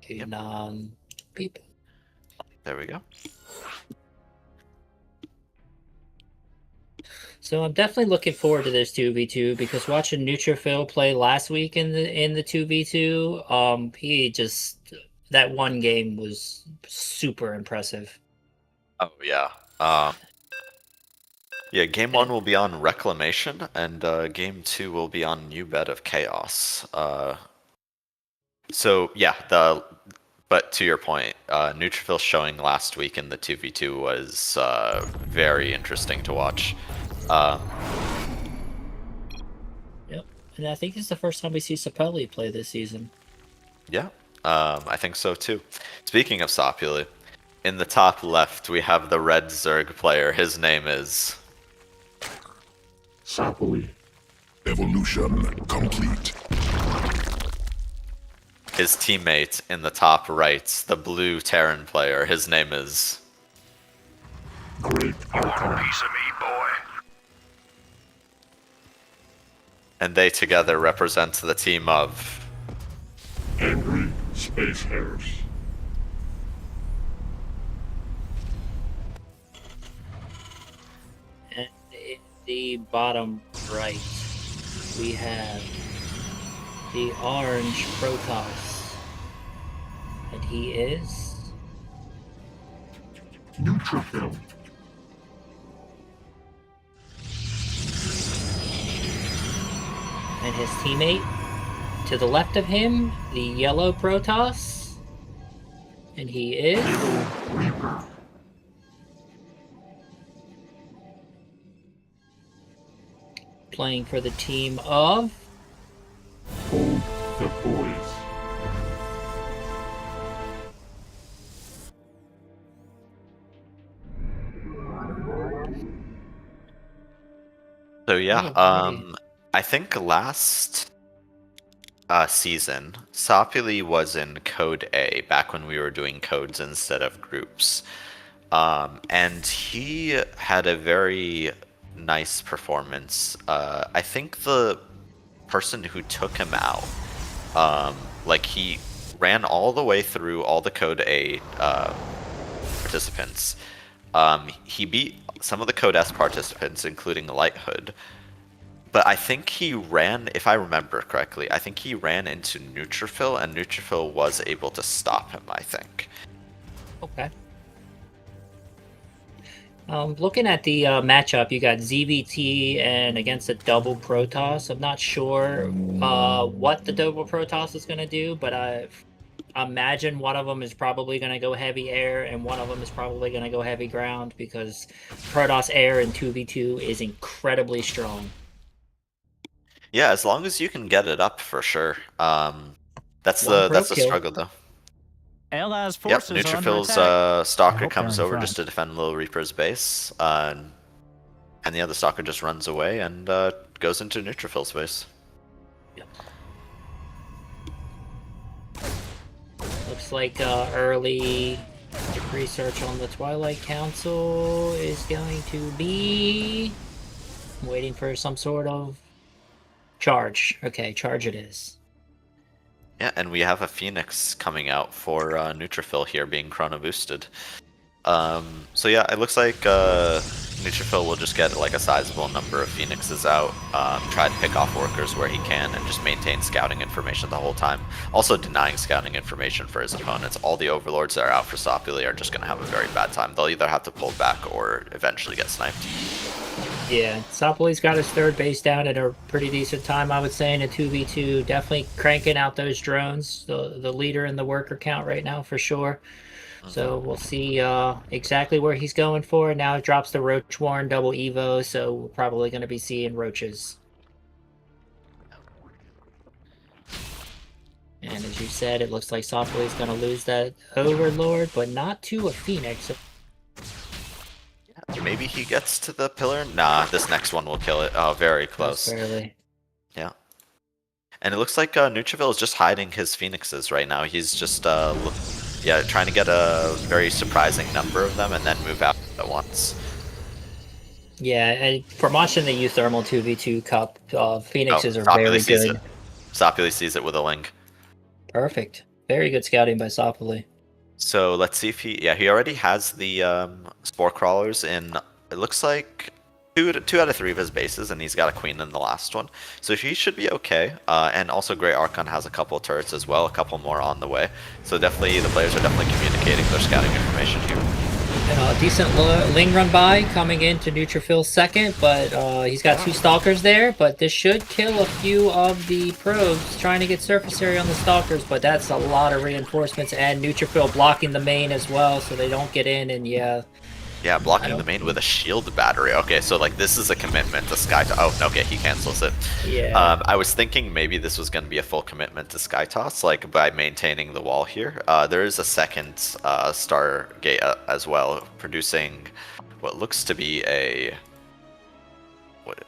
non-people. There we go. So I'm definitely looking forward to this 2v2 because watching Neutrophil play last week in the 2v2, he just that one game was super impressive. Oh yeah. Yeah, game 1 will be on Reclamation, and game 2 will be on New Bed of Chaos. So yeah, but to your point, Neutrophil showing last week in the 2v2 was very interesting to watch. Yep, and I think it's the first time we see Sopuli play this season. Yeah, I think so too. Speaking of Sopuli, in the top left we have the red Zerg player. His name is Sopuli. Evolution complete. His teammate in the top right, the blue Terran player. His name is GreatArchon. Piece of me, boy. And they together represent the team of Angry Space Hares. And in the bottom right, we have the orange Protoss. And he is Neutrophil. And his teammate to the left of him, the yellow Protoss. And he is LittleReaper. playing for the team of PulledTheBoys. So yeah, I think last season, Sopuli was in Code A, back when we were doing codes instead of groups. And he had a very nice performance. I think the person who took him out, like he ran all the way through all the Code A participants. He beat some of the Code S participants, including Lighthood. But I think he ran, if I remember correctly, I think he ran into Neutrophil, and Neutrophil was able to stop him, I think. Okay. Looking at the matchup, you got ZVT and against a double Protoss. I'm not sure what the double Protoss is going to do, but I imagine one of them is probably going to go heavy air and one of them is probably going to go heavy ground because Protoss air in 2v2 is incredibly strong. Yeah, as long as you can get it up for sure. That's One the kill. struggle though. Allies Yep, forces are under Neutrophil's attack. Stalker hope they're comes in over front. just to defend Little Reaper's base, and the other Stalker just runs away and goes into Neutrophil's base. Looks like early research on the Twilight Council is going to be waiting for some sort of charge. Okay, charge it is. Yeah, and we have a Phoenix coming out for Neutrophil here being chrono boosted. So yeah, it looks like Neutrophil will just get like a sizable number of Phoenixes out, try to pick off workers where he can, and just maintain scouting information the whole time. Also denying scouting information for his opponents. All the overlords that are out for Sopuli are just going to have a very bad time. They'll either have to pull back or eventually get sniped. Yeah, Sopoli's got his third base down at a pretty decent time, I would say, in a 2v2. Definitely cranking out those drones. The leader in the worker count right now, for sure. So we'll see exactly where he's going for. Now it drops the Roach Warren double Evo, so we're probably going to be seeing Roaches. And as you said, it looks like Sopoli's going to lose that Overlord, but not to a Phoenix. Maybe he gets to the pillar? Nah, this next one will kill it. Oh, very close. Just barely. Yeah. And it looks like Neutrophil is just hiding his Phoenixes right now. He's just trying to get a very surprising number of them and then move out at once. Yeah, and from watching the Euthermal 2v2 Cup, Phoenixes are Sopuli very sees good. it. Sopuli sees it with a link. Perfect. Very good scouting by Sopuli. So let's see if he already has the spore crawlers in, it looks like two out of 3 of his bases, and he's got a queen in the last one. So he should be okay. And also GreatArchon has a couple of turrets as well, a couple more on the way. So definitely the players are definitely communicating their scouting information here. Decent Ling run by coming into Neutrophil's second, but he's got 2 Stalkers there, but this should kill a few of the probes trying to get surface area on the Stalkers, but that's a lot of reinforcements, and Neutrophil blocking the main as well, so they don't get in, and yeah. Yeah, blocking the main with a shield battery. Okay, so like this is a commitment to Sky. Oh, okay, he cancels it. Yeah. I was thinking maybe this was going to be a full commitment to Sky Toss, like by maintaining the wall here. There is a second Stargate as well, producing what looks to be a.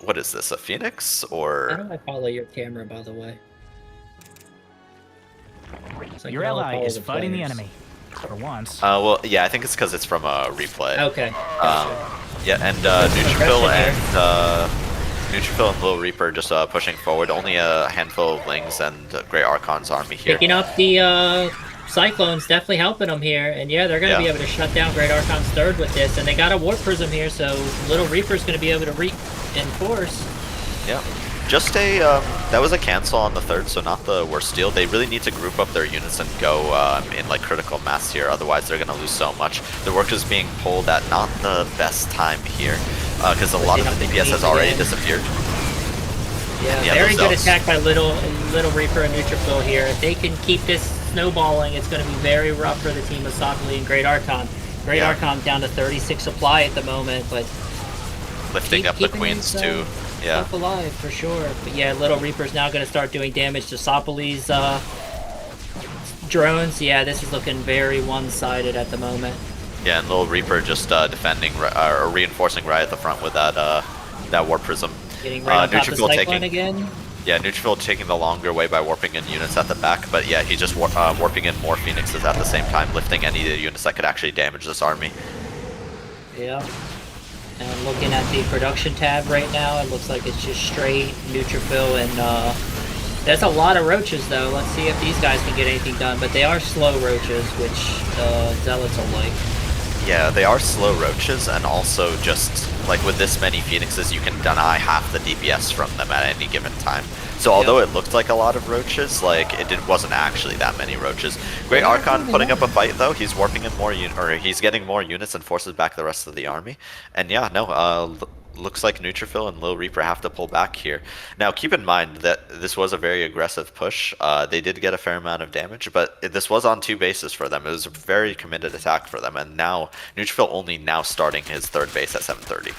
What is this? A Phoenix or? How do I follow your camera, by the way? Like Your ally is fighting the enemy. For once. Well, yeah, I think it's because it's from a replay. Okay. Yeah, and Neutrophil and Little Reaper just pushing forward. Only a handful of Lings and GreatArchon's army here. Picking up the Cyclones, definitely helping them here. And yeah, they're going to be able to shut down GreatArchon's third with this. And they got a Warp Prism here, so Little Reaper's going to be able to reinforce. Yeah. Just a, that was a cancel on the third, so not the worst deal. They really need to group up their units and go in like critical mass here, otherwise they're going to lose so much. The workers being pulled at not the best time here, because a lot of the DPS has already disappeared. Yeah, very good attack by Little Reaper and Neutrophil here. If they can keep this snowballing, it's going to be very rough for the team of Sopuli and GreatArchon. GreatArchon down to 36 supply at the moment, but lifting up the queens too. Yeah. Up alive for sure. But yeah, Little Reaper's now going to start doing damage to Sopoli's drones. Yeah, this is looking very one-sided at the moment. Yeah, and Little Reaper just defending or reinforcing right at the front with that Warp Prism. Getting right on top of Cyclone again. Yeah, Neutrophil taking the longer way by warping in units at the back, but yeah, he's just warping in more Phoenixes at the same time, lifting any of the units that could actually damage this army. Yeah. And looking at the production tab right now, it looks like it's just straight Neutrophil, and there's a lot of Roaches though. Let's see if these guys can get anything done, but they are slow Roaches, which Zealots will like. Yeah, they are slow roaches, and also just like with this many phoenixes, you can deny half the DPS from them at any given time. So although it looked like a lot of roaches, like wasn't actually that many roaches. Great Archon putting up a fight though. He's warping in more he's getting more units and forces back the rest of the army. And yeah, no, looks like neutrophil and LittleReaper have to pull back here. Now keep in mind that this was a very aggressive push. They did get a fair amount of damage, but this was on 2 bases for them. It was a very committed attack for them, and now neutrophil only now starting his 3rd base at 7:30.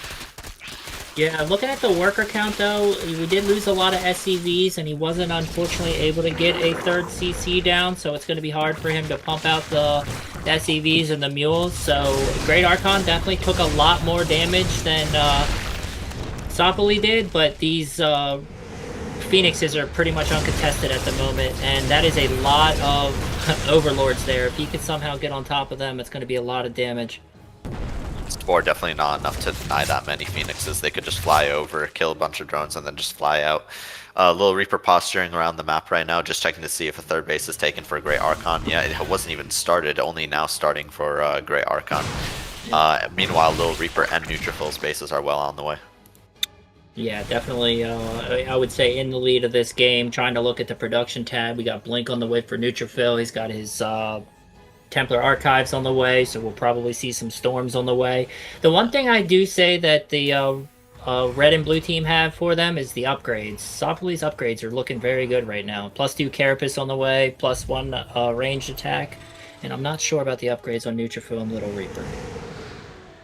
Yeah, looking at the worker count though, we did lose a lot of SCVs, and he wasn't unfortunately able to get a 3rd CC down, so it's going to be hard for him to pump out the SCVs and the mules. So Great Archon definitely took a lot more damage than Sopuli did, but these Phoenixes are pretty much uncontested at the moment, and that is a lot of Overlords there. If he could somehow get on top of them, it's going to be a lot of damage. Or definitely not enough to deny that many Phoenixes. They could just fly over, kill a bunch of drones, and then just fly out. LittleReaper posturing around the map right now, just checking to see if a 3rd base is taken for Great Archon. Yeah, it wasn't even started, only now starting for Great Archon. Meanwhile, LittleReaper and Neutrophil's bases are well on the way. Yeah, definitely. I would say in the lead of this game, trying to look at the production tab. We got Blink on the way for Neutrophil. He's got his Templar Archives on the way, so we'll probably see some Storms on the way. The one thing I do say that the red and blue team have for them is the upgrades. Sopuli's upgrades are looking very good right now. +2 Carapace on the way, +1 ranged attack, and I'm not sure about the upgrades on Neutrophil and LittleReaper.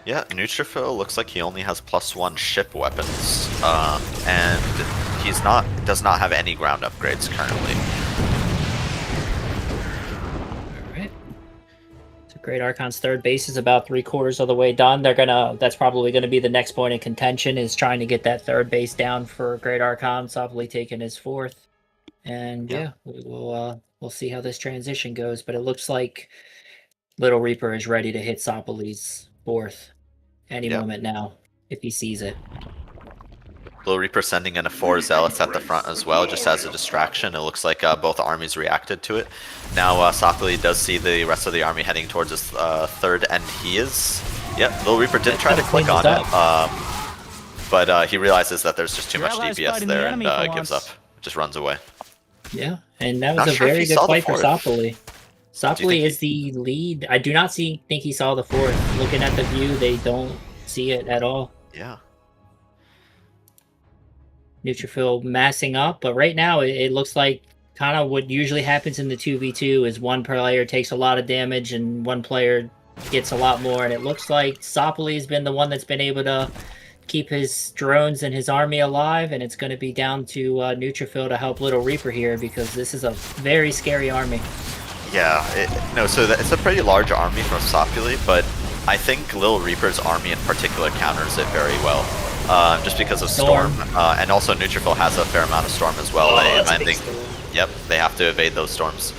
Yeah, Neutrophil looks like he only has +1 ship weapons, and does not have any ground upgrades currently. Great Archon's 3rd base is about 3/4 of the way done. That's probably gonna be the next point in contention, is trying to get that 3rd base down for Great Archon. Sopuli taking his 4th, and yeah, we'll see how this transition goes. But it looks like LittleReaper is ready to hit Sopuli's 4th any moment now if he sees it. LittleReaper sending in a 4 Zealots at the front as well, just as a distraction. It looks like both armies reacted to it. Now Sopuli does see the rest of the army heading towards his 3rd, and he is... Yeah, LittleReaper did try to click on it, but he realizes that there's just too much DPS there and gives up. Just runs away. Yeah, and that was a very good fight for Sopuli. Sopuli is the lead. I do not think he saw the 4th. Looking at the view, they don't see it at all. Yeah. Neutrophil massing up, but right now it looks like kind of what usually happens in the 2v2 is one player takes a lot of damage and one player gets a lot more, and it looks like Sopuli's been the one that's been able to keep his drones and his army alive, and it's going to be down to Neutrophil to help LittleReaper here, because this is a very scary army. Yeah, so it's a pretty large army from Sopuli, but I think LittleReaper's army in particular counters it very well. Just because of Storm, and also Neutrophil has a fair amount of Storm as well. I think, yep, they have to evade those Storms.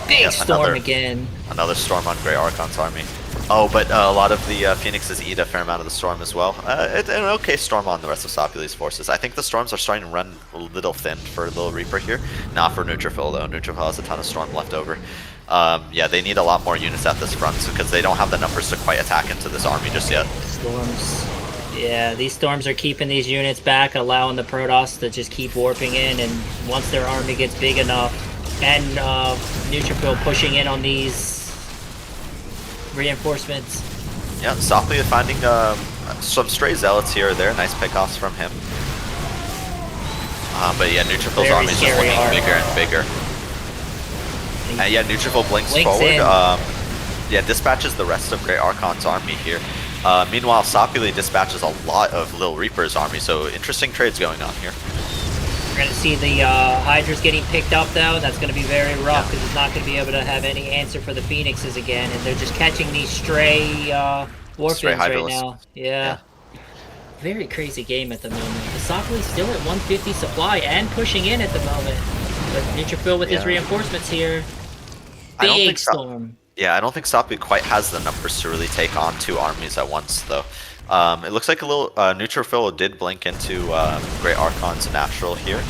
Big Storm again. Another Storm on Great Archon's army. Oh, but a lot of the Phoenixes eat a fair amount of the Storm as well. It's an okay Storm on the rest of Sopuli's forces. I think the Storms are starting to run a little thin for LittleReaper here. Not for Neutrophil though. Neutrophil has a ton of Storm left over. Yeah, they need a lot more units at this front because they don't have the numbers to quite attack into this army just yet. Storms. Yeah, these Storms are keeping these units back, allowing the Protoss to just keep warping in, and once their army gets big enough, and Neutrophil pushing in on these reinforcements. Yeah, Sopuli finding some stray Zealots here or there, nice pickoffs from him. But yeah, Neutrophil's army is just looking bigger and bigger. And yeah, Neutrophil blinks forward. Yeah, dispatches the rest of Great Archon's army here. Meanwhile, Sopuli dispatches a lot of LittleReaper's army, so interesting trades going on here. We're going to see the Hydras getting picked up, though. That's going to be very rough, because it's not going to be able to have any answer for the Phoenixes again, and they're just catching these stray Warfins right now. Yeah. Very crazy game at the moment. The Sopuli's still at 150 supply and pushing in at the moment. But Neutrophil with his reinforcements here. Big Storm. Yeah, I don't think Sopuli quite has the numbers to really take on 2 armies at once, though. It looks like a little Neutrophil did blink into Great Archon's natural here,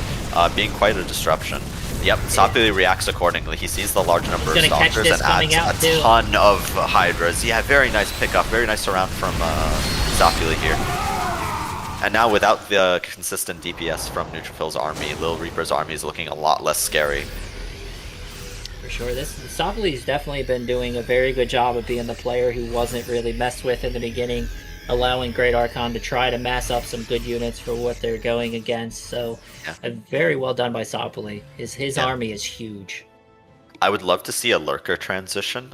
being quite a disruption. Yep, Sopuli reacts accordingly. He sees the large number of gonna catch stalkers this and coming adds out, a too. ton of Hydras. Yeah, very nice pickup, very nice surround from Sopuli here. And now without the consistent DPS from Neutrophil's army, LittleReaper's army is looking a lot less scary. For sure, Sopuli's definitely been doing a very good job of being the player who wasn't really messed with in the beginning, allowing GreatArchon to try to mass up some good units for what they're going against. So, very well done by Sopuli. His army is huge. I would love to see a Lurker transition.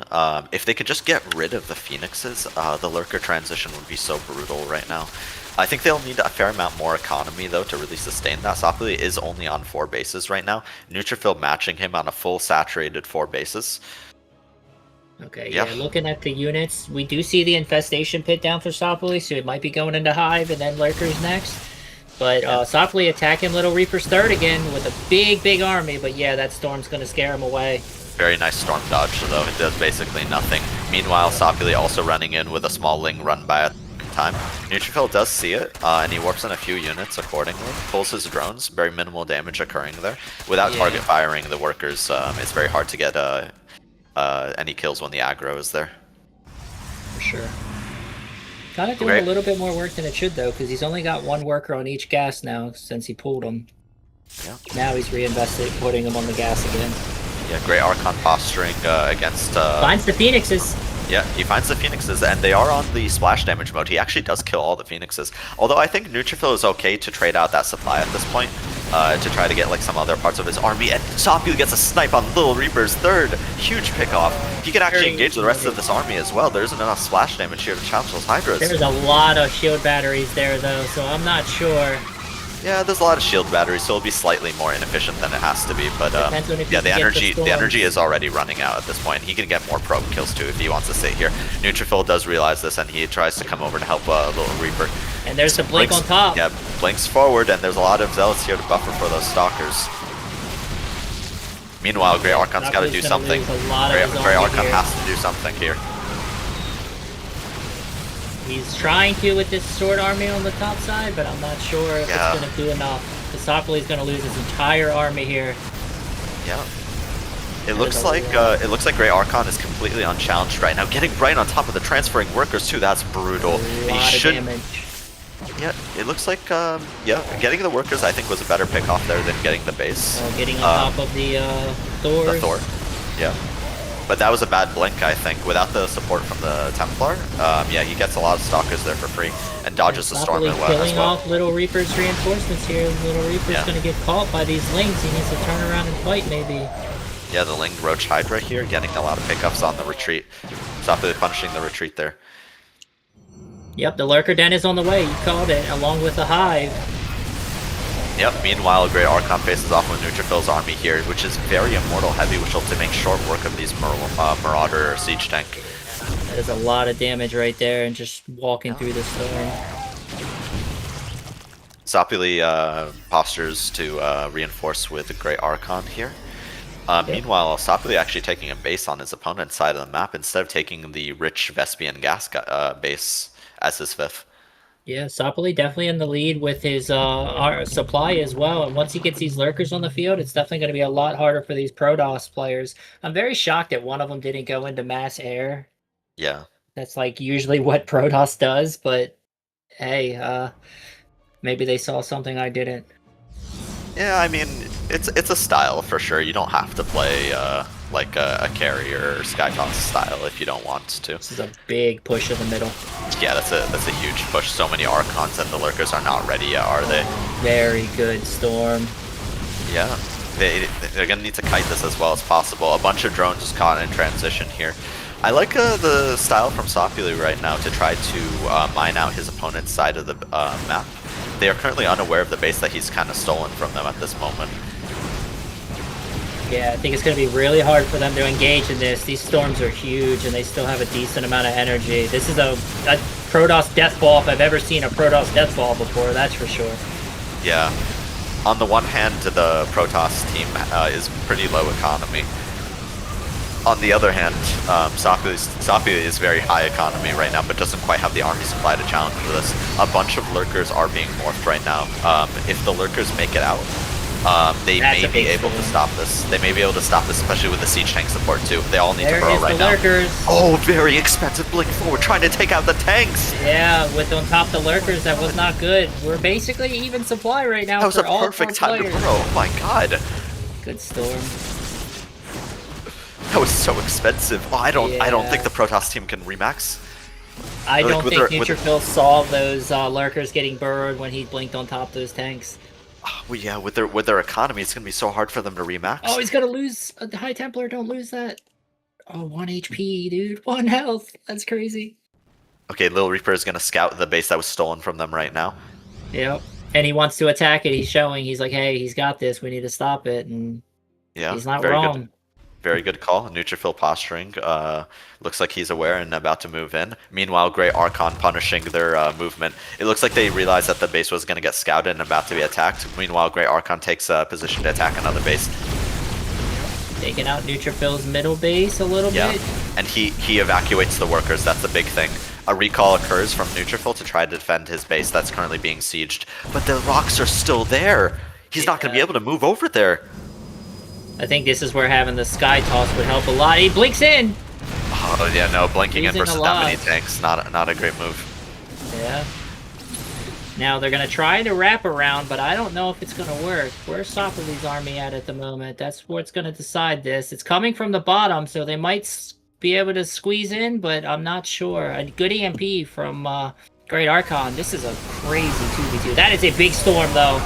If they could just get rid of the Phoenixes, the Lurker transition would be so brutal right now. I think they'll need a fair amount more economy, though, to really sustain that. Sopuli is only on 4 bases right now. Neutrophil matching him on a full saturated 4 bases. Okay, yeah, looking at the units, we do see the Infestation Pit down for Sopuli, so it might be going into Hive and then Lurkers next. But Sopuli attacking LittleReaper's third again with a big army, but yeah, that Storm's going to scare him away. Very nice Storm dodge, though. It does basically nothing. Meanwhile, Sopuli also running in with a small Ling run by at the time. Neutrophil does see it, and he warps in a few units accordingly. Pulls his drones, very minimal damage occurring there. Without target firing the workers, it's very hard to get any kills when the aggro is there. For sure. Kind of doing a little bit more work than it should, though, because he's only got 1 worker on each gas now since he pulled them. Yeah. Now he's reinvested, putting them on the gas again. Yeah, GreatArchon posturing against... Finds the Phoenixes! Yeah, he finds the Phoenixes, and they are on the splash damage mode. He actually does kill all the Phoenixes. Although I think Neutrophil is okay to trade out that supply at this point, to try to get like some other parts of his army. And Sopuli gets a snipe on LittleReaper's third. Huge pickoff. He can actually engage the rest of this army as well. There isn't enough splash damage here to challenge those Hydras. There's a lot of shield batteries there, though, so I'm not sure. Yeah, there's a lot of shield batteries, so it'll be slightly more inefficient than it has to be. But yeah, the energy is already running out at this point. He can get more probe kills too if he wants to stay here. Neutrophil does realize this, and he tries to come over to help LittleReaper. And there's the blink on top. Yeah, blinks forward, and there's a lot of zealots here to buffer for those stalkers. Meanwhile, GreatArchon's got to do something. GreatArchon has to do something here. He's trying to with this sword army on the top side, but I'm not sure if it's going to do enough. Sopuli's going to lose his entire army here. Yeah. It looks like GreatArchon is completely unchallenged right now. Getting right on top of the transferring workers too. That's brutal. A lot of damage. Yeah, it looks like getting the workers I think was a better pick off there than getting the base. Getting on top of the Thor. The Thor. Yeah. But that was a bad blink, I think. Without the support from the Templar, yeah, he gets a lot of stalkers there for free and dodges the storm as well. Killing off LittleReaper's reinforcements here. LittleReaper's going to get caught by these Lings. He needs to turn around and fight, maybe. Yeah, the Ling Roach Hydra here, getting a lot of pickups on the retreat. Sopuli punishing the retreat there. Yep, the Lurker Den is on the way. You called it, along with the Hive. Yep, meanwhile, GreatArchon faces off with Neutrophil's army here, which is very immortal heavy, which will make short work of these Marauder siege tank. That is a lot of damage right there, and just walking through the storm. Sopuli postures to reinforce with GreatArchon here. Meanwhile, Sopuli actually taking a base on his opponent's side of the map instead of taking the rich Vespian gas base as his 5th. Yeah, Sopuli definitely in the lead with his supply as well. And once he gets these Lurkers on the field, it's definitely going to be a lot harder for these Protoss players. I'm very shocked that one of them didn't go into mass air. Yeah. That's like usually what Protoss does, but hey, maybe they saw something I didn't. Yeah, I mean, it's a style for sure. You don't have to play like a carrier or Skytoss style if you don't want to. This is a big push in the middle. Yeah, that's a huge push. So many Archons and the Lurkers are not ready yet, are they? Very good Storm. Yeah, they're gonna need to kite this as well as possible. A bunch of drones just caught in transition here. I like the style from Sopuli right now to try to mine out his opponent's side of the map. They are currently unaware of the base that he's kind of stolen from them at this moment. Yeah, I think it's going to be really hard for them to engage in this. These storms are huge, and they still have a decent amount of energy. This is a Protoss death ball if I've ever seen a Protoss death ball before, that's for sure. Yeah. On the one hand, the Protoss team is pretty low economy. On the other hand, Sopuli is very high economy right now, but doesn't quite have the army supply to challenge for this. A bunch of Lurkers are being morphed right now. If the Lurkers make it out, They That's may a be big able to stop this. They may be able to stop this, especially with the siege tank support too. They all need There to burrow is right the now. lurkers. Oh, very expensive blink forward, trying to take out the tanks. Yeah, with on top the lurkers, that was not good. We're basically even supply right now That was for a all perfect 4 time players. to burrow. Oh my god. Good storm. That was so expensive. Oh, I don't think Yeah. the Protoss team can remax. I Like, don't with think their- with- Neutrophil saw those lurkers getting burrowed when he blinked on top of those tanks. Well, yeah, with their economy, it's gonna be so hard for them to remax. Oh, he's gonna lose a High Templar. Don't lose that. Oh, 1 HP, dude. 1 health. That's crazy. Okay, LittleReaper is gonna scout the base that was stolen from them right now. Yep. And he wants to attack it. He's showing. He's like, hey, he's got this. We need to stop it. And Yeah, he's not very wrong. good. Very good call. Neutrophil posturing. Looks like he's aware and about to move in. Meanwhile, GreatArchon punishing their movement. It looks like they realized that the base was going to get scouted and about to be attacked. Meanwhile, GreatArchon takes a position to attack another base. Taking out Neutrophil's middle base a little bit. And he evacuates the workers. That's the big thing. A recall occurs from Neutrophil to try to defend his base that's currently being sieged. But the rocks are still there. He's not going to be able to move over there. I think this is where having the Sky Toss would help a lot. He blinks in! Oh, yeah, no, blinking in Losing a versus that many lot. tanks. Not a great move. Yeah. Now they're going to try to wrap around, but I don't know if it's going to work. Where's Sopuli's army at the moment? That's what's going to decide this. It's coming from the bottom, so they might be able to squeeze in, but I'm not sure. A good EMP from GreatArchon. This is a crazy 2v2. That is a big storm, though.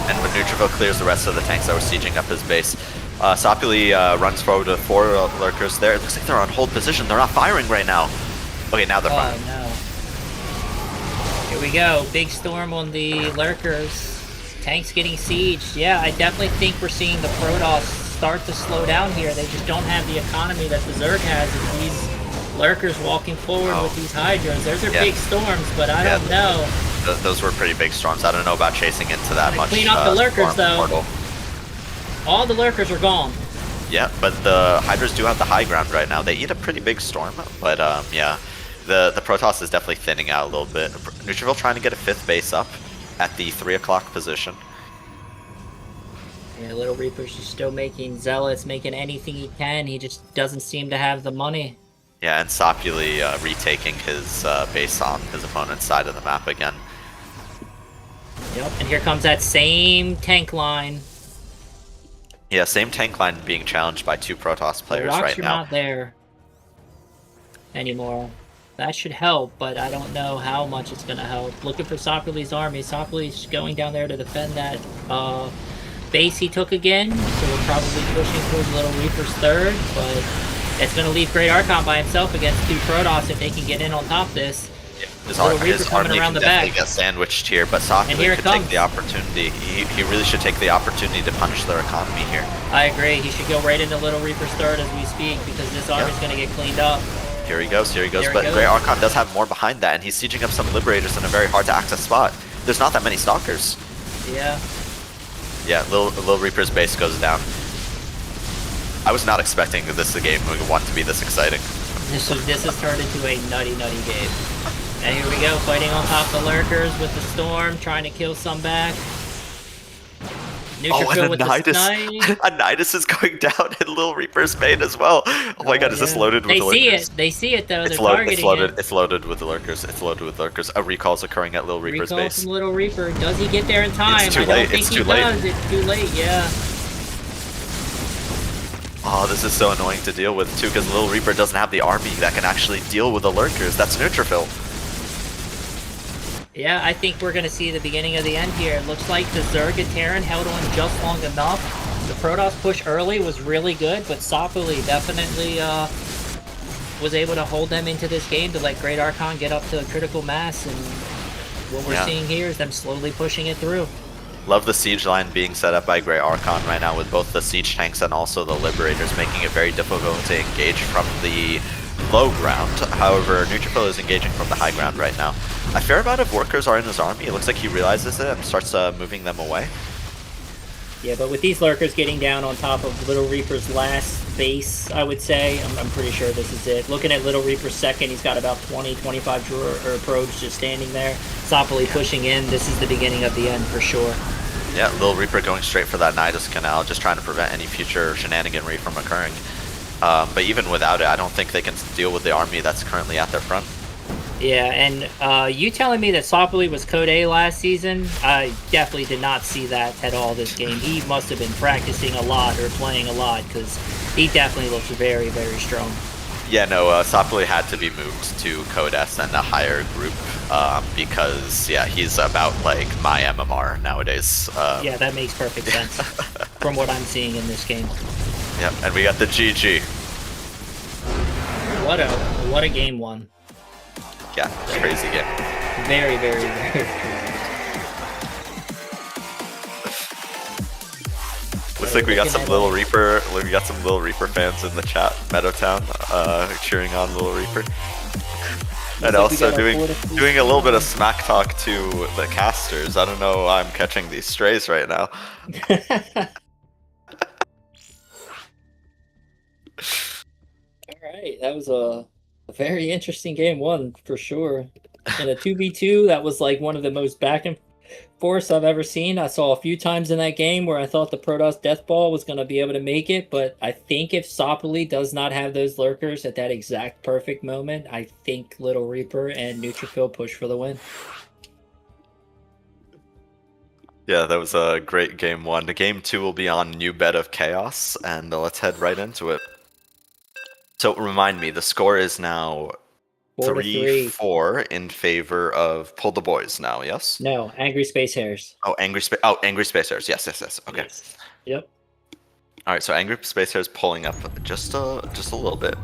And when Neutrophil clears the rest of the tanks that were sieging up his base, Sopuli runs forward with 4 lurkers there. It looks like they're on hold position. They're not firing right now. Okay, now they're firing. No. Here we go. Big storm on the lurkers. Tanks getting sieged. Yeah, I definitely think we're seeing the Protoss start to slow down here. They just don't have the economy that the Zerg has. And these lurkers walking forward with these Hydras. Those are big storms, but I don't know. Those were pretty big storms. I don't know about chasing into that much. Clean up the lurkers, storm though. portal. All the lurkers are gone. Yeah, but the Hydras do have the high ground right now. They eat a pretty big storm, but yeah, the Protoss is definitely thinning out a little bit. Neutrophil trying to get a 5th base up at the 3 o'clock position. Yeah, LittleReaper's just still making zealots, making anything he can. He just doesn't seem to have the money. Yeah, and Sopuli retaking his base on his opponent's side of the map again. Yep, and here comes that same tank line. Yeah, same tank line being challenged by 2 Protoss players the rocks right are now. not there anymore. That should help, but I don't know how much it's going to help. Looking for Sopuli's army. Sopuli's going down there to defend that base he took again, so we're probably pushing towards LittleReaper's 3rd, but it's going to leave GreatArchon by himself against 2 Protoss if they can get in on top of this. His LittleReaper coming army around can the definitely back. get sandwiched here, but Sopuli here it could take comes. the opportunity. He really should take the opportunity to punish their economy here. I agree. He should go right into LittleReaper's 3rd as we speak, because this army's going to get cleaned up. Here he goes, There he but goes. GreatArchon does have more behind that, and he's sieging up some Liberators in a very hard to access spot. There's not that many Stalkers. Yeah. Yeah, LittleReaper's base goes down. I was not expecting this game would want to be this exciting. This has turned into a nutty game. And here we go, fighting on top of the lurkers with the storm, trying to kill some back. Neutrophil and with the snipe. a Nachoz is going down in LittleReaper's main as well. Oh my god, is this loaded with They the see lurkers? it. They see it though. It's They're targeting it. It's loaded with the lurkers. It's loaded with lurkers. A recall's occurring at LittleReaper's Recall base. from LittleReaper. Does he get there in time? It's too I don't late. think It's he too late. does. It's too late. Yeah. Oh, this is so annoying to deal with too, because LittleReaper doesn't have the army that can actually deal with the lurkers. That's Neutrophil. Yeah, I think we're going to see the beginning of the end here. It looks like the Zerg and Terran held on just long enough. The Protoss push early was really good, but Sopuli definitely was able to hold them into this game to let GreatArchon get up to a critical mass, and what we're seeing here is them slowly pushing it through. Love the siege line being set up by GreatArchon right now with both the siege tanks and also the Liberators, making it very difficult to engage from the low ground. However, Neutrophil is engaging from the high ground right now. A fair amount of workers are in his army. It looks like he realizes it and starts moving them away. Yeah, but with these lurkers getting down on top of LittleReaper's last base, I would say, I'm pretty sure this is it. Looking at LittleReaper's 2nd, he's got about 20-25 probes just standing there. Sopuli pushing in. This is the beginning of the end for sure. Yeah, LittleReaper going straight for that Nachoz Canal, just trying to prevent any future shenaniganry from occurring. But even without it, I don't think they can deal with the army that's currently at their front. Yeah, and you telling me that Sopuli was Code A last season, I definitely did not see that at all this game. He must have been practicing a lot or playing a lot, because he definitely looks very, very strong. Yeah, no, Sopuli had to be moved to Code S and a higher group, because, yeah, he's about, like, my MMR nowadays. Yeah, that makes perfect sense from what I'm seeing in this game. Yep, and we got the GG. What a game one. Yeah, crazy game. Very, very, very. Looks like we got some LittleReaper. We got some LittleReaper fans in the chat, Meadowtown, cheering on LittleReaper, and also doing a little bit of smack talk to the casters. I don't know. I'm catching these strays right now. All right, that was a very interesting game one for sure. In a 2v2, that was like one of the most back and forth I've ever seen. I saw a few times in that game where I thought the Protoss Death Ball was going to be able to make it, but I think if Sopuli does not have those lurkers at that exact perfect moment, I think LittleReaper and neutrophil push for the win. Yeah, that was a great game one. Game two will be on New Bed of Chaos, and let's head right into it. So remind me, the score is now 3-4 in favor of PulledTheBoys now, yes? No, Angry Space Hares. Oh, Angry Space Hares. Yes. Okay. Yes. Yep. All right, so Angry Space Hares pulling up just a little bit.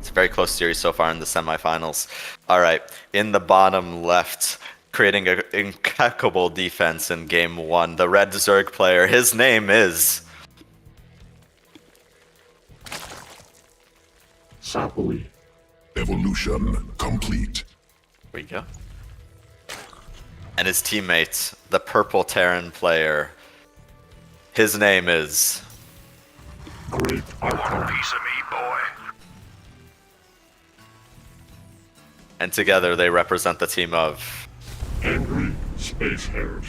It's a very close series so far in the semifinals. All right, in the bottom left, creating an impeccable defense in game one, the red Zerg player. His name is Sopuli. Evolution complete. There we go. And his teammate, the purple Terran player. His name is GreatArchon. Piece of me, boy. And together they represent the team of Angry Space Hares.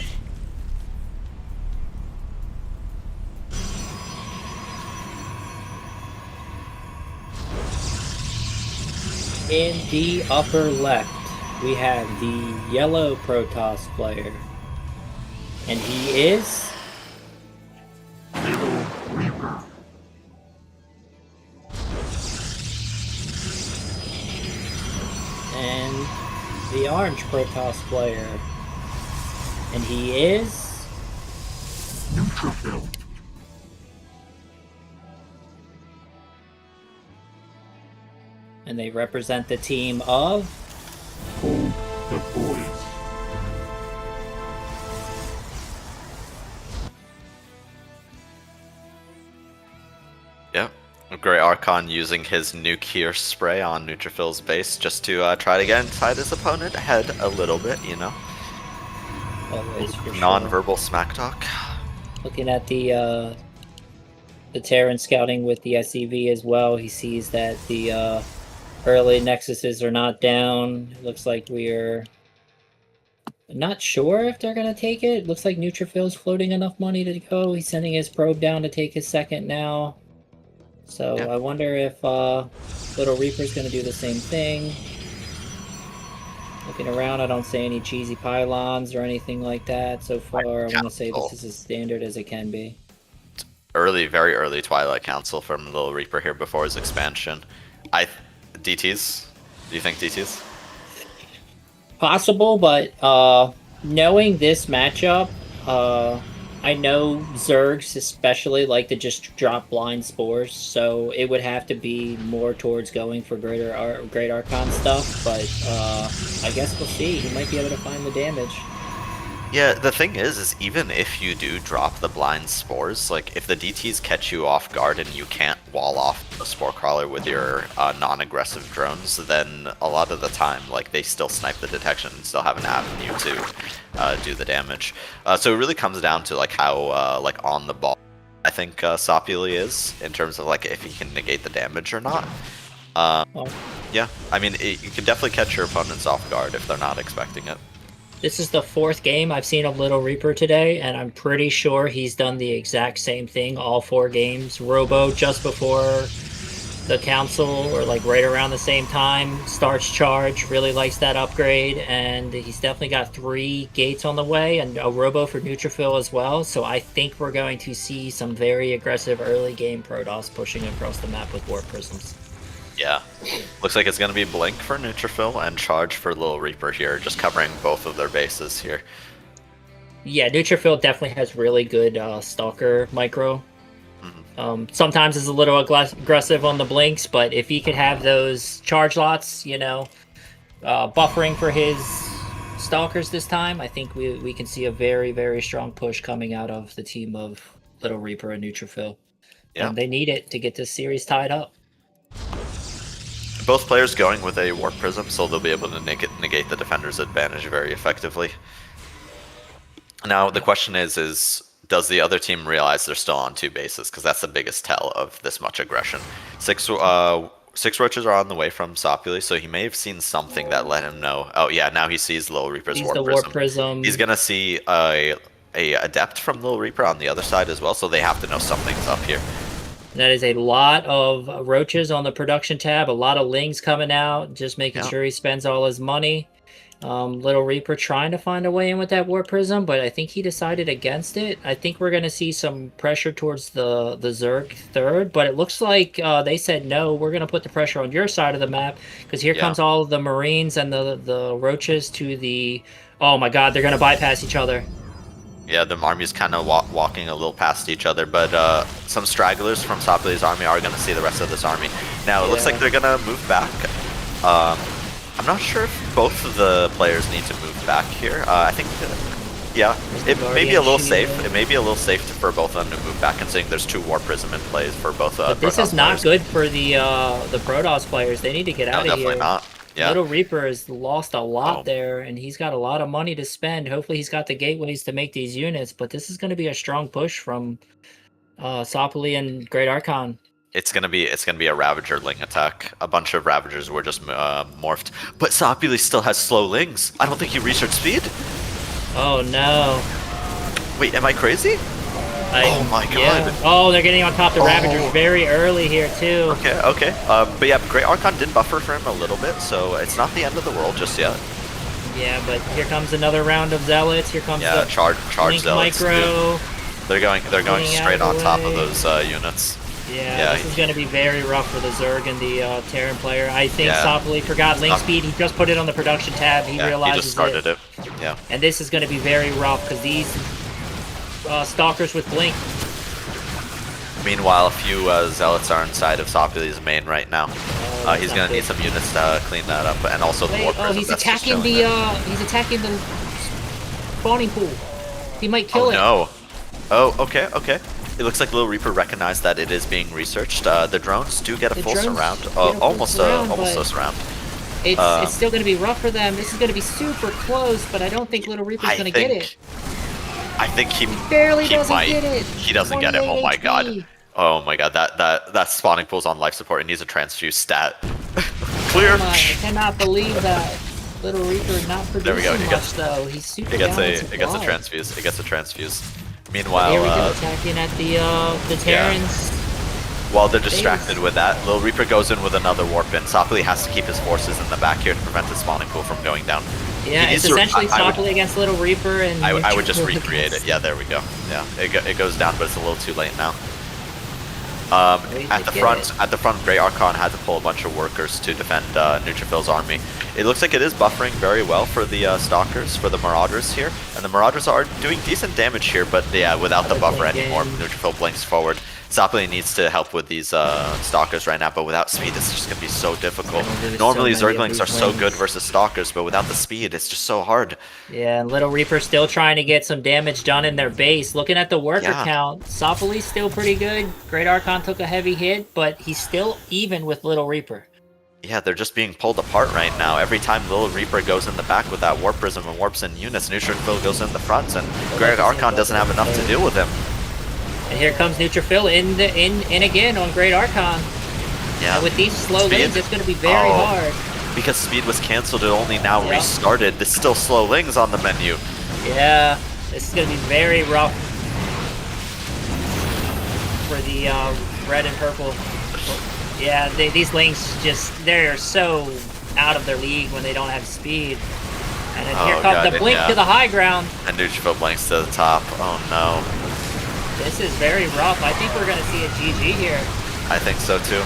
In the upper left, we have the yellow Protoss player. And he is LittleReaper. and the orange Protoss player. And he is Neutrophil. and they represent the team of PulledTheBoys. Yep. GreatArchon using his nuclear spray on Neutrophil's base just to try to get inside his opponent ahead a little bit, you know. always for sure. Non-verbal smack talk. Looking at the Terran scouting with the SEV as well, he sees that the early Nexuses are not down. It looks like we're not sure if they're going to take it. Looks like Neutrophil's floating enough money to go. He's sending his probe down to take his second now. So Yeah. I wonder if LittleReaper's going to do the same thing. Looking around, I don't see any cheesy pylons or anything like that so far. I want to say this is as standard as it can be. Early, very early Twilight Council from LittleReaper here before his expansion. DTs? Do you think DTs? Possible, but knowing this matchup, I know Zergs especially like to just drop blind spores, so it would have to be more towards going for GreatArchon stuff, but I guess we'll see. He might be able to find the damage. Yeah, the thing is even if you do drop the blind spores, like if the DTs catch you off guard and you can't wall off a spore crawler with your non-aggressive drones, then a lot of the time, like they still snipe the detection and still have an avenue to do the damage. So it really comes down to like how like on the ball I think Sopuli is in terms of like if he can negate the damage or not. Oh. Yeah, I mean you can definitely catch your opponents off guard if they're not expecting it. This is the 4th game I've seen of LittleReaper today, and I'm pretty sure he's done the exact same thing all 4 games. Robo just before the council, or like right around the same time, starts charge, really likes that upgrade, and he's definitely got 3 gates on the way, and a Robo for neutrophil as well, so I think we're going to see some very aggressive early game Protoss pushing across the map with Warp Prisms. Yeah, looks like it's going to be Blink for neutrophil and charge for LittleReaper here, just covering both of their bases here. Yeah, neutrophil definitely has really good Stalker micro. Sometimes it's a little aggressive on the blinks, but if he could have those charge lots, you know, buffering for his stalkers this time, I think we can see a very, very strong push coming out of the team of LittleReaper and neutrophil. Yeah. And they need it to get this series tied up. Both players going with a Warp Prism, so they'll be able to negate the defender's advantage very effectively. Now, the question is does the other team realize they're still on 2 bases? Because that's the biggest tell of this much aggression. 6 roaches are on the way from Sopuli, so he may have seen something that let him know. Oh yeah, now he sees LittleReaper's Warp Prism. He's gonna see a Adept from LittleReaper on the other side as well, so they have to know something's up here. That is a lot of roaches on the production tab, a lot of lings coming out, just making sure he spends all his money. LittleReaper trying to find a way in with that Warp Prism, but I think he decided against it. I think we're going to see some pressure towards the Zerg third, but it looks like they said, no, we're going to put the pressure on your side of the map, because here comes all of the Marines and the roaches to the... Oh my god, they're going to bypass each other. Yeah, the army's kind of walking a little past each other, but some stragglers from Sopuli's army are going to see the rest of this army. Now, it looks like they're going to move back. I'm not sure if both of the players need to move back here. I think, it may be a little safe. It may be a little safe for both of them to move back, considering there's 2 Warp Prism in plays for both. But this is not good for the Protoss players. They need to get out of here. Definitely not. Yeah. LittleReaper has lost a lot there, and he's got a lot of money to spend. Hopefully, he's got the gateways to make these units, but this is going to be a strong push from Sopuli and GreatArchon. It's gonna be a Ravager Ling attack. A bunch of Ravagers were just morphed, but Sopuli still has slow Lings. I don't think he researched speed. Oh no! Wait, am I crazy? Oh my god! Oh, they're getting on top of the Ravagers very early here too. Okay. But yeah, GreatArchon did buffer for him a little bit, so it's not the end of the world just yet. Yeah, but here comes another round of Zealots. Here comes the charge Link Zealots. Micro. They're going straight on top of those units. Yeah, this is going to be very rough for the Zerg and the Terran player. I think Sopuli forgot Link Speed. He just put it on the production tab. He realizes he just started it. Yeah. And this is going to be very rough because these Stalkers with Blink. Meanwhile, a few Zealots are inside of Sopuli's main right now. He's going to need some units to clean that up, and also the Warp Prism. He's attacking the spawning pool. He might kill it. No. Oh, okay. It looks like LittleReaper recognized that it is being researched. The drones do get a full surround. Almost a surround. It's still going to be rough for them. This is going to be super close, but I don't think LittleReaper's going to get it. I think he barely doesn't get it. He doesn't get it. Oh my god. Oh my god. That spawning pool's on life support. It needs a transfuse stat. Clear. Oh my, I cannot believe that. LittleReaper not producing much though. He's super It gets a transfuse. It gets a transfuse. Meanwhile, here we go, attacking at the Terrans. While they're distracted with that, LittleReaper goes in with another warp in. Sopuli has to keep his forces in the back here to prevent the spawning pool from going down. Yeah, it's essentially Sopuli against LittleReaper, and I would just recreate it. Yeah, there we go. Yeah, it goes down, but it's a little too late now. At the front, GreatArchon had to pull a bunch of workers to defend Neutrophil's army. It looks like it is buffering very well for the Stalkers, for the Marauders here, and the Marauders are doing decent damage here, but yeah, without the buffer anymore, Neutrophil blinks forward. Sopuli needs to help with these Stalkers right now, but without speed, it's just going to be so difficult. Normally, Zerglings are so good versus Stalkers, but without the speed, it's just so hard. Yeah, and LittleReaper still trying to get some damage done in their base. Looking at the worker count, Sopuli's still pretty good. GreatArchon took a heavy hit, but he's still even with LittleReaper. Yeah, they're just being pulled apart right now. Every time LittleReaper goes in the back with that Warp Prism and warps in units, Neutrophil goes in the front, and GreatArchon doesn't have enough to deal with him. And here comes Neutrophil in again on GreatArchon. Yeah. And with these slow lanes, it's going to be very hard. because speed was canceled, it only now restarted. There's still slow lings on the menu. Yeah, this is gonna be very rough for the red and purple. Yeah, these lings they're so out of their league when they don't have speed. And then here comes the blink to the high ground. And neutrophil blinks to the top. Oh no. This is very rough. I think we're gonna see a GG here. I think so too.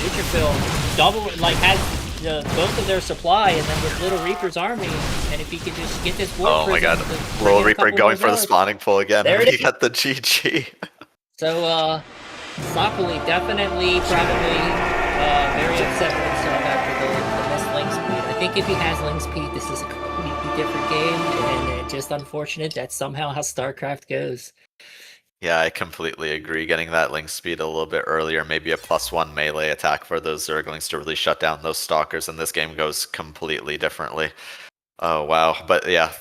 Neutrophil has both of their supply, and then with LittleReaper's army, and if he could just get this war oh my god, LittleReaper going for the spawning pool again. There He got the GG. So Sopuli definitely probably very upset with himself after the missed link speed. I think if he has link speed, this is a completely different game, and just unfortunate that's somehow how StarCraft goes. Yeah, I completely agree. Getting that link speed a little bit earlier, maybe a +1 melee attack for those Zerglings to really shut down those Stalkers, and this game goes completely differently. Oh wow, but yeah,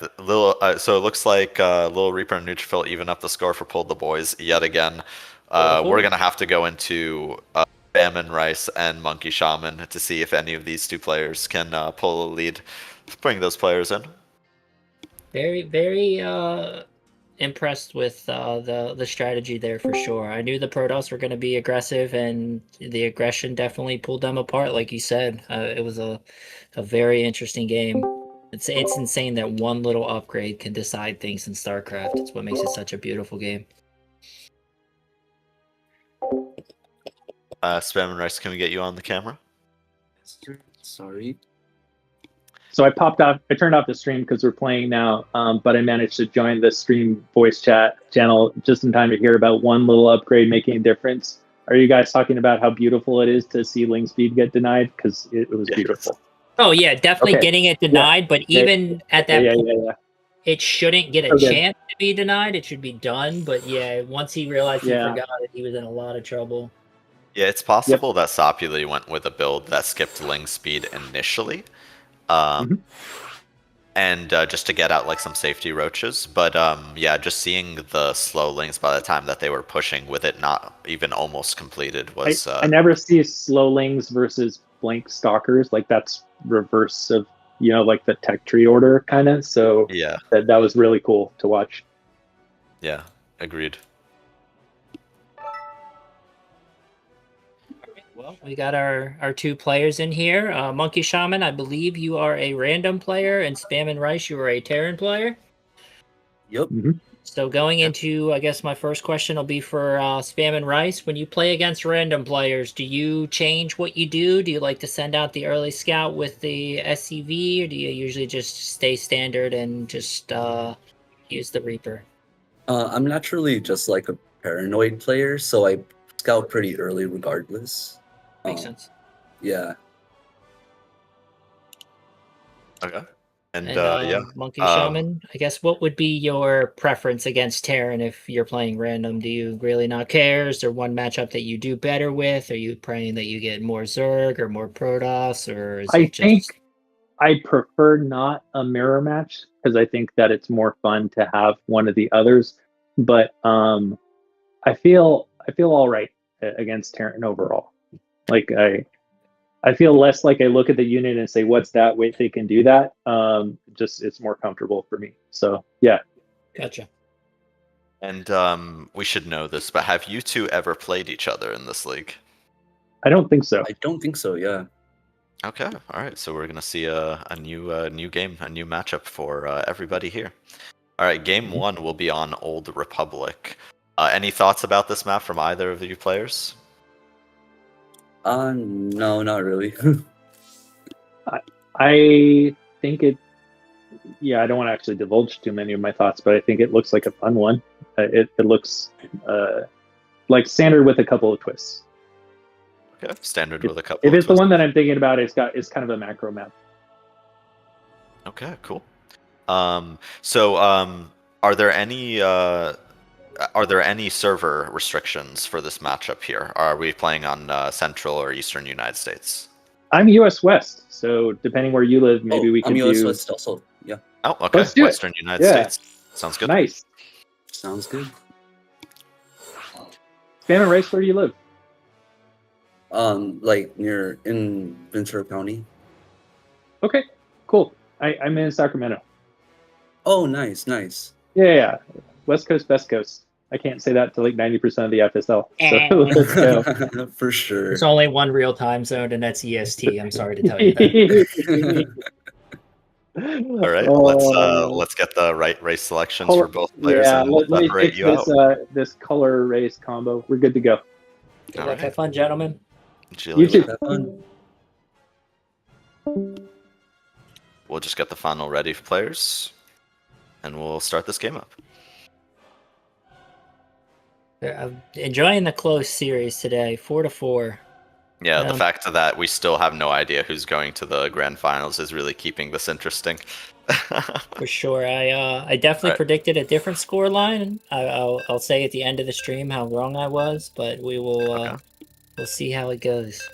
so it looks like LittleReaper and Neutrophil even up the score for PulledTheBoys yet again. We're gonna have to go into SPAMandRICE and MonkeyShaman to see if any of these two players can pull a lead. Let's bring those players in. Very, very impressed with the strategy there for sure. I knew the Protoss were going to be aggressive, and the aggression definitely pulled them apart, like you said. It was a very interesting game. It's insane that one little upgrade can decide things in StarCraft. It's what makes it such a beautiful game. SPAMandRICE, can we get you on the camera? Sorry. So I turned off the stream because we're playing now, but I managed to join the stream voice chat channel just in time to hear about one little upgrade making a difference. Are you guys talking about how beautiful it is to see link speed get denied? Because it was beautiful. Oh yeah, definitely getting it denied, but even at that point, it shouldn't get a chance to be denied. It should be done, but yeah, once he realized he forgot it, he was in a lot of trouble. Yeah, it's possible that Sopuli went with a build that skipped link speed initially. And just to get out like some safety roaches, but yeah, just seeing the slow links by the time that they were pushing with it not even almost completed was I never see slow lings versus blank stalkers. Like that's reverse of like the tech tree order kind of, so yeah, that was really cool to watch. Yeah, agreed. Well, we got our two players in here. MonkeyShaman, I believe you are a random player, and SPAMandRICE, you are a Terran player. Yep. So going into, I guess my first question will be for SPAMandRICE. When you play against random players, do you change what you do? Do you like to send out the early scout with the SCV, or do you usually just stay standard and just use the Reaper? I'm naturally just like a paranoid player, so I scout pretty early regardless. Makes sense. Yeah. Okay. And yeah, MonkeyShaman, I guess what would be your preference against Terran if you're playing random? Do you really not care? Is there one matchup that you do better with? Are you praying that you get more Zerg or more Protoss, or is I think I prefer not a mirror match because I think that it's more fun to have one of the others. But I feel all right against Terran overall. Like I feel less like I look at the unit and say, what's that? Wait, they can do that. Just it's more comfortable for me. So yeah. Gotcha. And we should know this, but have you two ever played each other in this league? I don't think so. I don't think so, yeah. Okay, all right. So we're gonna see a new game, a new matchup for everybody here. All right, game one will be on Old Republic. Any thoughts about this map from either of you players? No, not really. I think it. Yeah, I don't want to actually divulge too many of my thoughts, but I think it looks like a fun one. It looks like standard with a couple of twists. Okay, standard with a couple. If it's the one that I'm thinking about, it's kind of a macro map. Okay, cool. So are there any server restrictions for this matchup here? Are we playing on Central or Eastern United States? I'm US West, so depending where you live, maybe we can I'm US do... West also, yeah. Oh, okay. Let's do Western United States. Sounds good. Nice. Sounds good. SPAMandRICE, where do you live? Like near in Ventura County. Okay, cool. I'm in Sacramento. Oh, nice, nice. Yeah. West Coast, best coast. I can't say that to like 90% of the FSL. So let's go. For sure. There's only one real time zone, and that's EST. I'm sorry to tell you that. All right, let's get the right race selections for both players, Yeah, and we'll let me separate fix you this out. This color race combo. We're good to go. All right. Have fun, gentlemen. You too. Have fun. We'll just get the final ready for players, and we'll start this game up. I'm enjoying the close series today, 4-4. Yeah, the fact that we still have no idea who's going to the grand finals is really keeping this interesting. For sure. I definitely predicted a different score line. I'll say at the end of the stream how wrong I was, but we will we'll see how it goes.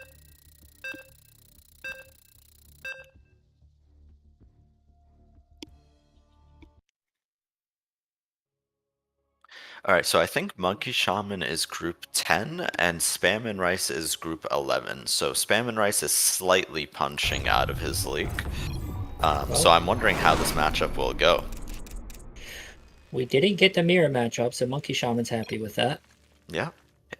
All right, so I think MonkeyShaman is group 10 and SPAMandRICE is group 11. So SPAMandRICE is slightly punching out of his league. So I'm wondering how this matchup will go. We didn't get the mirror matchup, so MonkeyShaman's happy with that. Yeah.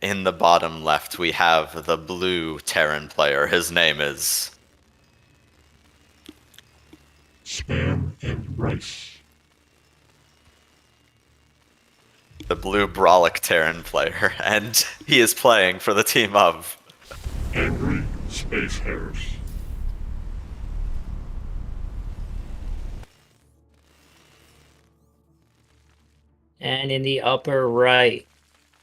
In the bottom left, we have the blue Terran player. His name is SPAMandRICE. the blue Brolic Terran player, and he is playing for the team of Angry Space Hares. And in the upper right,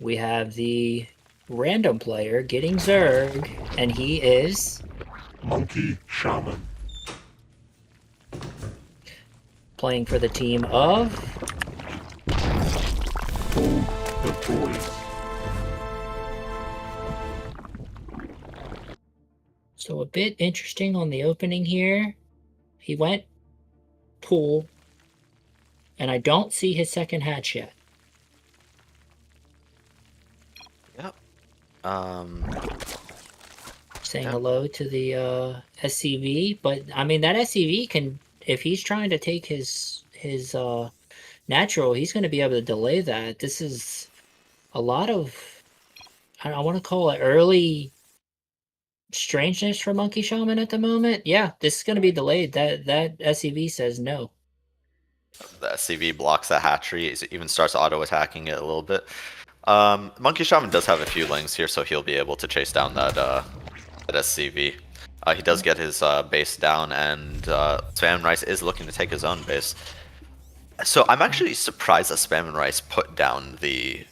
we have the random player getting Zerg, and he is MonkeyShaman. playing for the team of PulledTheBoys. So a bit interesting on the opening here. He went pool, and I don't see his second hatch yet. Yep. Saying hello to the SCV, but I mean that SCV can, if he's trying to take his natural, he's going to be able to delay that. This is a lot of, I want to call it early strangeness for MonkeyShaman at the moment. Yeah, this is going to be delayed. That SCV says no. the SCV blocks the hatchery. It even starts auto attacking it a little bit. MonkeyShaman does have a few lings here, so he'll be able to chase down that SCV. He does get his base down, and SPAMandRICE is looking to take his own base. So I'm actually surprised that SPAMandRICE put down the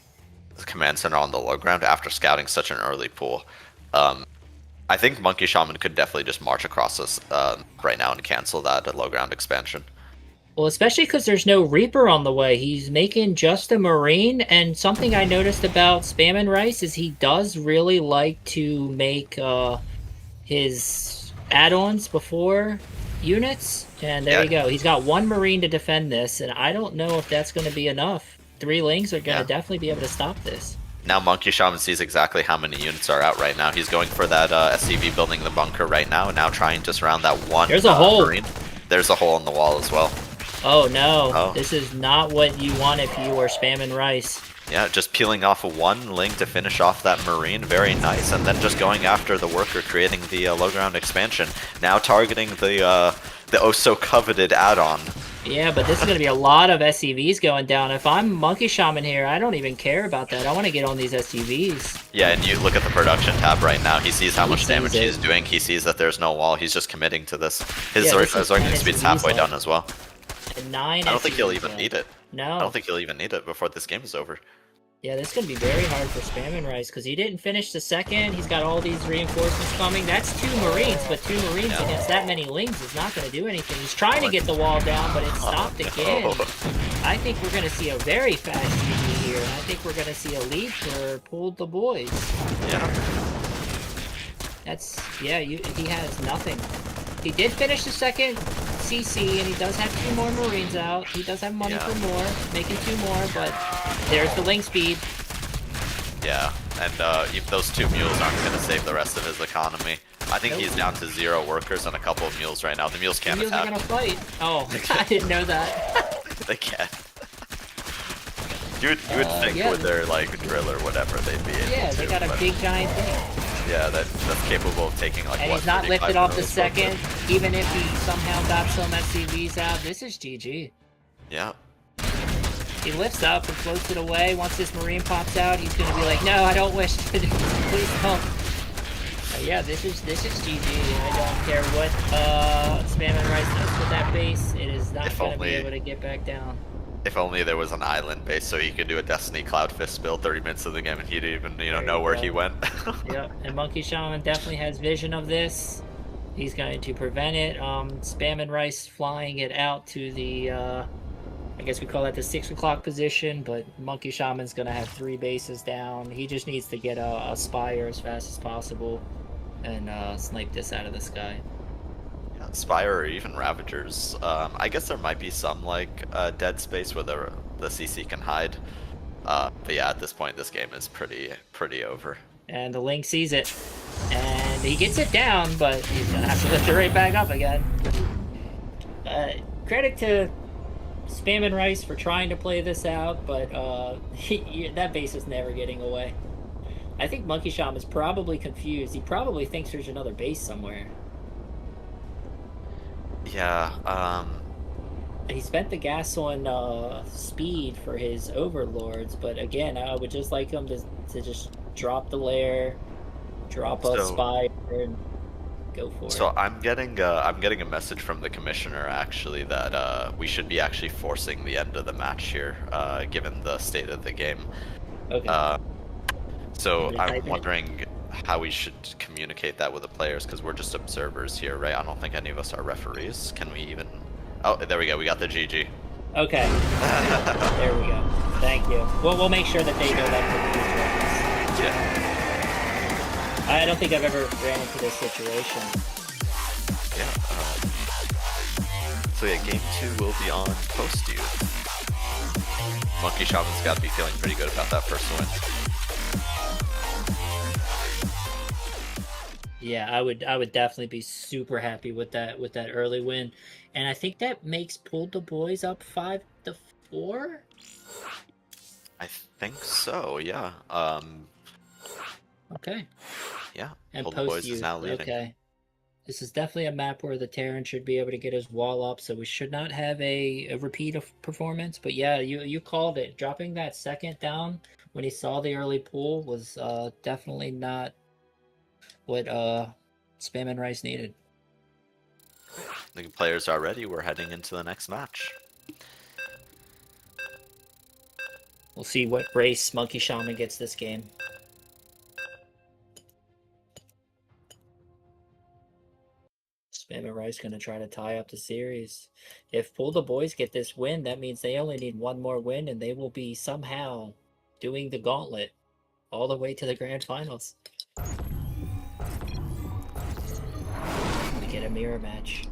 command center on the low ground after scouting such an early pool. I think MonkeyShaman could definitely just march across this right now and cancel that low ground expansion. Well, especially because there's no Reaper on the way. He's making just a Marine, and something I noticed about SPAMandRICE is he does really like to make his add-ons before units, and there you go. He's got one Marine to defend this, and I don't know if that's going to be enough. 3 lings are going to definitely be able to stop this. Now MonkeyShaman sees exactly how many units are out right now. He's going for that SCV building the bunker right now, and now trying to surround that one There's a hole. Marine. There's a hole in the wall as well. Oh no, This is not what you want if you are SPAMandRICE. Yeah, just peeling off one link to finish off that Marine, very nice, and then just going after the worker, creating the low ground expansion. Now targeting the oh-so-coveted add-on. Yeah, but this is going to be a lot of SCVs going down. If I'm MonkeyShaman here, I don't even care about that. I want to get on these SCVs. Yeah, and you look at the production tab right now. He sees how much damage he's doing. He sees that there's no wall. He's just committing to this. His Zergling speed's halfway done as well. I don't think he'll even need it. No. I don't think he'll even need it before this game is over. Yeah, this is going to be very hard for SPAMandRICE because he didn't finish the second. He's got all these reinforcements coming. That's 2 Marines, but 2 Marines against that many lings is not going to do anything. He's trying to get the wall down, but it stopped again. I think we're going to see a very fast GG here. I think we're going to see a lead for PulledTheBoys. Yeah. He has nothing. He did finish the second CC, and he does have 2 more Marines out. He does have money for more, making 2 more, but there's the ling speed. Yeah, And if those 2 mules aren't going to save the rest of his economy. I think he's down to 0 workers and a couple of mules right now. The mules can't The mules are attack. gonna fight. Oh, I didn't know that. They can't. You would think with their like drill or whatever they'd be able to. Yeah, they got a but big giant thing. yeah, that's capable of taking like And what, he's not 35 lifted off the mules, second, even if he somehow got some SCVs out. This is GG. Yeah. He lifts up and floats it away. Once this Marine pops out, he's gonna be like, no, I don't wish to do this. Please don't. Yeah, this is GG. I don't care what SPAMandRICE does with that base. It is not gonna be able to get back down. If only there was an island base so he could do a Destiny Cloud Fist build 30 minutes of the game and he'd even, know where he went. Yep, and MonkeyShaman definitely has vision of this. He's going to prevent it. SPAMandRICE flying it out to the, I guess we call that the 6 o'clock position, but MonkeyShaman's going to have 3 bases down. He just needs to get a Spire as fast as possible and snipe this out of the sky. Yeah, Spire or even Ravagers. I guess there might be some like dead space where the CC can hide. But yeah, at this point, this game is pretty over. And the Link sees it, and he gets it down, but he's gonna have to lift it right back up again. Credit to SPAMandRICE for trying to play this out, but that base is never getting away. I think MonkeyShaman is probably confused. He probably thinks there's another base somewhere. Yeah, He spent the gas on speed for his overlords, but again, I would just like him to just drop the lair, drop a Spire, and go for it. So I'm getting a message from the commissioner actually that we should be actually forcing the end of the match here, given the state of the game. Okay. So I'm wondering how we should communicate that with the players, because we're just observers here, right? I don't think any of us are referees. Can we even... Oh, there we go. We got the GG. Okay. There we go. Thank you. Well, we'll make sure that they know that. Yeah. I don't think I've ever ran into this situation. Yeah. So yeah, game 2 will be on post you. MonkeyShaman's got to be feeling pretty good about that first win. Yeah, I would definitely be super happy with that early win, and I think that makes PulledTheBoys up 5-4. I think so. Yeah. Okay. Yeah. And PulledTheBoys is now leading. Okay. This is definitely a map where the Terran should be able to get his wall up, so we should not have a repeat of performance. But yeah, you called it. Dropping that second down when he saw the early pull was definitely not what SPAMandRICE needed. The players are ready. We're heading into the next match. We'll see what race MonkeyShaman gets this game. SPAMandRICE going to try to tie up the series. If PulledTheBoys get this win, that means they only need one more win, and they will be somehow doing the gauntlet all the way to the grand finals. Get a mirror match.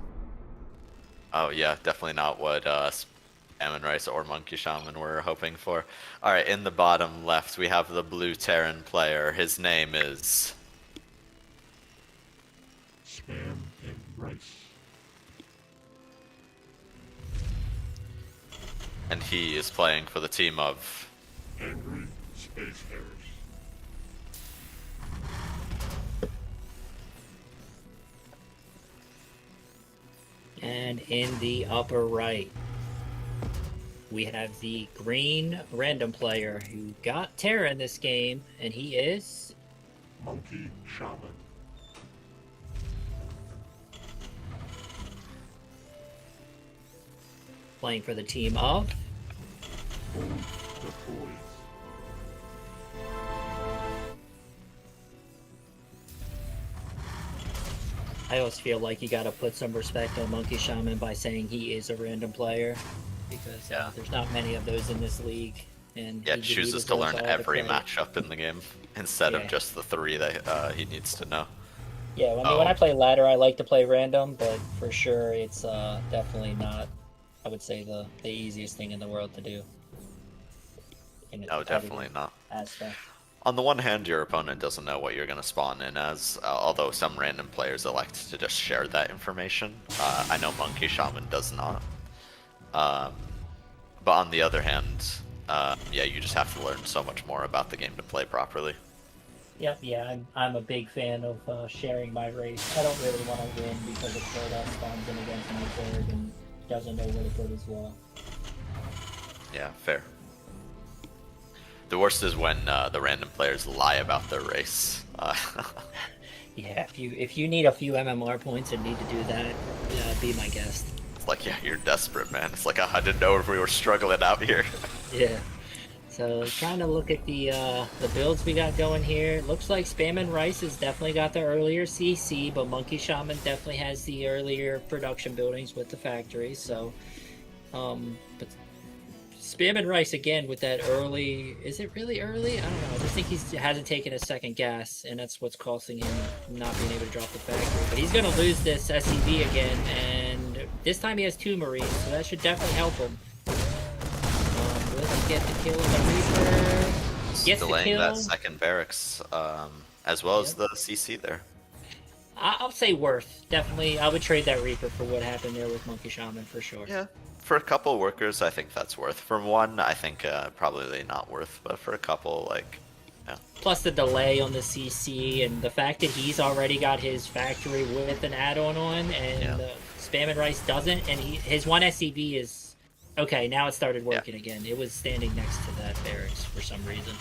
Oh yeah, definitely not what SPAMandRICE or MonkeyShaman were hoping for. Alright, in the bottom left we have the blue Terran player. His name is... SPAMandRICE. And he is playing for the team of... Angry Space Hares. And in the upper right, we have the green random player who got Terra in this game, and he is... MonkeyShaman. Playing for the team of... PulledTheBoys. I always feel like you gotta put some respect on MonkeyShaman by saying he is a random player, because there's not many of those in this league. And Yeah, chooses to learn every matchup in the game instead of just the 3 that he needs to know. Yeah, when I play ladder, I like to play random, but for sure it's definitely not, I would say, the easiest thing in the world to do. No, definitely not. Aspect. On the one hand, your opponent doesn't know what you're going to spawn in as, although some random players elect to just share that information. I know MonkeyShaman does not. But on the other hand, yeah, you just have to learn so much more about the game to play properly. Yep, yeah, I'm a big fan of sharing my race. I don't really want to win because a player that spawns in against my third and doesn't know where to put as well. Yeah, fair. The worst is when the random players lie about their race. Yeah, if you need a few MMR points and need to do that, be my guest. It's like, yeah, you're desperate, man. It's like, I didn't know if we were struggling out here. Yeah. So trying to look at the builds we got going here. Looks like SPAMandRICE has definitely got the earlier CC, but MonkeyShaman definitely has the earlier production buildings with the factory. So, but SPAMandRICE again with that early. Is it really early? I don't know. I just think he hasn't taken a second gas, and that's what's costing him not being able to drop the factory. But he's gonna lose this SCV again, and this time he has 2 Marines, so that should definitely help him. Let's get the kill of the Reaper. Gets Delaying the kill. that second barracks, as well as the CC there. I'll say worth. Definitely, I would trade that Reaper for what happened there with MonkeyShaman for sure. Yeah, for a couple workers, I think that's worth. For one, I think probably not worth, but for a couple, like, yeah. Plus the delay on the CC and the fact that he's already got his factory with an add-on on, and SPAMandRICE doesn't, and his one SCV is... Okay, now it started working again. It was standing next to that barracks for some reason.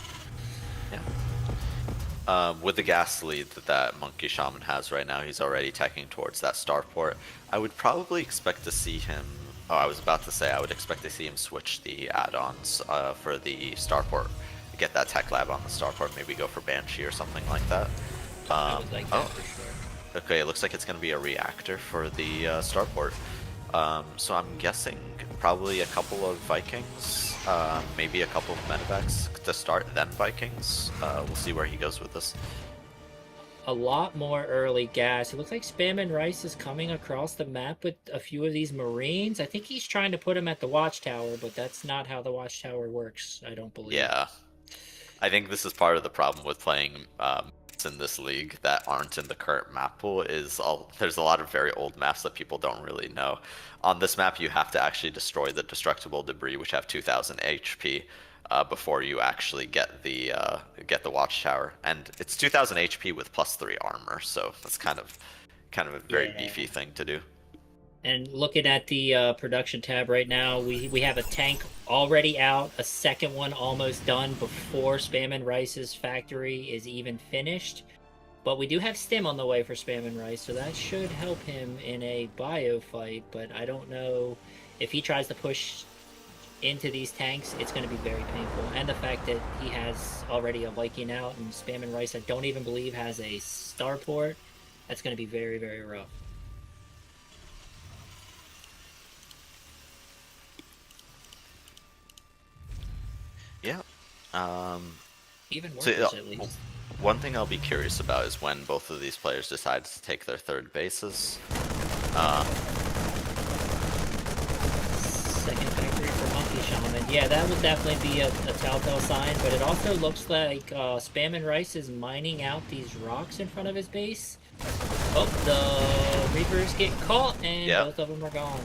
Yeah. With the gas lead that MonkeyShaman has right now, he's already teching towards that starport. I would probably expect to see him... Oh, I was about to say I would expect to see him switch the add-ons for the starport. Get that tech lab on the starport, maybe go for Banshee or something like that. I would like that for sure. Okay, it looks like it's going to be a reactor for the starport. So I'm guessing probably a couple of Vikings, maybe a couple of medevacs to start, then Vikings. We'll see where he goes with this. A lot more early gas. It looks like SPAMandRICE is coming across the map with a few of these Marines. I think he's trying to put them at the watchtower, but that's not how the watchtower works, I don't believe. Yeah. I think this is part of the problem with playing in this league that aren't in the current map pool is there's a lot of very old maps that people don't really know. On this map, you have to actually destroy the destructible debris, which have 2,000 HP, before you actually get the watchtower, and it's 2,000 HP with +3 armor, so that's kind of a very beefy thing to do. And looking at the production tab right now, we have a tank already out, a second one almost done before SPAMandRICE's factory is even finished. But we do have stim on the way for SPAMandRICE, so that should help him in a bio fight. But I don't know if he tries to push into these tanks, it's going to be very painful. And the fact that he has already a Viking out, and SPAMandRICE I don't even believe has a starport, that's going to be very, very rough. Yeah. Even worse, so, at least. One thing I'll be curious about is when both of these players decide to take their third bases. Second factory for MonkeyShaman. Yeah, that would definitely be a telltale sign, but it also looks like SPAMandRICE is mining out these rocks in front of his base. Oh, the Reapers get caught, and both of them are gone.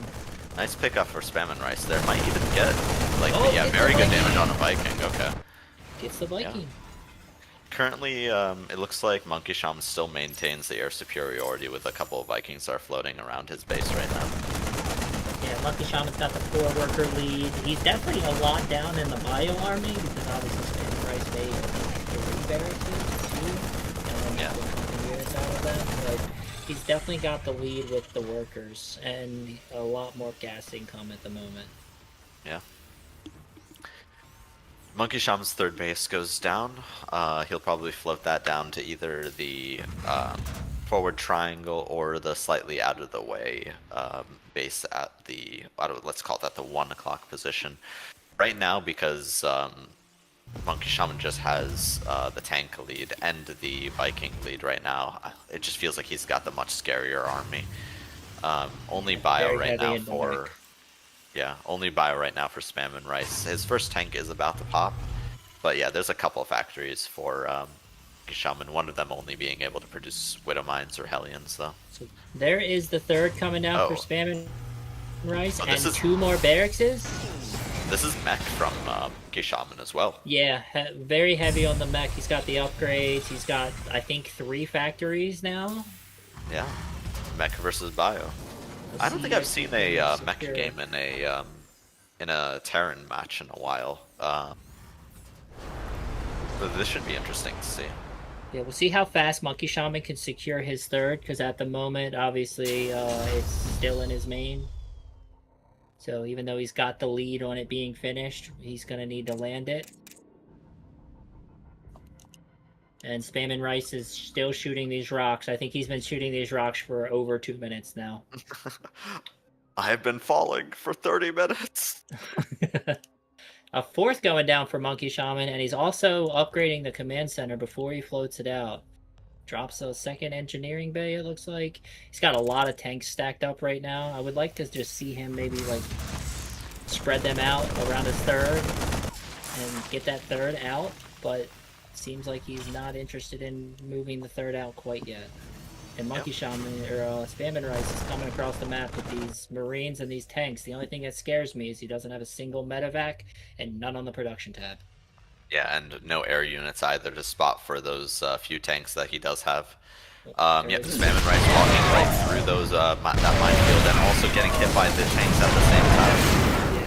Nice pickup for SPAMandRICE there. Might even get, like, gets very the good Viking. damage on a Viking. Okay. Gets the Viking. Yeah. Currently, it looks like MonkeyShaman still maintains the air superiority with a couple of Vikings that are floating around his base right now. Yeah, MonkeyShaman's got the 4-worker lead. He's definitely a lot down in the bio army, because obviously SPAMandRICE made 3 barracks, 2, and then put units out of them. But he's definitely got the lead with the workers, and a lot more gas income at the moment. Yeah. MonkeyShaman's third base goes down. He'll probably float that down to either the forward triangle or the slightly out of the way base at the, let's call that the 1 o'clock position. Right now, because MonkeyShaman just has the tank lead and the Viking lead right now, it just feels like he's got the much scarier army. Only bio right now for... Yeah, only bio right now for SPAMandRICE. His first tank is about to pop. But yeah, there's a couple of factories for Shaman. One of them only being able to produce Widow Mines or Hellions, though. So there is the third coming down for SPAMandRICE, and 2 more barracks. This is mech from Shaman as well. Yeah, very heavy on the mech. He's got the upgrades. He's got, I think, 3 factories now. Yeah, mech versus bio. I don't think I've seen a mech game in a Terran match in a while. But this should be interesting to see. Yeah, we'll see how fast MonkeyShaman can secure his third, because at the moment, obviously, it's still in his main. So even though he's got the lead on it being finished, he's going to need to land it. And SPAMandRICE is still shooting these rocks. I think he's been shooting these rocks for over 2 minutes now. I have been falling for 30 minutes. A 4th going down for MonkeyShaman, and he's also upgrading the command center before he floats it out. Drops a 2nd engineering bay, it looks like. He's got a lot of tanks stacked up right now. I would like to just see him maybe like spread them out around his 3rd and get that 3rd out, but seems like he's not interested in moving the 3rd out quite yet. And MonkeyShaman or SPAMandRICE is coming across the map with these Marines and these tanks. The only thing that scares me is he doesn't have a single medevac and none on the production tab. Yeah, and no air units either to spot for those few tanks that he does have. Yep, SPAMandRICE walking right through those that minefield and also getting hit by the tanks at the same time.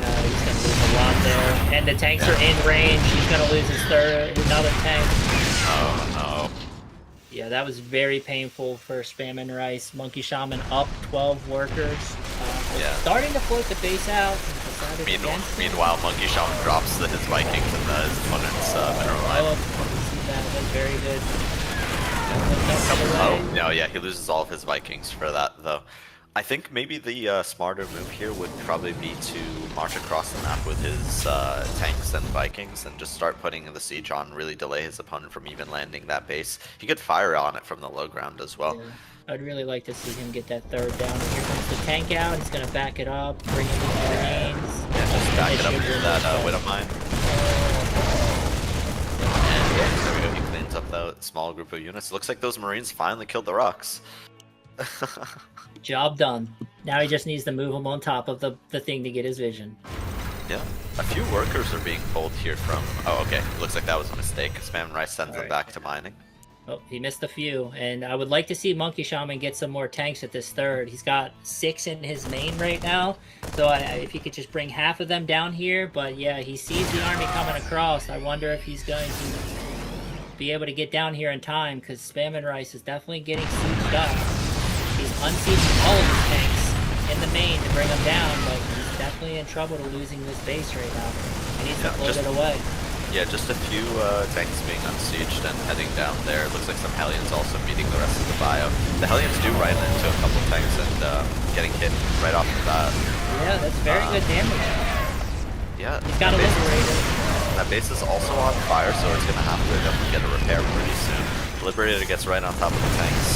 Yeah, he's gonna lose a lot there. And the tanks are in range. He's gonna lose his 3rd, another tank. Oh no. Yeah, that was very painful for SPAMandRICE. MonkeyShaman up 12 workers. Starting to float the base out. Meanwhile, MonkeyShaman drops his Vikings in his opponent's mineral line. That was very good. Oh, no, yeah, he loses all of his Vikings for that, though. I think maybe the smarter move here would probably be to march across the map with his tanks and Vikings and just start putting the siege on, really delay his opponent from even landing that base. He could fire on it from the low ground as well. Yeah. I'd really like to see him get that 3rd down. And here comes the tank out. He's going to back it up, bring in the Marines. Yeah, just back it up into that Widow Mine. And yeah, there we go. He cleans up that small group of units. Looks like those Marines finally killed the rocks. Job done. Now he just needs to move them on top of the thing to get his vision. Yeah, a few workers are being pulled here from... Oh, okay. Looks like that was a mistake. SPAMandRICE sends them back to mining. Oh, he missed a few, and I would like to see MonkeyShaman get some more tanks at this 3rd. He's got 6 in his main right now, so if he could just bring half of them down here, but yeah, he sees the army coming across. I wonder if he's going to be able to get down here in time, because SPAMandRICE is definitely getting sieged up. He's unsieging all of his tanks in the main to bring them down, but he's definitely in trouble to losing this base right now. He needs to float it away. Yeah, just a few tanks being unsieged and heading down there. Looks like some Hellions also meeting the rest of the bio. The Hellions do ride into a couple tanks and getting hit right off the bat. Yeah, that's very good damage. Yeah. He's got a Liberator. That base is also on fire, so it's going to have to definitely get a repair pretty soon. The Liberator gets right on top of the tanks.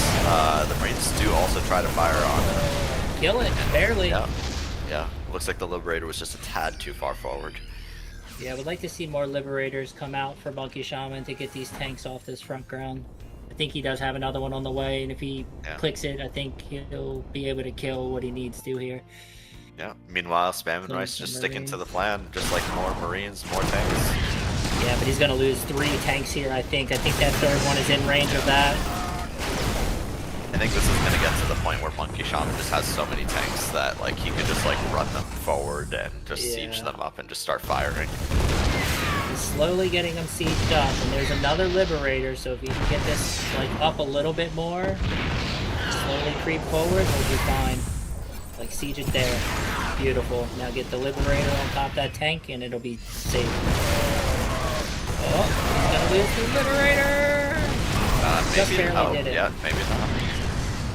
The Marines do also try to fire on it. Kill it, barely. Yeah. Looks like the Liberator was just a tad too far forward. Yeah, I would like to see more Liberators come out for MonkeyShaman to get these tanks off this front ground. I think he does have another one on the way, and if he clicks it, I think he'll be able to kill what he needs to here. Yeah, meanwhile, SPAMandRICE just sticking to the plan, just like more Marines, more tanks. Yeah, but he's going to lose 3 tanks here, I think. I think that 3rd one is in range of that. I think this is going to get to the point where MonkeyShaman just has so many tanks that like he could just like run them forward and just siege them up and just start firing. He's slowly getting them sieged up, and there's another Liberator, so if you can get this like up a little bit more, slowly creep forward, we'll be fine. Like siege it there. Beautiful. Now get the Liberator on top of that tank and it'll be safe. Oh, he's gonna lose the Liberator! Just barely did it. Yeah, maybe not.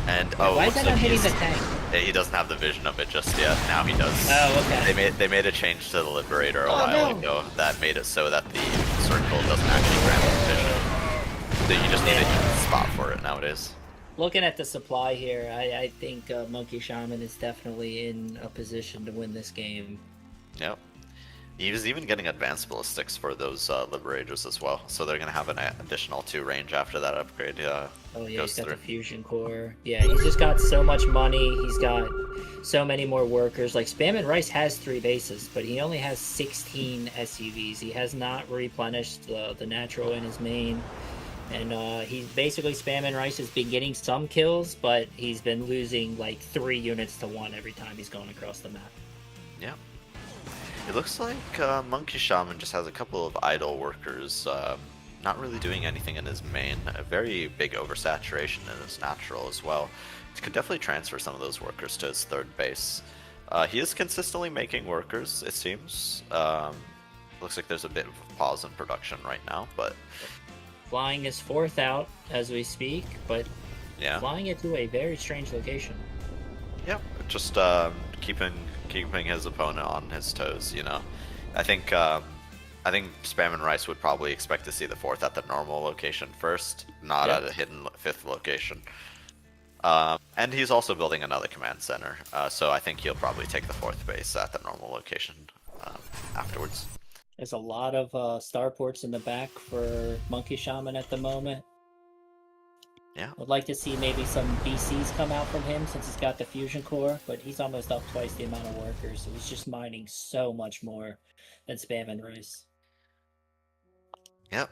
And why is that not hitting the tank? He doesn't have the vision of it just yet. Now he does. Oh, okay. They made a change to the Liberator a while ago that made it so that the circle doesn't actually grant the vision. So you just need a spot for it nowadays. Looking at the supply here, I think MonkeyShaman is definitely in a position to win this game. Yep. He was even getting advanced ballistics for those Liberators as well, so they're gonna have an additional 2 range after that upgrade. Oh yeah, goes he's got through. the fusion core. Yeah, he's just got so much money. He's got so many more workers. Like SPAMandRICE has 3 bases, but he only has 16 SUVs. He has not replenished the natural in his main. And he's basically SPAMandRICE has been getting some kills, but he's been losing like 3 units to 1 every time he's going across the map. Yeah. It looks like MonkeyShaman just has a couple of idle workers, not really doing anything in his main. A very big oversaturation in his natural as well. He could definitely transfer some of those workers to his 3rd base. He is consistently making workers, it seems. Looks like there's a bit of a pause in production right now, but... Flying his 4th out as we speak, but yeah, flying it to a very strange location. Yeah, just keeping his opponent on his toes, you know. I think SPAMandRICE would probably expect to see the 4th at the normal location first, not at a hidden 5th location. And he's also building another command center, so I think he'll probably take the 4th base at the normal location afterwards. There's a lot of starports in the back for MonkeyShaman at the moment. Yeah. Would like to see maybe some BCs come out from him since he's got the fusion core, but he's almost up twice the amount of workers, so he's just mining so much more than SPAMandRICE. Yep.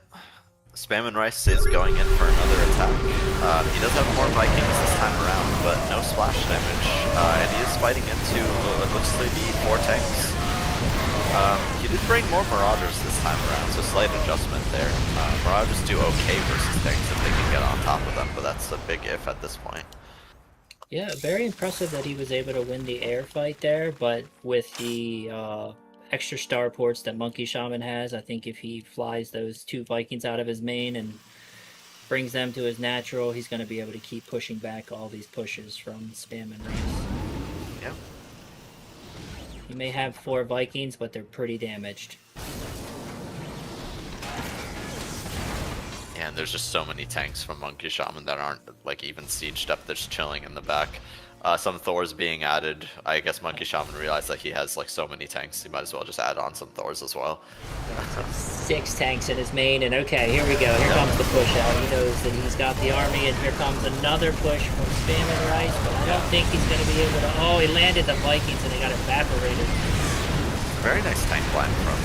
SPAMandRICE is going in for another attack. He does have more Vikings this time around, but no splash damage. And he is fighting into what looks to be 4 tanks. He did bring more Marauders this time around, so slight adjustment there. Marauders do okay versus tanks if they can get on top of them, but that's a big if at this point. Yeah, very impressive that he was able to win the air fight there, but with the extra starports that MonkeyShaman has, I think if he flies those 2 Vikings out of his main and brings them to his natural, he's going to be able to keep pushing back all these pushes from SPAMandRICE. Yeah. He may have 4 Vikings, but they're pretty damaged. And there's just so many tanks from MonkeyShaman that aren't like even sieged up, they're just chilling in the back. Some Thors being added. I guess MonkeyShaman realized that he has like so many tanks, he might as well just add on some Thors as well. 6 tanks in his main, and okay, here we go. Here comes the push out. He knows that he's got the army, and here comes another push from SPAMandRICE, but I don't think he's going to be able to... Oh, he landed the Vikings, and they got evaporated. Very nice tank line from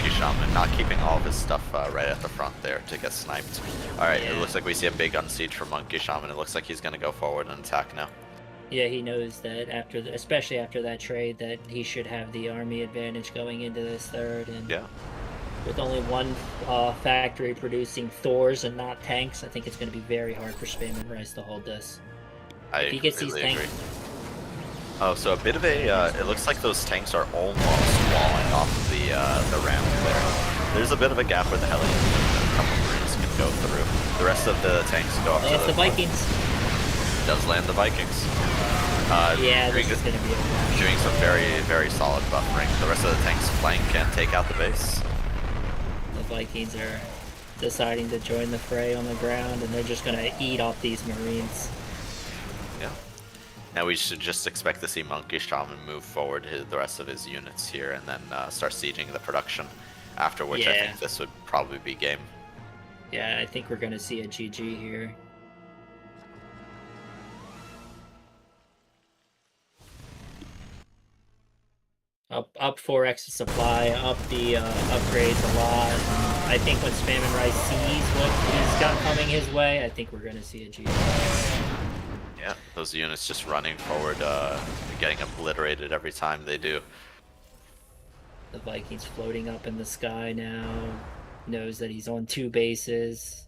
MonkeyShaman, not keeping all of his stuff right at the front there to get sniped. Alright, It looks like we see a big unsiege from MonkeyShaman. It looks like he's going to go forward and attack now. Yeah, he knows that especially after that trade, that he should have the army advantage going into this 3rd, and with only 1 factory producing Thors and not tanks, I think it's going to be very hard for SPAMandRICE to hold this. I if he gets really these tanks... agree. Oh, so a bit of a, it looks like those tanks are almost walling off of the ramp there. There's a bit of a gap where the Hellions and a couple Marines can go through. The rest of the tanks go up to the Vikings. Does land the Vikings. Yeah, this is going to be a doing some very, very solid buffering. The rest of the tanks flank and take out the base. The Vikings are deciding to join the fray on the ground, and they're just going to eat off these Marines. Yeah. Now we should just expect to see MonkeyShaman move forward the rest of his units here, and then start sieging the production. After which I think this would probably be game. Yeah, I think we're going to see a GG here. Up 4x the supply, up the upgrades a lot. I think when SPAMandRICE sees what he's got coming his way, I think we're going to see a GG. Yeah, those units just running forward, getting obliterated every time they do. The Vikings floating up in the sky now, knows that he's on 2 bases.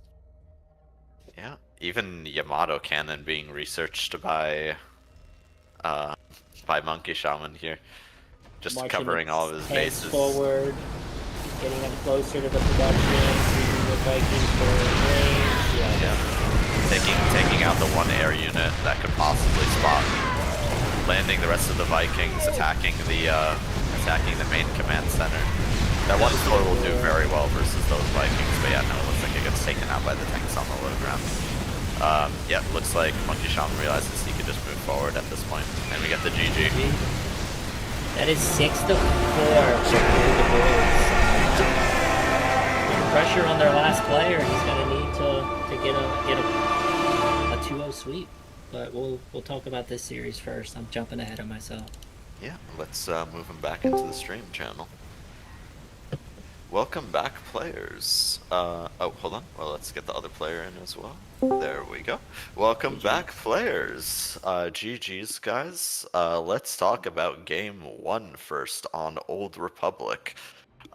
Yeah, even Yamato Cannon being researched by MonkeyShaman here. Just Marching covering all of his bases. Forward, getting them closer to the production, using the Vikings for range. Yeah. Taking out the 1 air unit that could possibly spot. Landing the rest of the Vikings, attacking the main command center. That 1 score will do very well versus those Vikings, but yeah, no, it looks like it gets taken out by the tanks on the low ground. Yeah, looks like MonkeyShaman realizes he could just move forward at this point, and we get the GG. That is 6-4 for PulledTheBoys. Pressure on their last player. He's gonna need to get a 2-0 sweep. But we'll talk about this series first. I'm jumping ahead of myself. Yeah, let's move him back into the stream channel. Welcome back, players. Oh, hold on. Well, let's get the other player in as well. There we go. Welcome back, players. GG's, guys. Let's talk about game 1 first on Old Republic.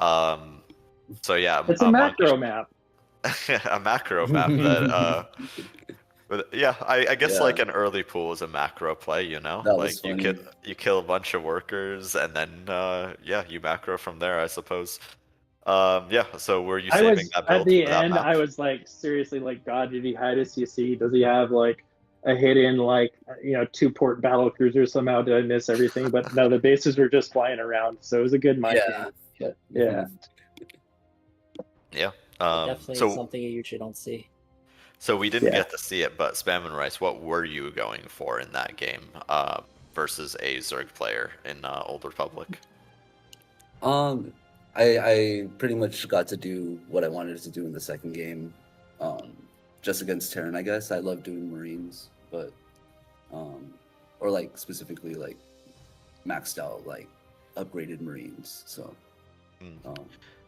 So yeah, it's a macro map. A macro map that but yeah, I guess like an early pool is a macro play, you know? That like was funny. you kill a bunch of workers and then yeah, you macro from there, I suppose. Yeah, so were you saving that build at the for that end map? I was like, seriously, like, God, did he hide his CC? Does he have like a hidden, like, 2-port battle cruiser somehow? Did I miss everything? But no, the bases were just flying around, so it was a good mind game. But, yeah. Yeah. Definitely so something you usually don't see. So we didn't get to see it, but SPAMandRICE, what were you going for in that game versus a Zerg player in Old Republic? I pretty much got to do what I wanted to do in the second game, just against Terran, I guess. I love doing Marines, but or like specifically like maxed out like upgraded Marines. So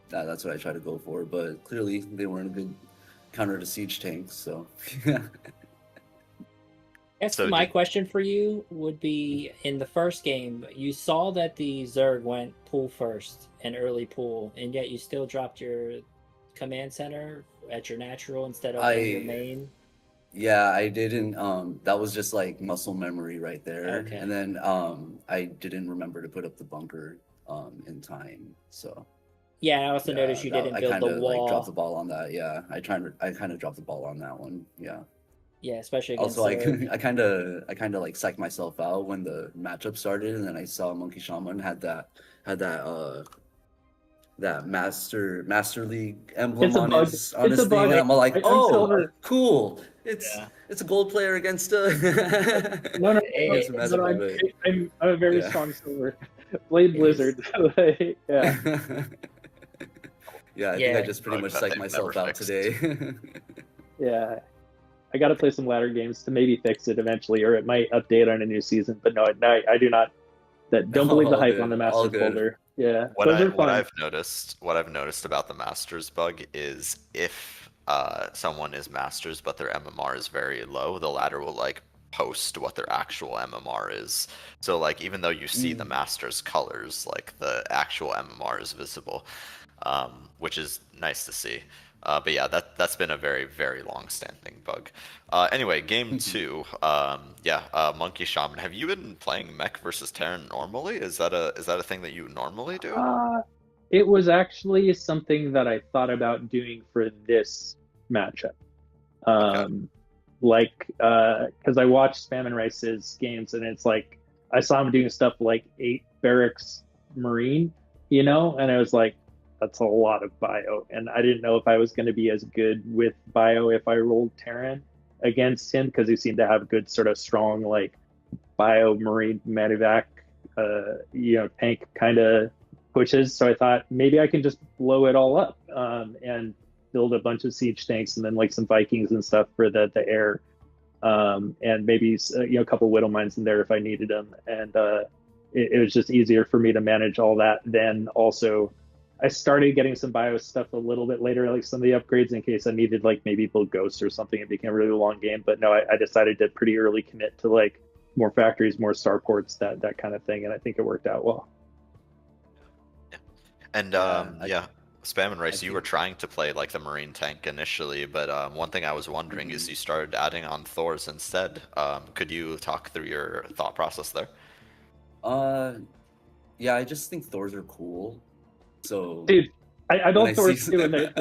that's what I try to go for. But clearly they weren't a good counter to siege tanks. So My question for you would be, in the first game, you saw that the Zerg went pool first, an early pool, and yet you still dropped your command center at your natural instead of your main. Yeah, I didn't. That was just like muscle memory right there. Okay. And then I didn't remember to put up the bunker in time. So yeah, I also noticed you didn't build the wall. I like dropped the ball on that. Yeah, I kind of dropped the ball on that one. Yeah. Yeah, especially against also I kind of like psyched myself out when the matchup started, and then I saw MonkeyShaman had that Master League emblem on his thing, and I'm all like, oh, cool! It's a gold player against a no, against a Master League. I'm a very strong silver. Blade Blizzard. Yeah. Yeah, I think I just pretty much psyched myself out today. Yeah. I got to play some ladder games to maybe fix it eventually, or it might update on a new season. But no, I do not. Don't believe the hype on the Masters folder. Yeah, what I've noticed about the Masters bug is if someone is Masters but their MMR is very low, the ladder will like post what their actual MMR is. So like even though you see the Masters colors, like the actual MMR is visible, which is nice to see. But yeah, that's been a very, very long-standing bug. Anyway, game 2. MonkeyShaman. Have you been playing Mech versus Terran normally? Is that a thing that you normally do? It was actually something that I thought about doing for this matchup. Because I watched SPAMandRICE's games, and it's like I saw him doing stuff like 8 barracks Marine, and I was like, that's a lot of bio, and I didn't know if I was going to be as good with bio if I rolled Terran against him, because he seemed to have good sort of strong like bio Marine medevac tank kind of pushes. So I thought maybe I can just blow it all up and build a bunch of siege tanks and then like some Vikings and stuff for the air, and maybe a couple Whittle mines in there if I needed them, and it was just easier for me to manage all that. Then also I started getting some bio stuff a little bit later, like some of the upgrades in case I needed like maybe build ghosts or something. It became a really long game, but no, I decided to pretty early commit to like more factories, more starports, that kind of thing, and I think it worked out well. And SPAMandRICE, you were trying to play like the Marine tank initially, but one thing I was wondering is you started adding on Thors instead. Could you talk through your thought process there? Yeah, I just think Thors are cool. So dude, I built Thors too, and when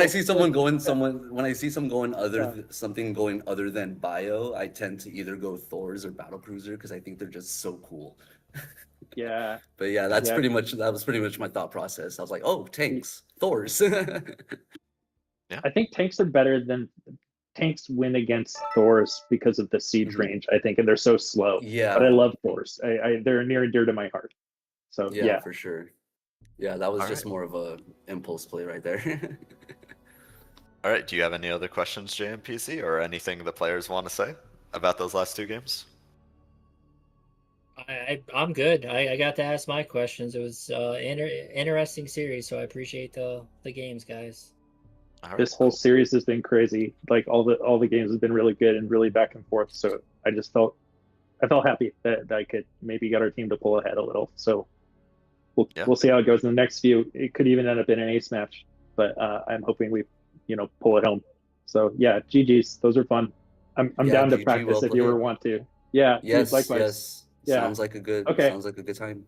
I see someone going something going other than bio, I tend to either go Thors or battle cruiser because I think they're just so cool. Yeah. But yeah, that was pretty much my thought process. I was like, oh, tanks, Thors. I think tanks are better than tanks win against Thors because of the siege range, I think, and they're so slow. Yeah. But I love Thors. They're near and dear to my heart. So yeah. for sure. Yeah, that was All just right. more of a impulse play right there. All right. Do you have any other questions, JMPC, or anything the players want to say about those last two games? I'm good. I got to ask my questions. It was interesting series, so I appreciate the games, guys. This whole series has been crazy. Like all the games have been really good and really back and forth. So I felt happy that I could maybe get our team to pull ahead a little. So we'll see how it goes in the next few. It could even end up in an ace match, but I'm hoping we pull it home. So yeah, GG's. Those are fun. I'm down to GG, practice well if you ever played. want to. Yeah. Yes. Likewise. Yes. Yeah. Sounds like a good. Okay. Sounds like a good time.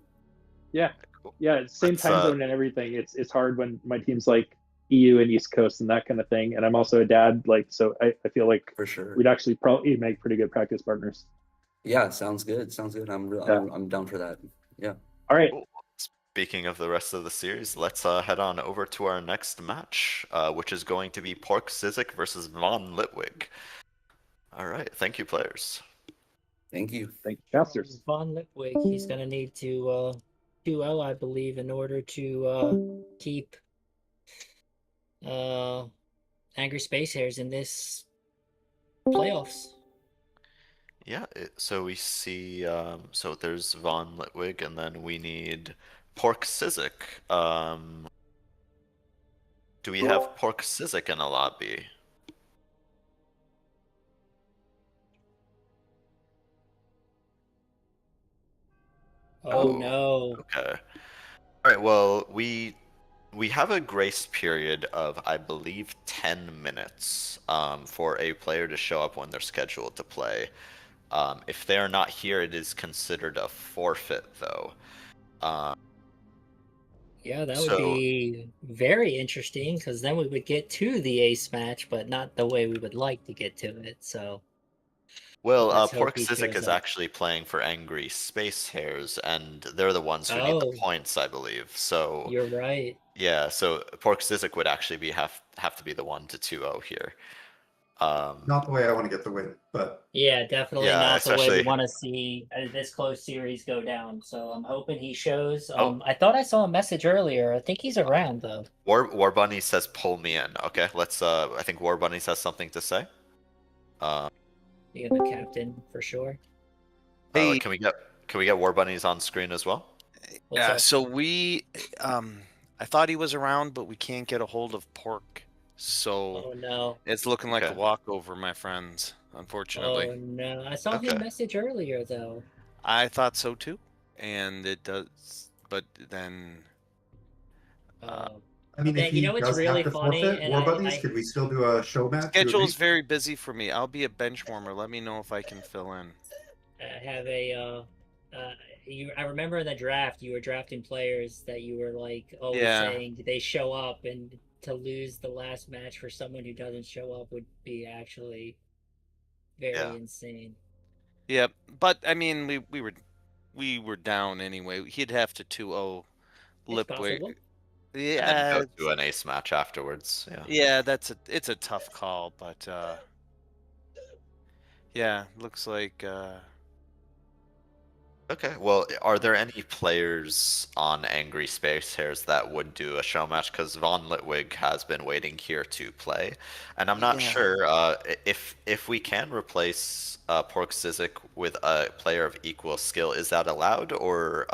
Yeah. Yeah. Same time zone and everything. It's hard when my team's like EU and East Coast and that kind of thing. And I'm also a dad. Like, so I feel like for sure we'd actually probably make pretty good practice partners. Yeah. Sounds good. Sounds good. I'm down for that. Yeah. All right. Cool. Speaking of the rest of the series, let's head on over to our next match, which is going to be Pork Sizik versus MvonLipwig. All right. Thank you, players. Thank you. Thank you, casters. MvonLipwig, he's going to need to 2L, I believe, in order to keep Angry Space Hares in this playoffs. Yeah, so we see, so there's MvonLipwig, and then we need Pork Sizik. Do we have Pork Sizik in a lobby? Oh no. Okay. All right, well, we have a grace period of, I believe, 10 minutes for a player to show up when they're scheduled to play. If they're not here, it is considered a forfeit, though. Yeah, that would be very interesting, because then we would get to the ace match, but not the way we would like to get to it, so... Well, Pork Sizik is actually playing for Angry Space Hares, and they're the ones who need the points, I believe. So you're right. Yeah, so Pork Sizik would actually have to be the one to 2-0 here. Not the way I want to get the win, but yeah, definitely not the way we want to see this close series go down. So I'm hoping he shows. I thought I saw a message earlier. I think he's around though. Warbunnies says pull me in. Okay, let's. I think Warbunnies has something to say. Being the captain for sure. Hey, can we get Warbunnies on screen as well? Yeah. So we, I thought he was around, but we can't get a hold of Pork. So no. It's looking like a walkover, my friends, unfortunately. Oh no, I saw him message earlier though. I thought so too, and it does, but then I mean, if he does have to forfeit, Warbunnies, could we still do a show match? Schedule's very busy for me. I'll be a bench warmer. Let me know if I can fill in. I have a I remember in the draft you were drafting players that you were like always saying they show up, and to lose the last match for someone who doesn't show up would be actually very insane. Yeah, but I mean we were down anyway. He'd have to 2-0 Lipwig. Yeah, and go to an ace match afterwards. Yeah, it's a tough call, but yeah, looks like Okay, well, are there any players on Angry Space Hares that would do a show match? Because MvonLipwig has been waiting here to play, and I'm not sure if we can replace Pork Sizik with a player of equal skill. Is that allowed, or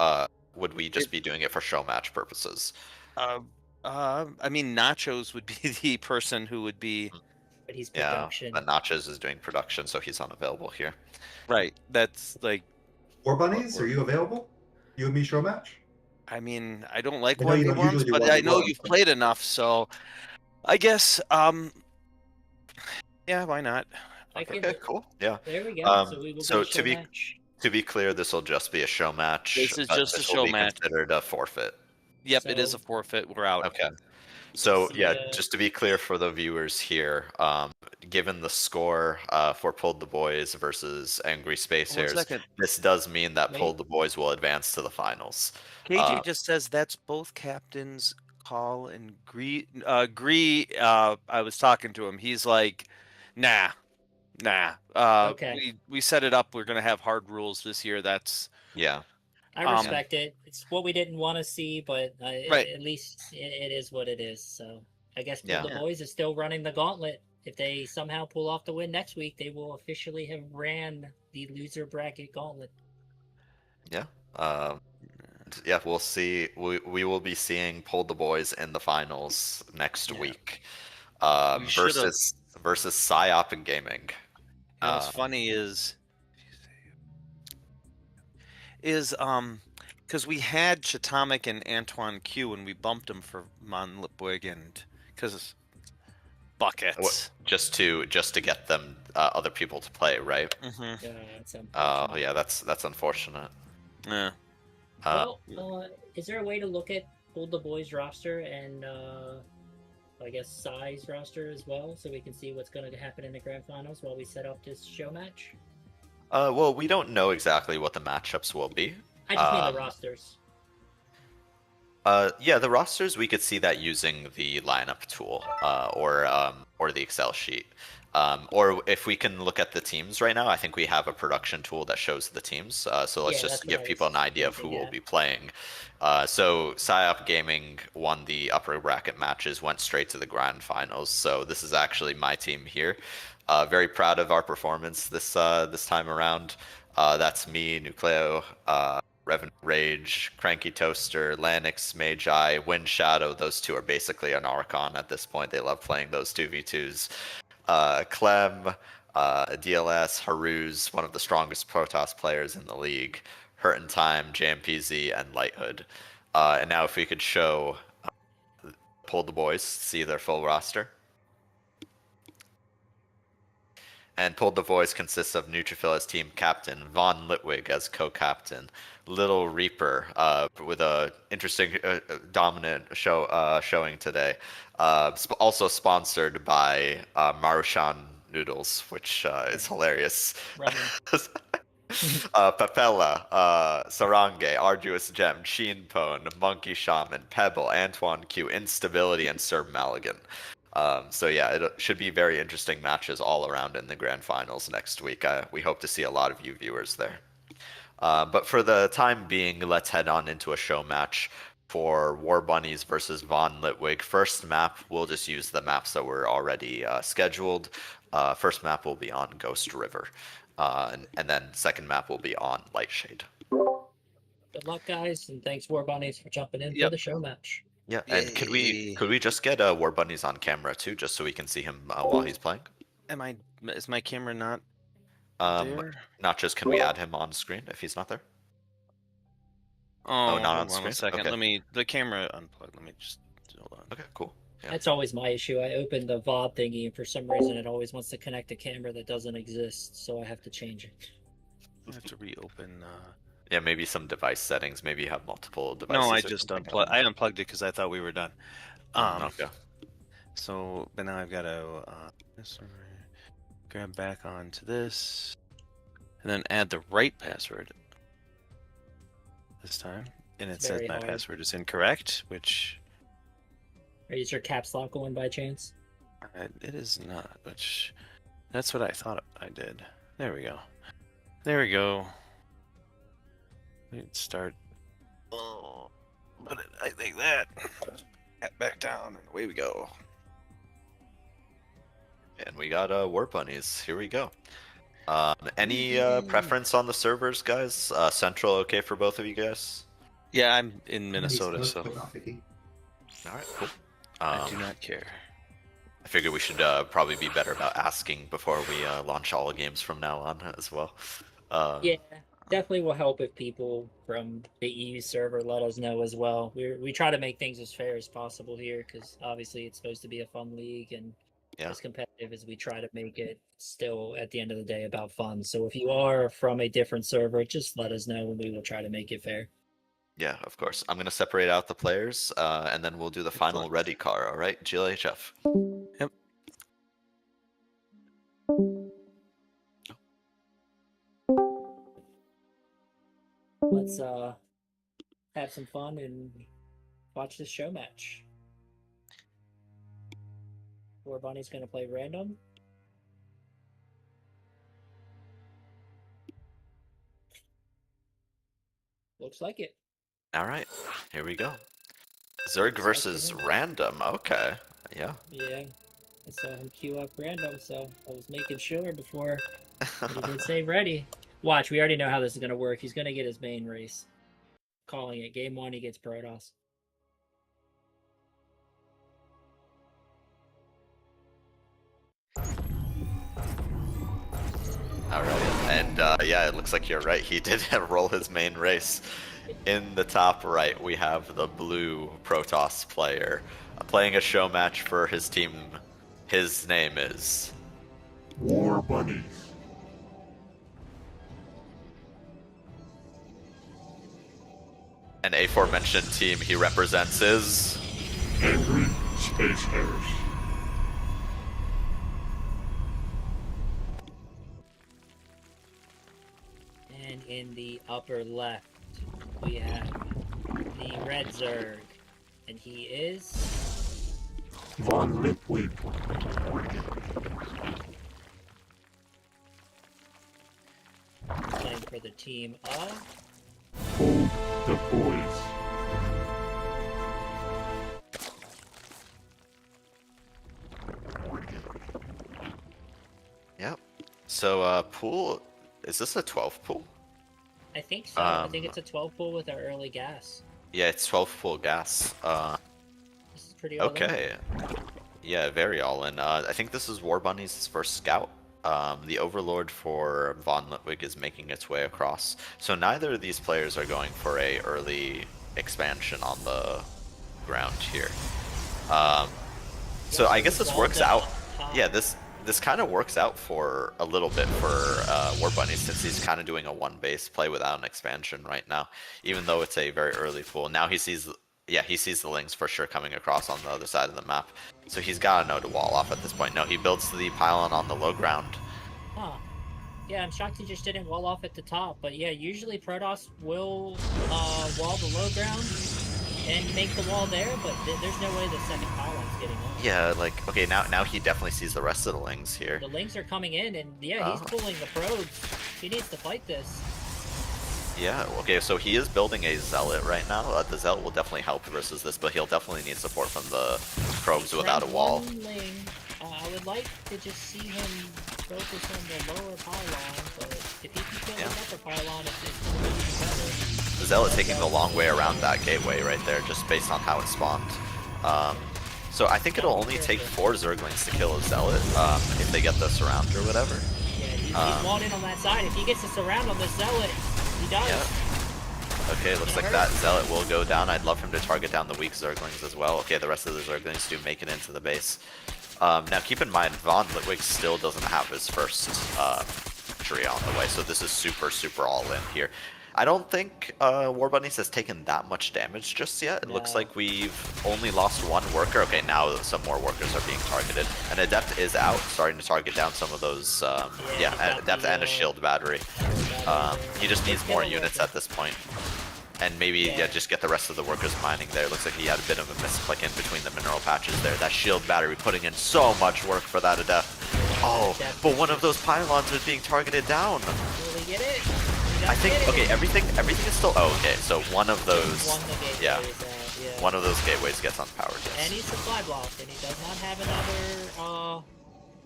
would we just be doing it for show match purposes? I mean, Nachoz would be the person who would be. But he's production. Yeah, but Nachoz is doing production, so he's unavailable here. Right. That's like. Warbunnies, are you available? You and me show match? I mean, I don't like 1v1s, but I know you've played enough, so I guess yeah, why not? Okay, cool. Yeah. There we go. So we will to be clear, this will just be a show match. This is just a show match. Considered a forfeit. Yep, it is a forfeit. We're out. Okay. So yeah, just to be clear for the viewers here, given the score for PulledTheBoys versus Angry Space Hares, this does mean that PulledTheBoys will advance to the finals. KJ just says that's both captains call and Gree. I was talking to him. He's like, Nah. Okay. We set it up. We're gonna have hard rules this year. That's Yeah. I respect it. It's what we didn't want to see, but Right. at least it is what it is. So I guess Yeah. the boys is still running the gauntlet. If they somehow pull off the win next week, they will officially have ran the loser bracket gauntlet. Yeah. Yeah, we'll see. We will be seeing PulledTheBoys in the finals next week. We should've- Versus Psyop and Gaming. You know what's funny is because we had Chatomic and Antoine Q and we bumped them for MvonLipwig and because buckets. Just to get them other people to play, right? Mm-hmm. Yeah, that's Oh, yeah, that's unfortunate. Yeah. Well, is there a way to look at PulledTheBoys roster and I guess size roster as well, so we can see what's going to happen in the grand finals while we set up this show match? Well, we don't know exactly what the matchups will be. I just mean the rosters. Yeah, the rosters, we could see that using the lineup tool or the Excel sheet. Or if we can look at the teams right now, I think we have a production tool that shows the teams. So let's just give people an idea of who will be playing. So Psyop Gaming won the upper bracket matches, went straight to the grand finals. So this is actually my team here. Very proud of our performance this time around. That's me, Nucleo, Revenant Rage, Cranky Toaster, Lanix, Magi, Wind Shadow. Those two are basically an Archon at this point. They love playing those 2v2s. Clem, DLS, Haruz, one of the strongest Protoss players in the league. Hurt in Time, JMPZ, and Lighthood. And now if we could show PulledTheBoys, see their full roster. And PulledTheBoys consists of neutrophil as team captain, MvonLipwig as co-captain, LittleReaper with a interesting dominant showing today. Also sponsored by Marushan Noodles, which is hilarious. Papella, Sarange, Arduous Gem, ChienPwn, MonkeyShaman, Pebble, Antoine Q, Instability, and Sir Maligan. So yeah, it should be very interesting matches all around in the grand finals next week. We hope to see a lot of you viewers there. But for the time being, let's head on into a show match for Warbunnies versus MvonLipwig. First map, we'll just use the maps that were already scheduled. First map will be on Ghost River. And then second map will be on Lightshade. Good luck, guys, and thanks Warbunnies for jumping in for the show match. Yeah, and could we just get Warbunnies on camera too, just so we can see him while he's playing? Is my camera not there? Nachoz, can we add him on screen if he's not there? Oh, not on hold on screen. a second. Okay. The camera unplugged. Let me just hold on. Okay, cool. Yeah. That's always my issue. I open the VOD thingy, and for some reason, it always wants to connect a camera that doesn't exist, so I have to change it. I have to reopen. Yeah, maybe some device settings. Maybe you have multiple devices. No, I just unplugged. I unplugged it because I thought we were done. Okay. So, but now I've got to grab back onto this, and then add the right password this time. And it says my password is incorrect, which. Is your caps lock going by chance? It is not, which that's what I thought I did. There we go. There we go. Let's start. Oh, but I think that. Back down, and away we go. And we got Warbunnies. Here we go. Any preference on the servers, guys? Central okay for both of you guys? Yeah, I'm in Minnesota, so. All right, cool. I do not care. I figure we should probably be better about asking before we launch all games from now on as well. Yeah, definitely will help if people from the EU server let us know as well. We try to make things as fair as possible here because obviously it's supposed to be a fun league and as competitive as we try to make it, still at the end of the day about fun. So if you are from a different server, just let us know and we will try to make it fair. Yeah, of course. I'm going to separate out the players and then we'll do the final ready car, all right? GLHF. Yep. Let's have some fun and watch this show match. Warbunny's gonna play random. Looks like it. All right, here we go. Zerg versus random. Okay, yeah. Yeah. I saw him queue up random, so I was making sure before he did say ready. Watch, we already know how this is gonna work. He's gonna get his main race. Calling it. Game 1, he gets Protoss. Alright, and yeah, it looks like you're right. He did roll his main race. In the top right, we have the blue Protoss player playing a show match for his team. His name is Warbunnies. an aforementioned team he represents is Angry Space Hares. And in the upper left, we have the red Zerg. And he is MvonLipwig. playing for the team of PulledTheBoys. Yep. So pool, is this a 12 pool? I think so. I think it's a 12 pool with our early gas. Yeah, it's 12 pool gas. This is pretty all Okay. Yeah, very all in. I think this is Warbunnies' first scout. The Overlord for MvonLipwig is making its way across. So neither of these players are going for a early expansion on the ground here. So I guess this works out. Yeah, this kind of works out for a little bit for Warbunnies, since he's kind of doing a one base play without an expansion right now, even though it's a very early pool. Now he sees, yeah, he sees the Lings for sure coming across on the other side of the map, so he's got to know to wall off at this point. No, he builds the pylon on the low ground. Huh. Yeah, I'm shocked he just didn't wall off at the top, but yeah, usually Protoss will wall the low ground and make the wall there, but there's no way the second pylon's getting on. Yeah, like, okay, now he definitely sees the rest of the Lings here. The Lings are coming in, and yeah, he's pulling the probes. He needs to fight this. Yeah, okay, so he is building a Zealot right now. The Zealot will definitely help versus this, but he'll definitely need support from the probes without a wall. I would like to just see him focus on the lower pylon, but if he can kill the upper pylon, it's going to be better. The Zealot taking the long way around that gateway right there, just based on how it spawned. So I think it'll only take 4 Zerglings to kill a Zealot if they get the surround or whatever. Yeah, he's walled in on that side. If he gets the surround on the Zealot, he does. Yeah. Okay, looks like that Zealot will go down. I'd love him to target down the weak Zerglings as well. Okay, the rest of the Zerglings do make it into the base. Now keep in mind, MvonLipwig still doesn't have his first tree on the way, so this is super all in here. I don't think Warbunnies has taken that much damage just yet. It looks like we've only lost 1 worker. Okay, now some more workers are being targeted. An Adept is out, starting to target down some of those, yeah, Adept and a shield battery. He just needs more units at this point. And maybe, yeah, just get the rest of the workers mining there. Looks like he had a bit of a misclick in between the mineral patches there. That shield battery putting in so much work for that Adept. Oh, but one of those pylons is being targeted down. Will he get it? I think, okay, everything is still, oh, okay, so one of those, yeah, one of those gateways gets unpowered, yes. And he's supply blocked, and he does not have another,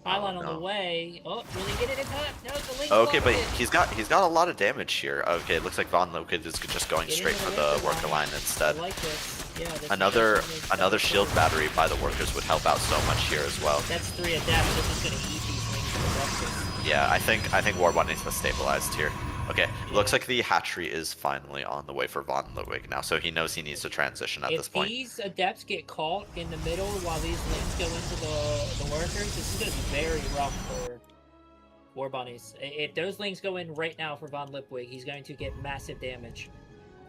pylon on the way. Oh, will he get it in time? No, the Link okay, but he's got a lot of damage here. Okay, it looks like MvonLipwig is just going straight for the worker line instead. I like this. Yeah, this another shield battery by the workers would help out so much here as well. That's 3 Adepts. This is gonna eat these Lings to the rest. Yeah, I think Warbunnies has stabilized here. Okay, looks like the hatchery is finally on the way for MvonLipwig now, so he knows he needs to transition at this point. If these Adepts get caught in the middle while these Lings go into the workers, this is going to be very rough for Warbunnies. If those Lings go in right now for MvonLipwig, he's going to get massive damage.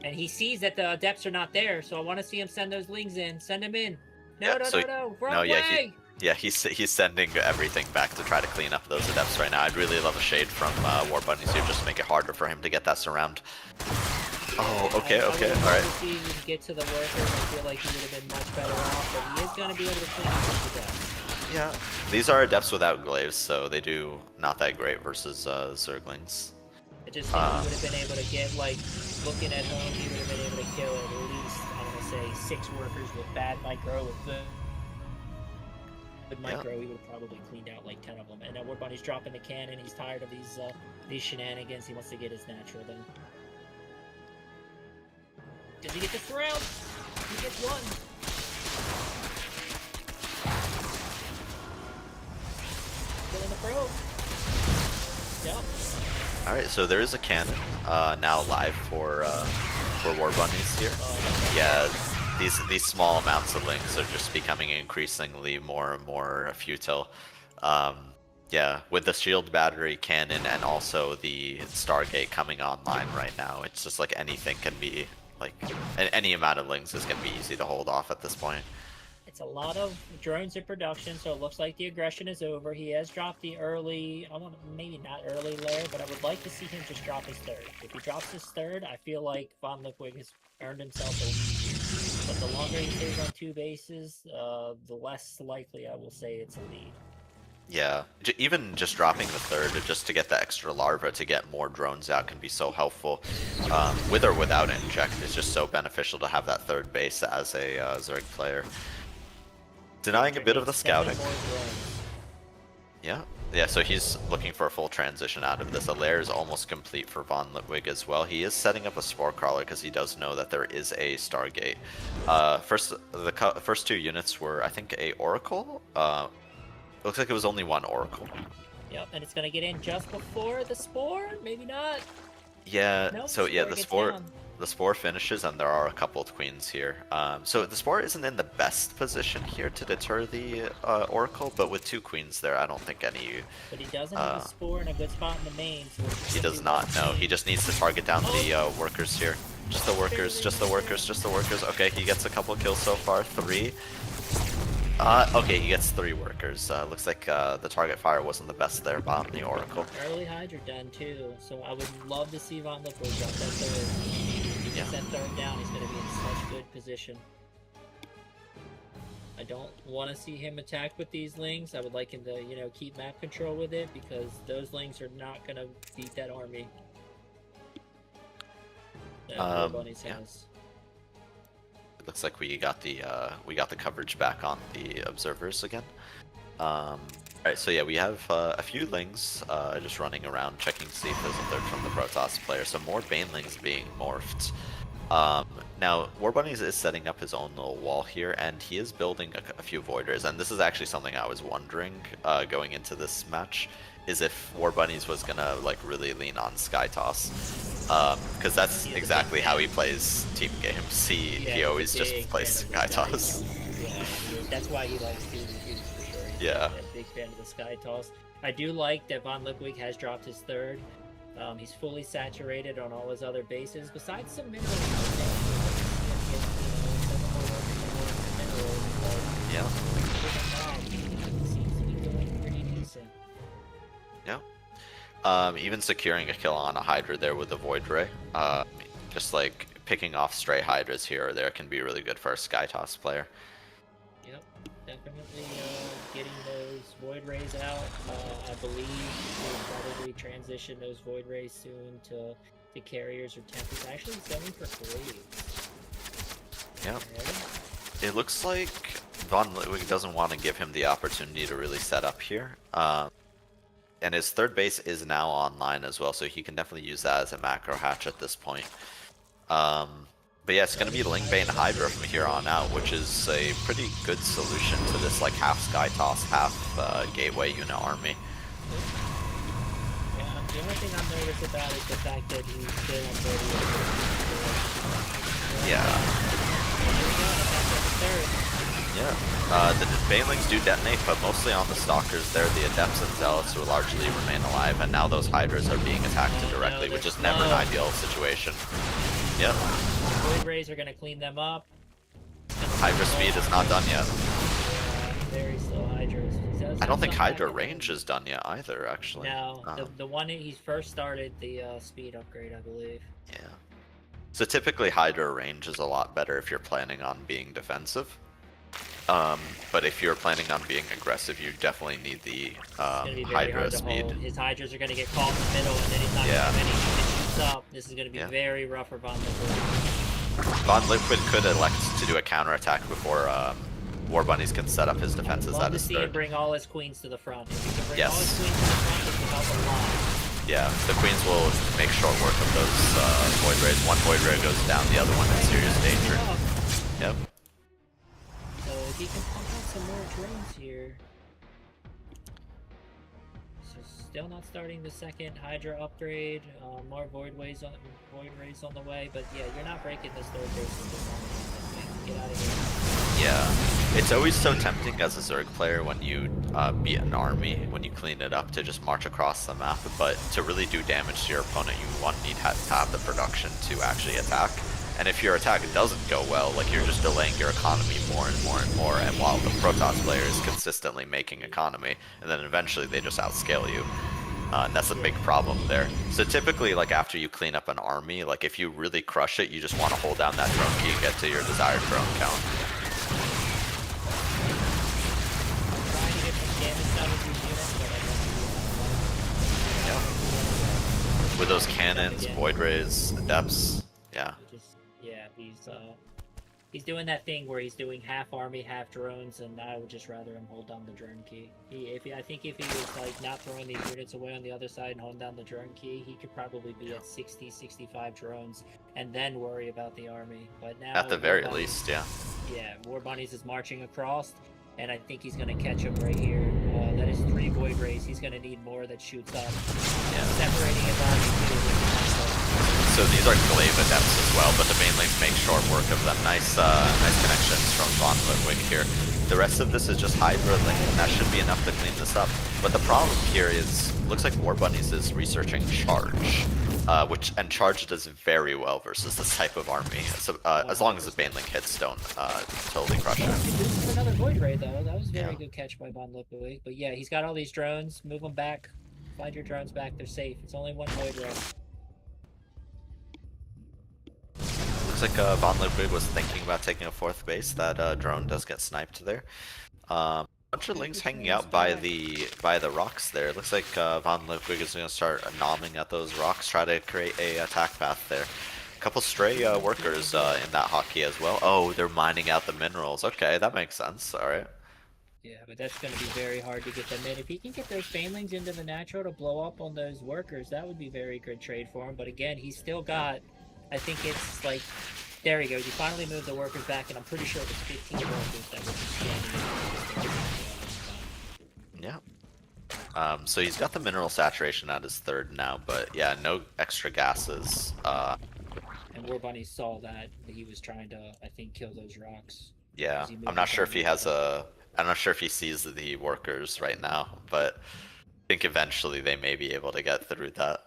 And he sees that the Adepts are not there, so I want to see him send those Lings in. Send them in. No, wrong way! Yeah, he's sending everything back to try to clean up those Adepts right now. I'd really love a shade from Warbunnies here just to make it harder for him to get that surround. Oh, okay, alright. If he would get to the workers, I feel like he would have been much better off, but he is going to be able to clean up the Adepts. Yeah, these are Adepts without glaives, so they do not that great versus Zerglings. just think he would have been able to get, like, looking at home, he would have been able to kill at least, I want to say, 6 workers with bad micro, with good micro, he would have probably cleaned out like 10 of them. And now Warbunny's dropping the cannon, he's tired of these shenanigans, he wants to get his natural then. Does he get the round? He gets one. Killing the pro. Yep. Alright, so there is a cannon now live for Warbunnies here. Yeah, these small amounts of links are just becoming increasingly more and more futile. Yeah, with the shield battery cannon and also the Stargate coming online right now, it's just like anything can be, like, any amount of links is going to be easy to hold off at this point. It's a lot of drones in production, so it looks like the aggression is over. He has dropped the early, maybe not early layer, but I would like to see him just drop his third. If he drops his third, I feel like MvonLipwig has earned himself a lead. But the longer he stays on 2 bases, the less likely I will say it's a lead. Yeah, even just dropping the third just to get the extra larva to get more drones out can be so helpful. With or without inject, it's just so beneficial to have that third base as a Zerg player. Denying a bit of the scouting. Yeah, so he's looking for a full transition out of this. The lair is almost complete for MvonLipwig as well. He is setting up a Spore Crawler because he does know that there is a Stargate. The first 2 units were, I think, a Oracle. Looks like it was only 1 Oracle. Yep, and it's gonna get in just before the Spore? Maybe not. Yeah, Nope, so yeah, Spore the Spore finishes and there are a couple of queens here. So the Spore isn't in the best position here to deter the Oracle, but with 2 queens there, I don't think any... But he doesn't have a Spore in a good spot in the main. So he does not, no. He just needs to target down the workers here. Just the workers, just the workers, just the workers. Okay, he gets a couple kills so far, 3. Okay, he gets 3 workers. Looks like the target fire wasn't the best there on the Oracle. Early Hydra done too, so I would love to see MvonLipwig drop that third. If he gets that third down, he's going to be in such good position. I don't want to see him attack with these lings. I would like him to, you know, keep map control with it because those lings are not going to beat that army. That Bunnies has. Looks like we got the coverage back on the observers again. Alright, so yeah, we have a few lings just running around checking to see if there's a third from the Protoss player. So more banelings being morphed. Now, Warbunnies is setting up his own little wall here, and he is building a few Voiders. And this is actually something I was wondering going into this match, is if Warbunnies was gonna like really lean on Skytoss. Because that's exactly how he plays team games. He always just plays Skytoss. Yeah, that's why he likes team games for sure. He's a big fan of the Skytoss. I do like that MvonLipwig has dropped his third. He's fully saturated on all his other bases, besides some minerals. Yeah. Seems to be doing pretty decent. Yeah. Even securing a kill on a Hydra there with the Void Ray. Just like picking off stray Hydras here or there can be really good for a Skytoss player. Yep, definitely getting those Void Rays out. I believe we'll probably transition those Void Rays soon to carriers or tempers. Actually, selling for Graves. Yeah. It looks like MvonLipwig doesn't want to give him the opportunity to really set up here. And his third base is now online as well, so he can definitely use that as a macro hatch at this point. But yeah, it's going to be Lingbane Hydra from here on out, which is a pretty good solution to this like half Skytoss, half Gateway unit army. Yeah, the only thing I'm nervous about is the fact that he's still on 30. Yeah. The Banelings do detonate, but mostly on the Stalkers there, the Adepts and Zealots who largely remain alive, and now those Hydras are being attacked directly, which is never an ideal situation. Yep. Void Rays are going to clean them up. Hydra speed is not done yet. Very slow Hydras. I don't think Hydra range is done yet either, actually. No, the one he first started the speed upgrade, I believe. Yeah. So typically Hydra range is a lot better if you're planning on being defensive. But if you're planning on being aggressive, you definitely need the It's gonna be very Hydra hard to speed. hold. His Hydras are gonna get caught in the middle, and then he's not gonna have anything that shoots up. This is gonna be very rough for VonLipwig. MvonLipwig could elect to do a counterattack before warbunnies can set up his defenses Love at to his see third. him bring all his queens to the front. If he can bring Yes. all his queens to the front, this will help a lot. Yeah, the queens will make short work of those void rays. One void ray goes down, the other one in serious danger. Yep. So if he can pump out some more drones here. So still not starting the second Hydra upgrade. More void rays on the way, but yeah, you're not breaking this third base with this one. Get out of here. Yeah, it's always so tempting as a Zerg player when you beat an army, when you clean it up, to just march across the map, but to really do damage to your opponent, you need to have the production to actually attack. And if your attack doesn't go well, like, you're just delaying your economy more and more and more, and while the Protoss player is consistently making economy, and then eventually they just outscale you. And that's a big problem there. So typically, like, after you clean up an army, like, if you really crush it, you just want to hold down that drone key and get to your desired drone count. With those cannons, void rays, depths, yeah. Yeah, he's doing that thing where he's doing half army, half drones, and I would just rather him hold down the drone key. I think if he was like not throwing these units away on the other side and holding down the drone key, he could probably be at 60, 65 drones, and then worry about the army. But now, at the very least, yeah. Yeah, warbunnies is marching across, and I think he's going to catch him right here. That is 3 void rays. He's going to need more that shoots up. Yeah. Separating his army. So these are glaive adepts as well, but the banelings make short work of them. Nice connections from VonLipwig here. The rest of this is just Hydra Link, and that should be enough to clean this up. But the problem here is, looks like warbunnies is researching charge, and charge does very well versus this type of army. So as long as the banelink hits don't totally crush it. This is another void ray though. That was a very good catch by VonLipwig. But yeah, he's got all these drones. Move them back. Find your drones back. They're safe. It's only one void ray. Looks like VonLipwig was thinking about taking a 4th base. That drone does get sniped there. Bunch of links hanging out by the rocks there. Looks like VonLipwig is going to start nomming at those rocks, try to create a attack path there. A couple stray workers in that hotkey as well. Oh, they're mining out the minerals. Okay, that makes sense. All right. Yeah, but that's going to be very hard to get them in. If he can get those banelings into the natural to blow up on those workers, that would be very good trade for him. But again, he's still got, I think it's like, there he goes. He finally moved the workers back, and I'm pretty sure it was 15 workers that were standing in. Yeah. So he's got the mineral saturation at his 3rd now, but yeah, no extra gases. And warbunnies saw that he was trying to, I think, kill those rocks. Yeah, I'm not sure if he has I'm not sure if he sees the workers right now, but I think eventually they may be able to get through that.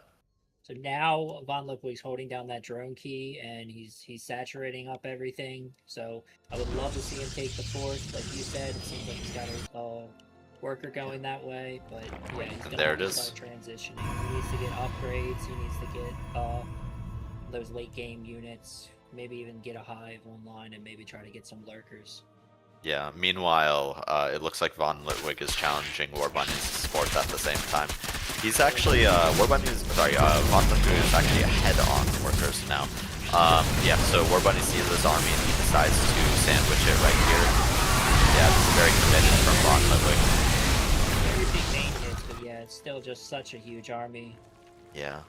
So now VonLipwig's holding down that drone key, and he's saturating up everything. So I would love to see him take the 4th. Like you said, it seems like he's got a worker going that way, but yeah, he's going to start transitioning. He needs to get upgrades. He needs to get those late game units. Maybe even get a hive online and maybe try to get some lurkers. Yeah, meanwhile, it looks like VonLipwig is challenging warbunnies' sports at the same time. He's actually, VonLipwig is actually ahead on workers now. Yeah, so warbunnies sees his army and he decides to sandwich it right here. Yeah, this is very committed from VonLipwig. Very big main hits, but yeah, it's still just such a huge army. Yeah.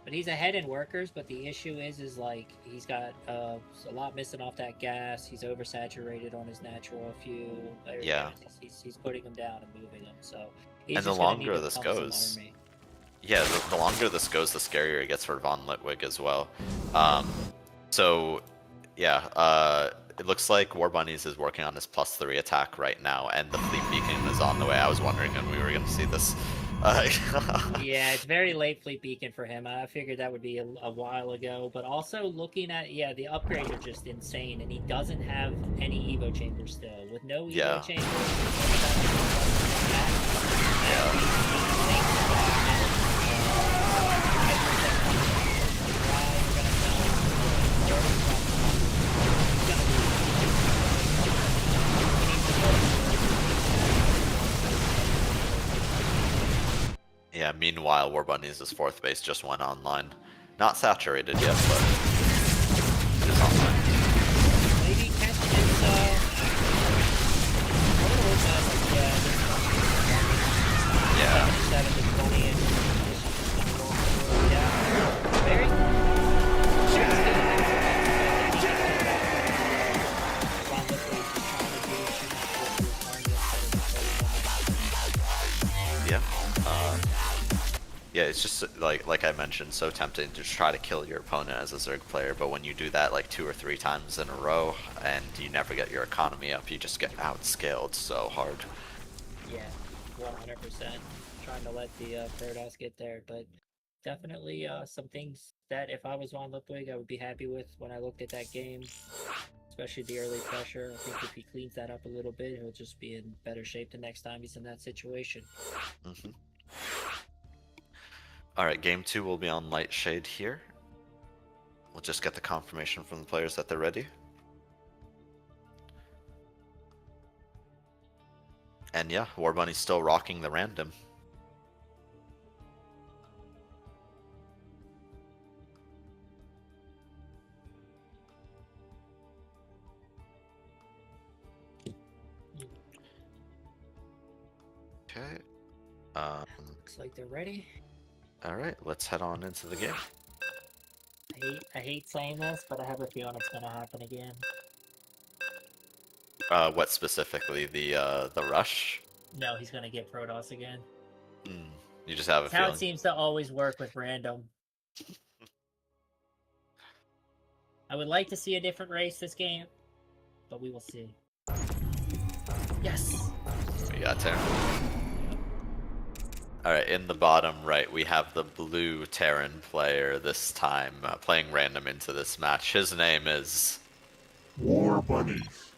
But he's ahead in workers, but the issue is like, he's got a lot missing off that gas. He's oversaturated on his natural fuel. Yeah. He's putting them down and moving them, so... And the longer this goes... Yeah, the longer this goes, the scarier it gets for VonLipwig as well. So, yeah, it looks like warbunnies is working on his +3 attack right now, and the fleet beacon is on the way. I was wondering if we were going to see this. Yeah, it's very late fleet beacon for him. I figured that would be a while ago, but also looking at, yeah, the upgrades are just insane, and he doesn't have any Evo chambers still. With no Evo chambers, Yeah, meanwhile, warbunnies' fourth base just went online. Not saturated yet, but it is online. Maybe catch this, Yeah. 7 to 20 and yeah. Very. Yeah. Yeah, it's just like I mentioned, so tempting to try to kill your opponent as a Zerg player, but when you do that like 2 or 3 times in a row and you never get your economy up, you just get outscaled so hard. Yeah, 100%. Trying to let the Protoss get there, but definitely some things that if I was MvonLipwig, I would be happy with when I looked at that game, especially the early pressure. I think if he cleans that up a little bit, he'll just be in better shape the next time he's in that situation. Alright, game 2 will be on Light Shade here. We'll just get the confirmation from the players that they're ready. And yeah, Warbunny's still rocking the random. Okay. Looks like they're ready. Alright, let's head on into the game. I hate saying this, but I have a feeling it's gonna happen again. What specifically? The rush? No, he's gonna get Protoss again. You just have a That's feeling. how it seems to always work with random. I would like to see a different race this game, but we will see. Yes! We got Terran. Alright, in the bottom right, we have the blue Terran player this time, playing random into this match. His name is... Warbunnies.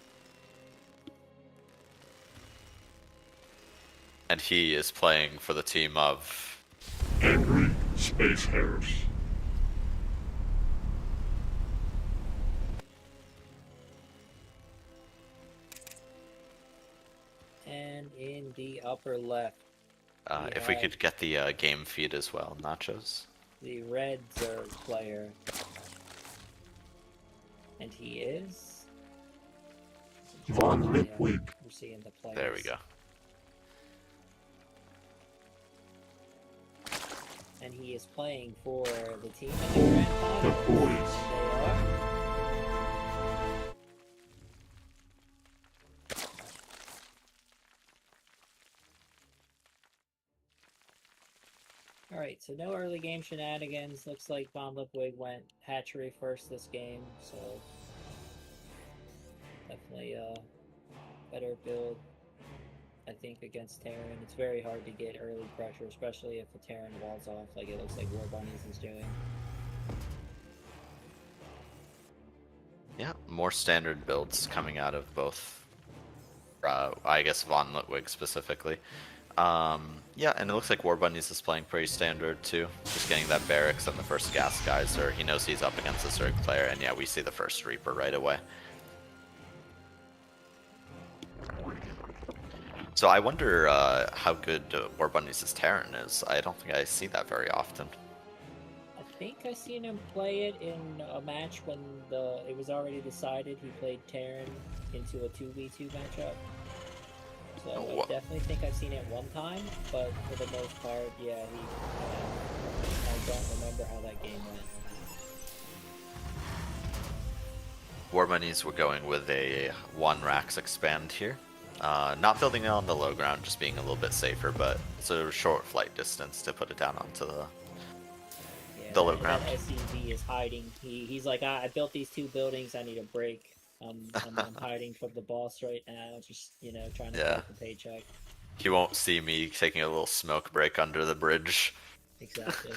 And he is playing for the team of... Angry Space Hares. And in the upper left, if we could get the game feed as well, Nachoz. the red Zerg player. And he is... MvonLipwig. We're seeing the players. There we go. And he is playing for the team in the Grand Finals. The boys. They are... Alright, so no early game shenanigans. Looks like MvonLipwig went hatchery first this game, so definitely a better build, I think, against Terran. It's very hard to get early pressure, especially if the Terran walls off like it looks like warbunnies is doing. Yeah, more standard builds coming out of both, I guess MvonLipwig specifically. Yeah, and it looks like Warbunnies is playing pretty standard too. Just getting that barracks and the first gas geyser. He knows he's up against a Zerg player, and yeah, we see the first Reaper right away. So I wonder how good Warbunnies' Terran is. I don't think I see that very often. I think I seen him play it in a match when it was already decided. He played Terran into a 2v2 matchup. So I definitely think I've seen it one time, but for the most part, yeah, I don't remember how that game went. Warbunnies, we're going with a 1 Rax expand here. Not building it on the low ground, just being a little bit safer, but it's a short flight distance to put it down onto the low ground. That SCV is hiding. He's like, I built these 2 buildings, I need a break. I'm hiding from the boss right now, just, trying to get the paycheck. He won't see me taking a little smoke break under the bridge. Exactly.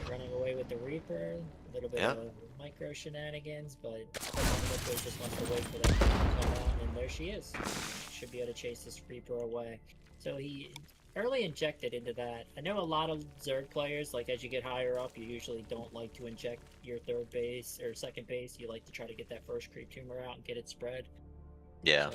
Running away with the Reaper, a little bit of micro shenanigans, but MvonLipwig just wants to wait for that to come out, and there she is. She should be able to chase this Reaper away. So he early injected into that. I know a lot of Zerg players, like as you get higher up, you usually don't like to inject your third base or second base. You like to try to get that first creep tumor out and get it spread. Yeah.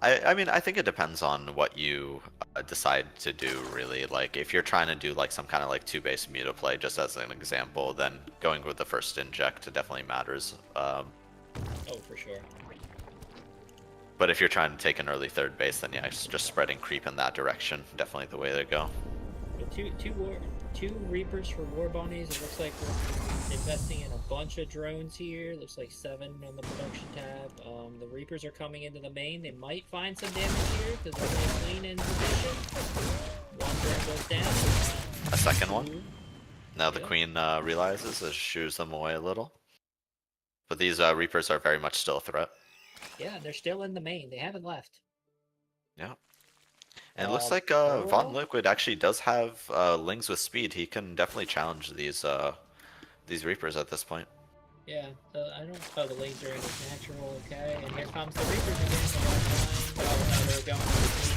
I mean, I think it depends on what you decide to do, really. Like, if you're trying to do like some kind of like 2-base mutaplay, just as an example, then going with the first inject definitely matters. Oh, for sure. But if you're trying to take an early third base, then yeah, just spreading creep in that direction, definitely the way to go. Two Reapers for War Bunnies. It looks like we're investing in a bunch of drones here. Looks like 7 on the production tab. The Reapers are coming into the main. They might find some damage here because they're really clean in position. One drone goes down. A second one. Now the Queen realizes, it shoos them away a little. But these Reapers are very much still a threat. Yeah, they're still in the main. They haven't left. Yeah. And it looks like MvonLipwig actually does have Lings with speed. He can definitely challenge these Reapers at this point. Yeah, I don't. Oh, the Lings are in his natural. Okay, and here comes the Reapers again. Oh no, they're going to the team.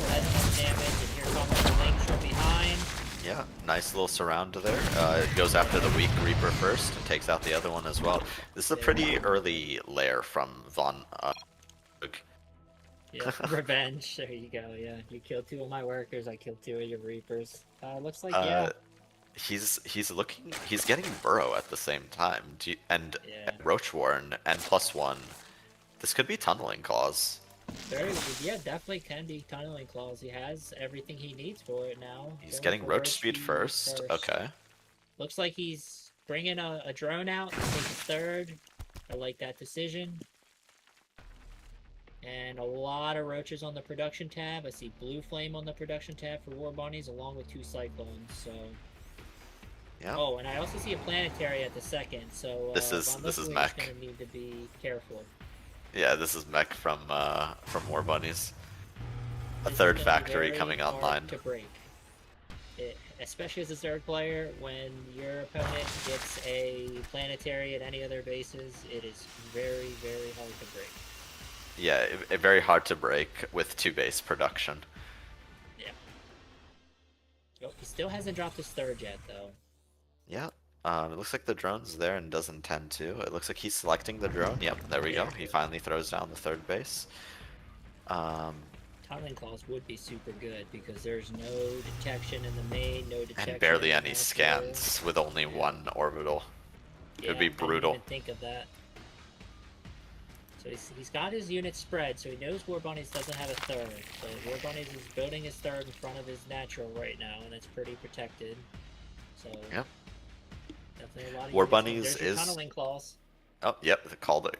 That's some damage, and here comes the Lings from behind. Yeah, nice little surround there. It goes after the weak Reaper first and takes out the other one as well. This is a pretty early lair from MvonLipwig. Yeah, revenge. There you go. Yeah, you killed 2 of my workers. I killed 2 of your Reapers. Looks like yeah. He's getting Burrow at the same time, and Roach Warren and +1. This could be Tunneling Claws. Yeah, definitely can be Tunneling Claws. He has everything he needs for it now. He's getting Roach Speed first. Okay. Looks like he's bringing a drone out to take his third. I like that decision. And a lot of roaches on the production tab. I see Blue Flame on the production tab for War Bunnies, along with 2 Cyclones. So. Yeah. Oh, and I also see a Planetary at the second. So this is Mech. Gonna need to be careful. Yeah, this is Mech from War Bunnies. A third factory coming online. To break. Especially as a third player, when your opponent gets a Planetary at any other bases, it is very, very hard to break. Yeah, very hard to break with 2-base production. Yeah. Oh, he still hasn't dropped his third yet, though. Yeah. It looks like the drone's there and does intend to. It looks like he's selecting the drone. Yep, there we go. He finally throws down the third base. Tunneling Claws would be super good because there's no detection in the main, no detection. And barely any scans with only 1 orbital. It would be brutal. I didn't even think of that. So he's got his units spread, so he knows War Bunnies doesn't have a third. So War Bunnies is building his third in front of his natural right now, and it's pretty protected. So yep. Definitely a lot of War Bunnies is Tunneling Claws. Oh, yep, called it.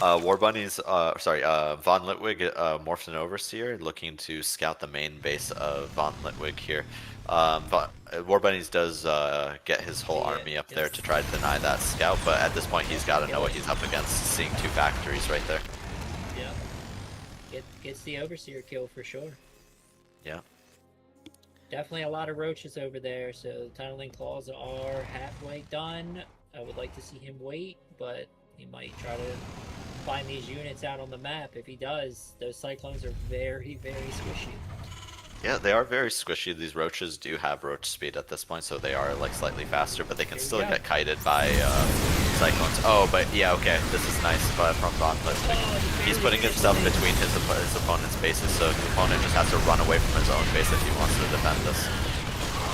War Bunnies, MvonLipwig morphed an Overseer, looking to scout the main base of MvonLipwig here. War Bunnies does get his whole army up there to try to deny that scout, but at this point he's got to know what he's up against, seeing 2 factories right there. Yeah. Gets the Overseer kill for sure. Yeah. Definitely a lot of roaches over there, so the Tunneling Claws are halfway done. I would like to see him wait, but he might try to find these units out on the map. If he does, those Cyclones are very, very squishy. Yeah, they are very squishy. These roaches do have roach speed at this point, so they are like slightly faster, but they can still get kited by Cyclones. Oh, but yeah, okay, this is nice from MvonLipwig. He's putting himself between his opponent's bases, so his opponent just has to run away from his own base if he wants to defend this.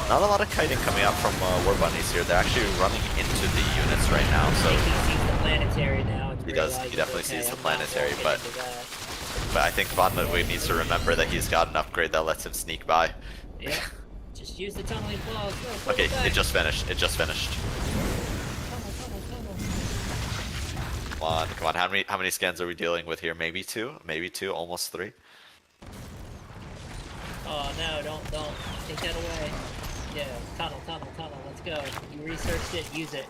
Not a lot of kiting coming out from War Bunnies here. They're actually running into the units right now, so... He sees the Planetary now. He does. He definitely sees the Planetary, but I think MvonLipwig needs to remember that he's got an upgrade that lets him sneak by. Yeah. Just use the Tunneling Claws. Okay, it just finished. It just finished. Come on. How many scans are we dealing with here? Maybe 2? Maybe 2, almost 3. Oh no, don't take that away. Yeah, tunnel, let's go. You researched it, use it.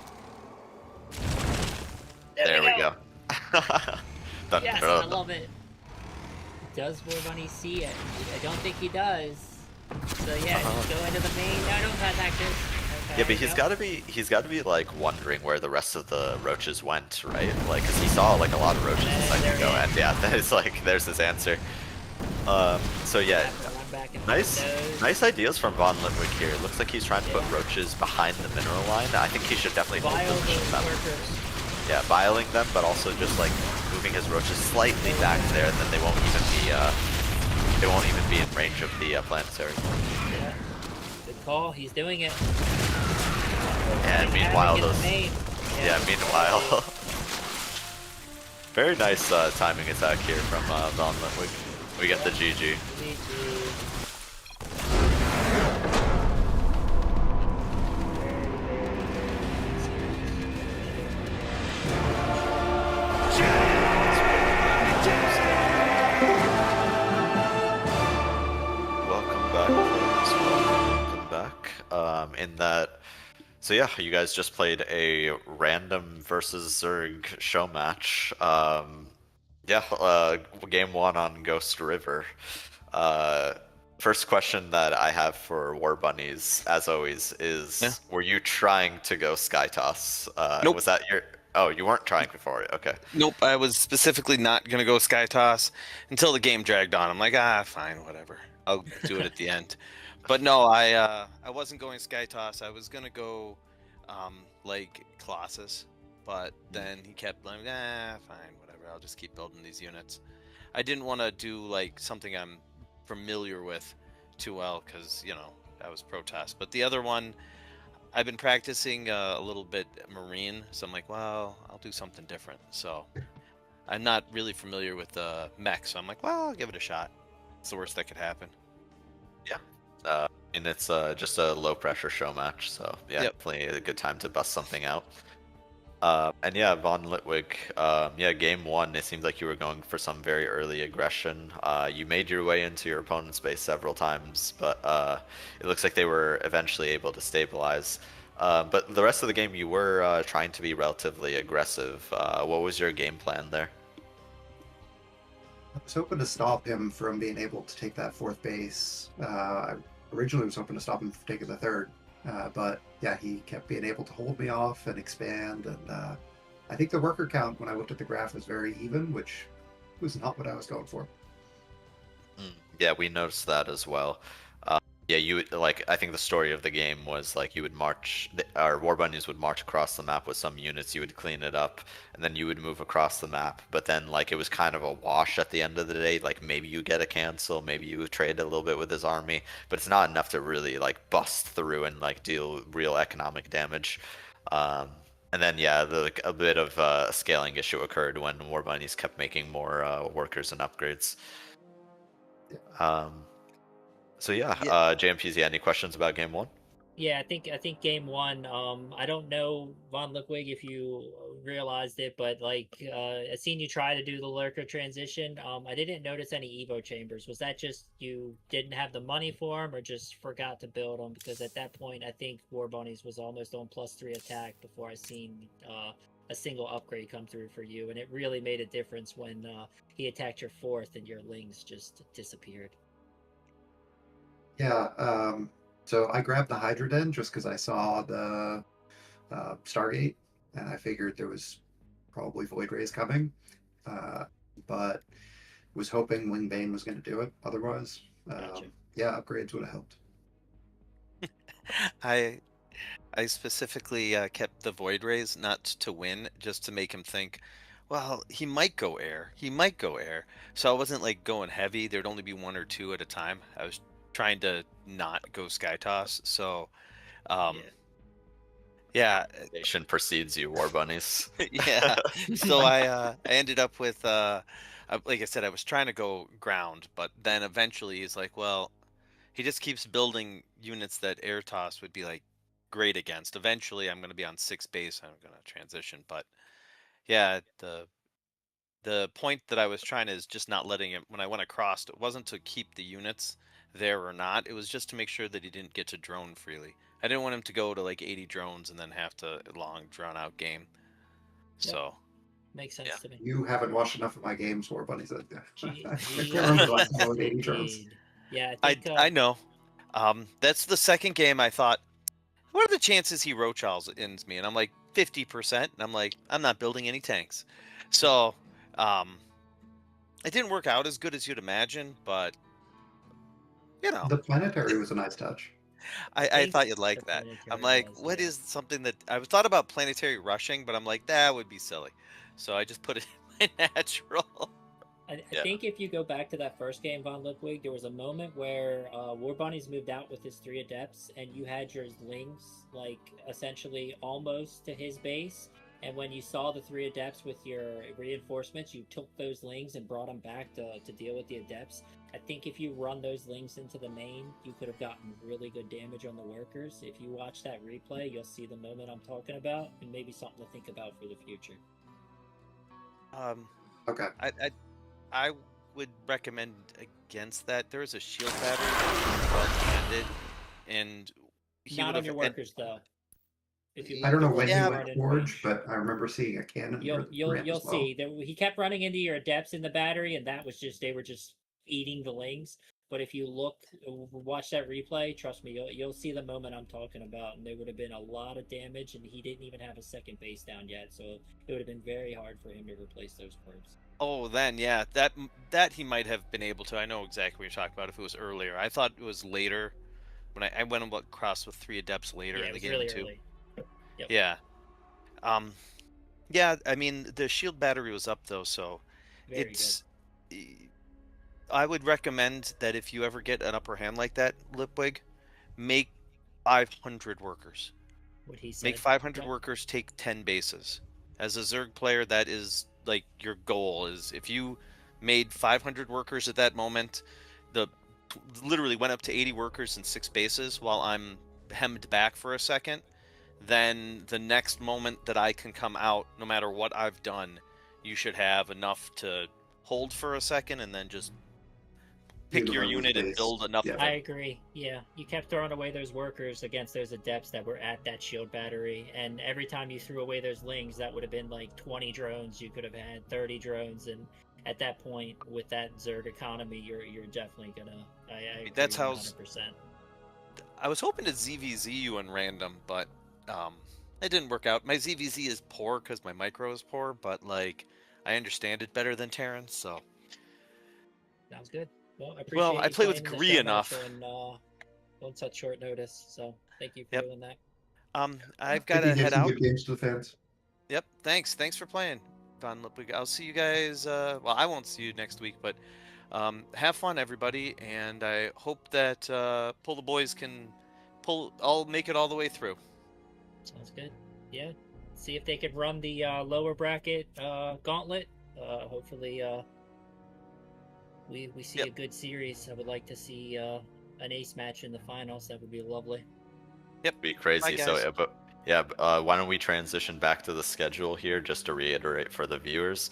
There we go. Yes, I love it. Does War Bunny see it? I don't think he does. So yeah, just go into the main. No, don't attack this. Okay, yeah, but he's got to be like wondering where the rest of the roaches went, right? Like, cause he saw like a lot of roaches a second ago, and yeah, that is like there's his answer. So yeah, nice ideas from MvonLipwig here. It looks like he's trying to put roaches behind the mineral line. I think he should definitely hold position them. Yeah, viling them, but also just like moving his roaches slightly back there, and then they won't even be in range of the planetary. Yeah. Good call. He's doing it. And meanwhile, meanwhile, very nice timing attack here from MvonLipwig. We get the GG. In that, so yeah, you guys just played a random versus Zerg show match. Game 1 on Ghost River. First question that I have for warbunnies, as always, is were you trying to go Skytoss? Nope. Was that your... Oh, you weren't trying before it. Okay. Nope, I was specifically not going to go Skytoss until the game dragged on. I'm like, fine, whatever. I'll do it at the end. But no, I wasn't going Skytoss. I was gonna go, like Colossus, but then he kept like, fine, whatever. I'll just keep building these units. I didn't want to do like something I'm familiar with too well, because that was protest. But the other one, I've been practicing a little bit Marine, so I'm like, well, I'll do something different. So I'm not really familiar with mech, so I'm like, well, I'll give it a shot. It's the worst that could happen. Yeah. And it's just a low pressure show match, so yeah, definitely a good time to bust something out. And yeah, MvonLipwig, game 1, it seems like you were going for some very early aggression. You made your way into your opponent's base several times, but it looks like they were eventually able to stabilize. But the rest of the game, you were trying to be relatively aggressive. What was your game plan there? I was hoping to stop him from being able to take that 4th base. I originally was hoping to stop him from taking the 3rd, but yeah, he kept being able to hold me off and expand, and I think the worker count when I looked at the graph was very even, which was not what I was going for. Yeah, we noticed that as well. Yeah, you would, I think the story of the game was you would march, our warbunnies would march across the map with some units, you would clean it up, and then you would move across the map. But then it was kind of a wash at the end of the day. Maybe you get a cancel, maybe you trade a little bit with his army, but it's not enough to really bust through and deal real economic damage. And then yeah, a bit of a scaling issue occurred when warbunnies kept making more workers and upgrades. So yeah, JMPZ, any questions about game 1? Yeah, I think game 1. I don't know, MvonLipwig, if you realized it, but I seen you try to do the lurker transition. I didn't notice any Evo chambers. Was that just you didn't have the money for them, or just forgot to build them? Because at that point, I think warbunnies was almost on +3 attack before I seen a single upgrade come through for you, and it really made a difference when he attacked your 4th and your lings just disappeared. Yeah, so I grabbed the Hydra Den just because I saw the Stargate, and I figured there was probably Void Rays coming, but was hoping Wingbane was going to do it otherwise. Yeah, upgrades would have helped. I specifically kept the Void Rays not to win, just to make him think, well, he might go air. He might go air. So I wasn't going heavy. There'd only be 1 or 2 at a time. I was trying to not go Skytoss. So, yeah. Nation precedes you, warbunnies. Yeah. So I ended up with, like I said, I was trying to go ground, but then eventually he's like, well, he just keeps building units that air toss would be great against. Eventually I'm going to be on 6 base. I'm going to transition, but yeah, the point that I was trying is just not letting him, when I went across, it wasn't to keep the units there or not. It was just to make sure that he didn't get to drone freely. I didn't want him to go to 80 drones and then have to long drawn out game. Yep. So makes sense to me. You haven't watched enough of my games, warbunnies. I can't Yeah, remember the last time I was 80 drones. Yeah, I know. That's the second game. I thought, what are the chances he Roach ends me? And I'm like 50%. And I'm like, I'm not building any tanks. So it didn't work out as good as you'd imagine, but the planetary was a nice touch. I thought you'd like that. I'm like, what is something that I thought about planetary rushing, but I'm like, that would be silly. So I just put it in my natural. I think if you go back to that first game, MvonLipwig, there was a moment where warbunnies moved out with his 3 adepts, and you had your lings, like, essentially almost to his base. And when you saw the 3 adepts with your reinforcements, you took those lings and brought them back to deal with the adepts. I think if you run those lings into the main, you could have gotten really good damage on the workers. If you watch that replay, you'll see the moment I'm talking about, and maybe something to think about for the future. Okay. I would recommend against that. There is a shield battery that's well defended, and he Not would on have. your workers though. If you I don't know when he run went in forge, but I remember seeing a cannon. You'll see. He kept running into your adepts in the battery, and that was just they were just eating the lings. But if you watch that replay, trust me, you'll see the moment I'm talking about, and there would have been a lot of damage, and he didn't even have a second base down yet, so it would have been very hard for him to replace those corpses. Oh, then yeah, that he might have been able to. I know exactly what you're talking about. If it was earlier, I thought it was later. When I went across with 3 adepts later in the game really too. Early. Yep. Yeah. Yeah. I mean, the shield battery was up though, so Very it's. I would recommend that if you ever get an upper hand like that, Lipwig, make 500 workers. What he said. Make 500 workers take 10 bases. As a Zerg player, that is like your goal. Is if you made 500 workers at that moment, literally went up to 80 workers and 6 bases while I'm hemmed back for a second, then the next moment that I can come out, no matter what I've done, you should have enough to hold for a second and then just pick your unit and build enough of I it. agree. Yeah, you kept throwing away those workers against those adepts that were at that shield battery, and every time you threw away those lings, that would have been like 20 drones. You could have had 30 drones, and at that point, with that Zerg economy, you're definitely gonna. I agree That's how 100%. I was hoping to ZVZ you in random, but it didn't work out. My ZVZ is poor because my micro is poor, but like I understand it better than Terran, so. Sounds good. Well, I appreciate I you play with playing the Kree Showmatch enough. on such short notice, so thank you for Yep. doing that. I've got to head out. Good games to the fans. Yep. Thanks for playing, MvonLipwig. I'll see you guys. Well, I won't see you next week, but have fun, everybody, and I hope that PulledTheBoys can I'll make it all the way through. Sounds good. Yeah. See if they could run the lower bracket gauntlet. Hopefully, we see a good series. I would like to see an ace match in the finals. That would be lovely. Yep. Be crazy. Bye, So guys. yeah, why don't we transition back to the schedule here, just to reiterate for the viewers.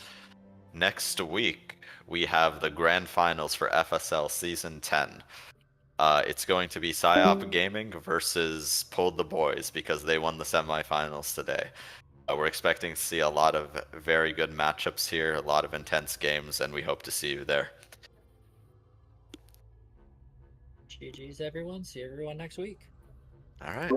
Next week we have the grand finals for FSL Season 10. It's going to be Psyop Gaming versus PulledTheBoys because they won the semifinals today. We're expecting to see a lot of very good matchups here, a lot of intense games, and we hope to see you there. GG's, everyone. See everyone next week. All right.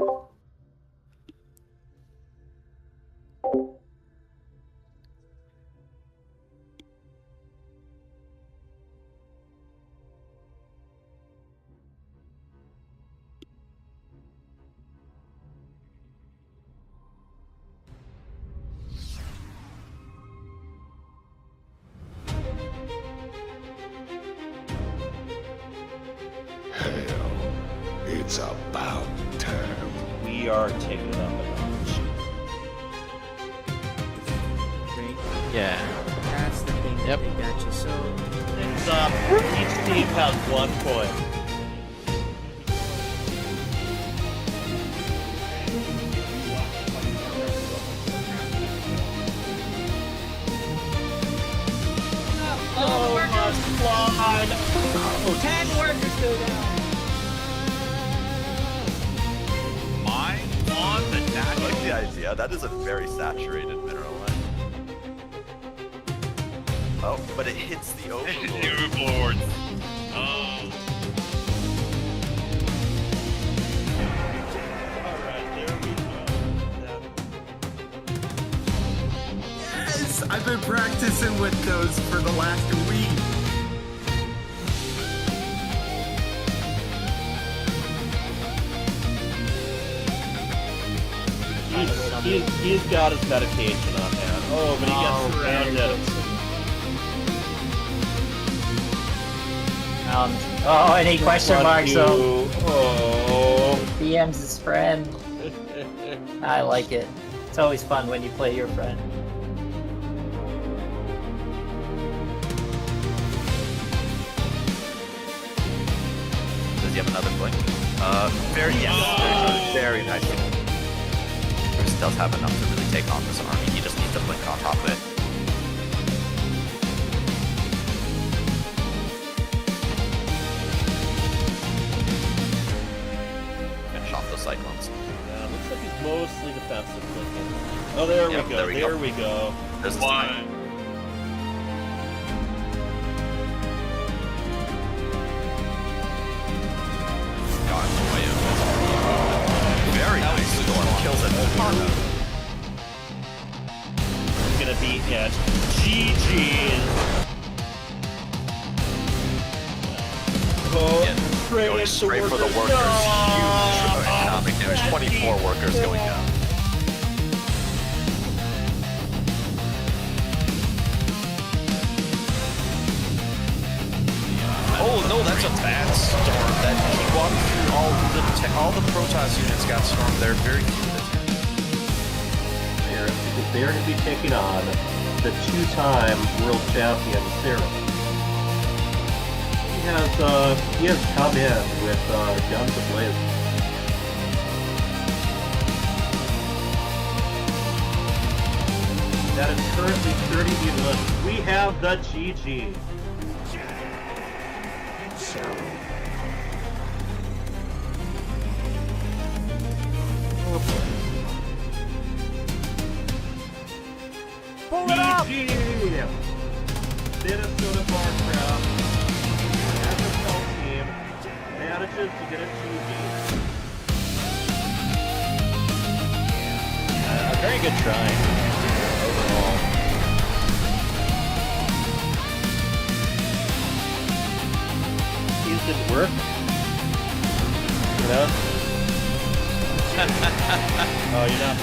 It's about time. We are taking it up a notch. Yeah. That's the thing that they got you. So It's up. Each team has 1 point. Oh, my God. 10 workers go down. Mine on the I Nachoz. like the idea. That is a very saturated mineral line. Oh, but it hits the overlord. Overlord. Oh. Alright, there we go. Yes, I've been practicing with those for the last week. He's got his medication on hand. Oh, but he gets surrounded. Oh, and he question marks him. Oh. PM's his friend. I like it. It's always fun when you play your friend. Does he have another blink? Very nice. Bruce does have enough to really take on this army. He just needs to blink on top of it. Finish off those cyclones. Yeah, looks like he's mostly defensive looking. Oh, there we go. There we go. There's a One. Very nice. Storm kills it. It's gonna be it. GG's. Oh, Going straight for the workers. Huge economic damage. 24 workers going down. Oh no, that's a bad storm. That he walked through all the Protoss units got stormed there. Very few of Because they're going to be taking on the two-time world champion Sarah. He has come in with guns ablaze. That is currently 30 units. We have the GG. Pull it up! Minnesota Barcraft, FSL team, manages to get a 2v. A very good try overall. These didn't work. You know? Oh, you know.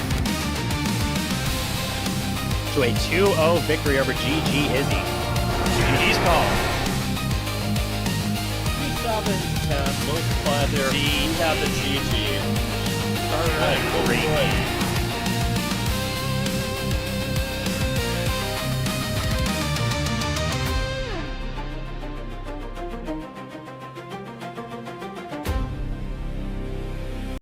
To a 2-0 victory over GG Izzy. GG's call. 7-10, multiply there. We have the GG. Alright, great.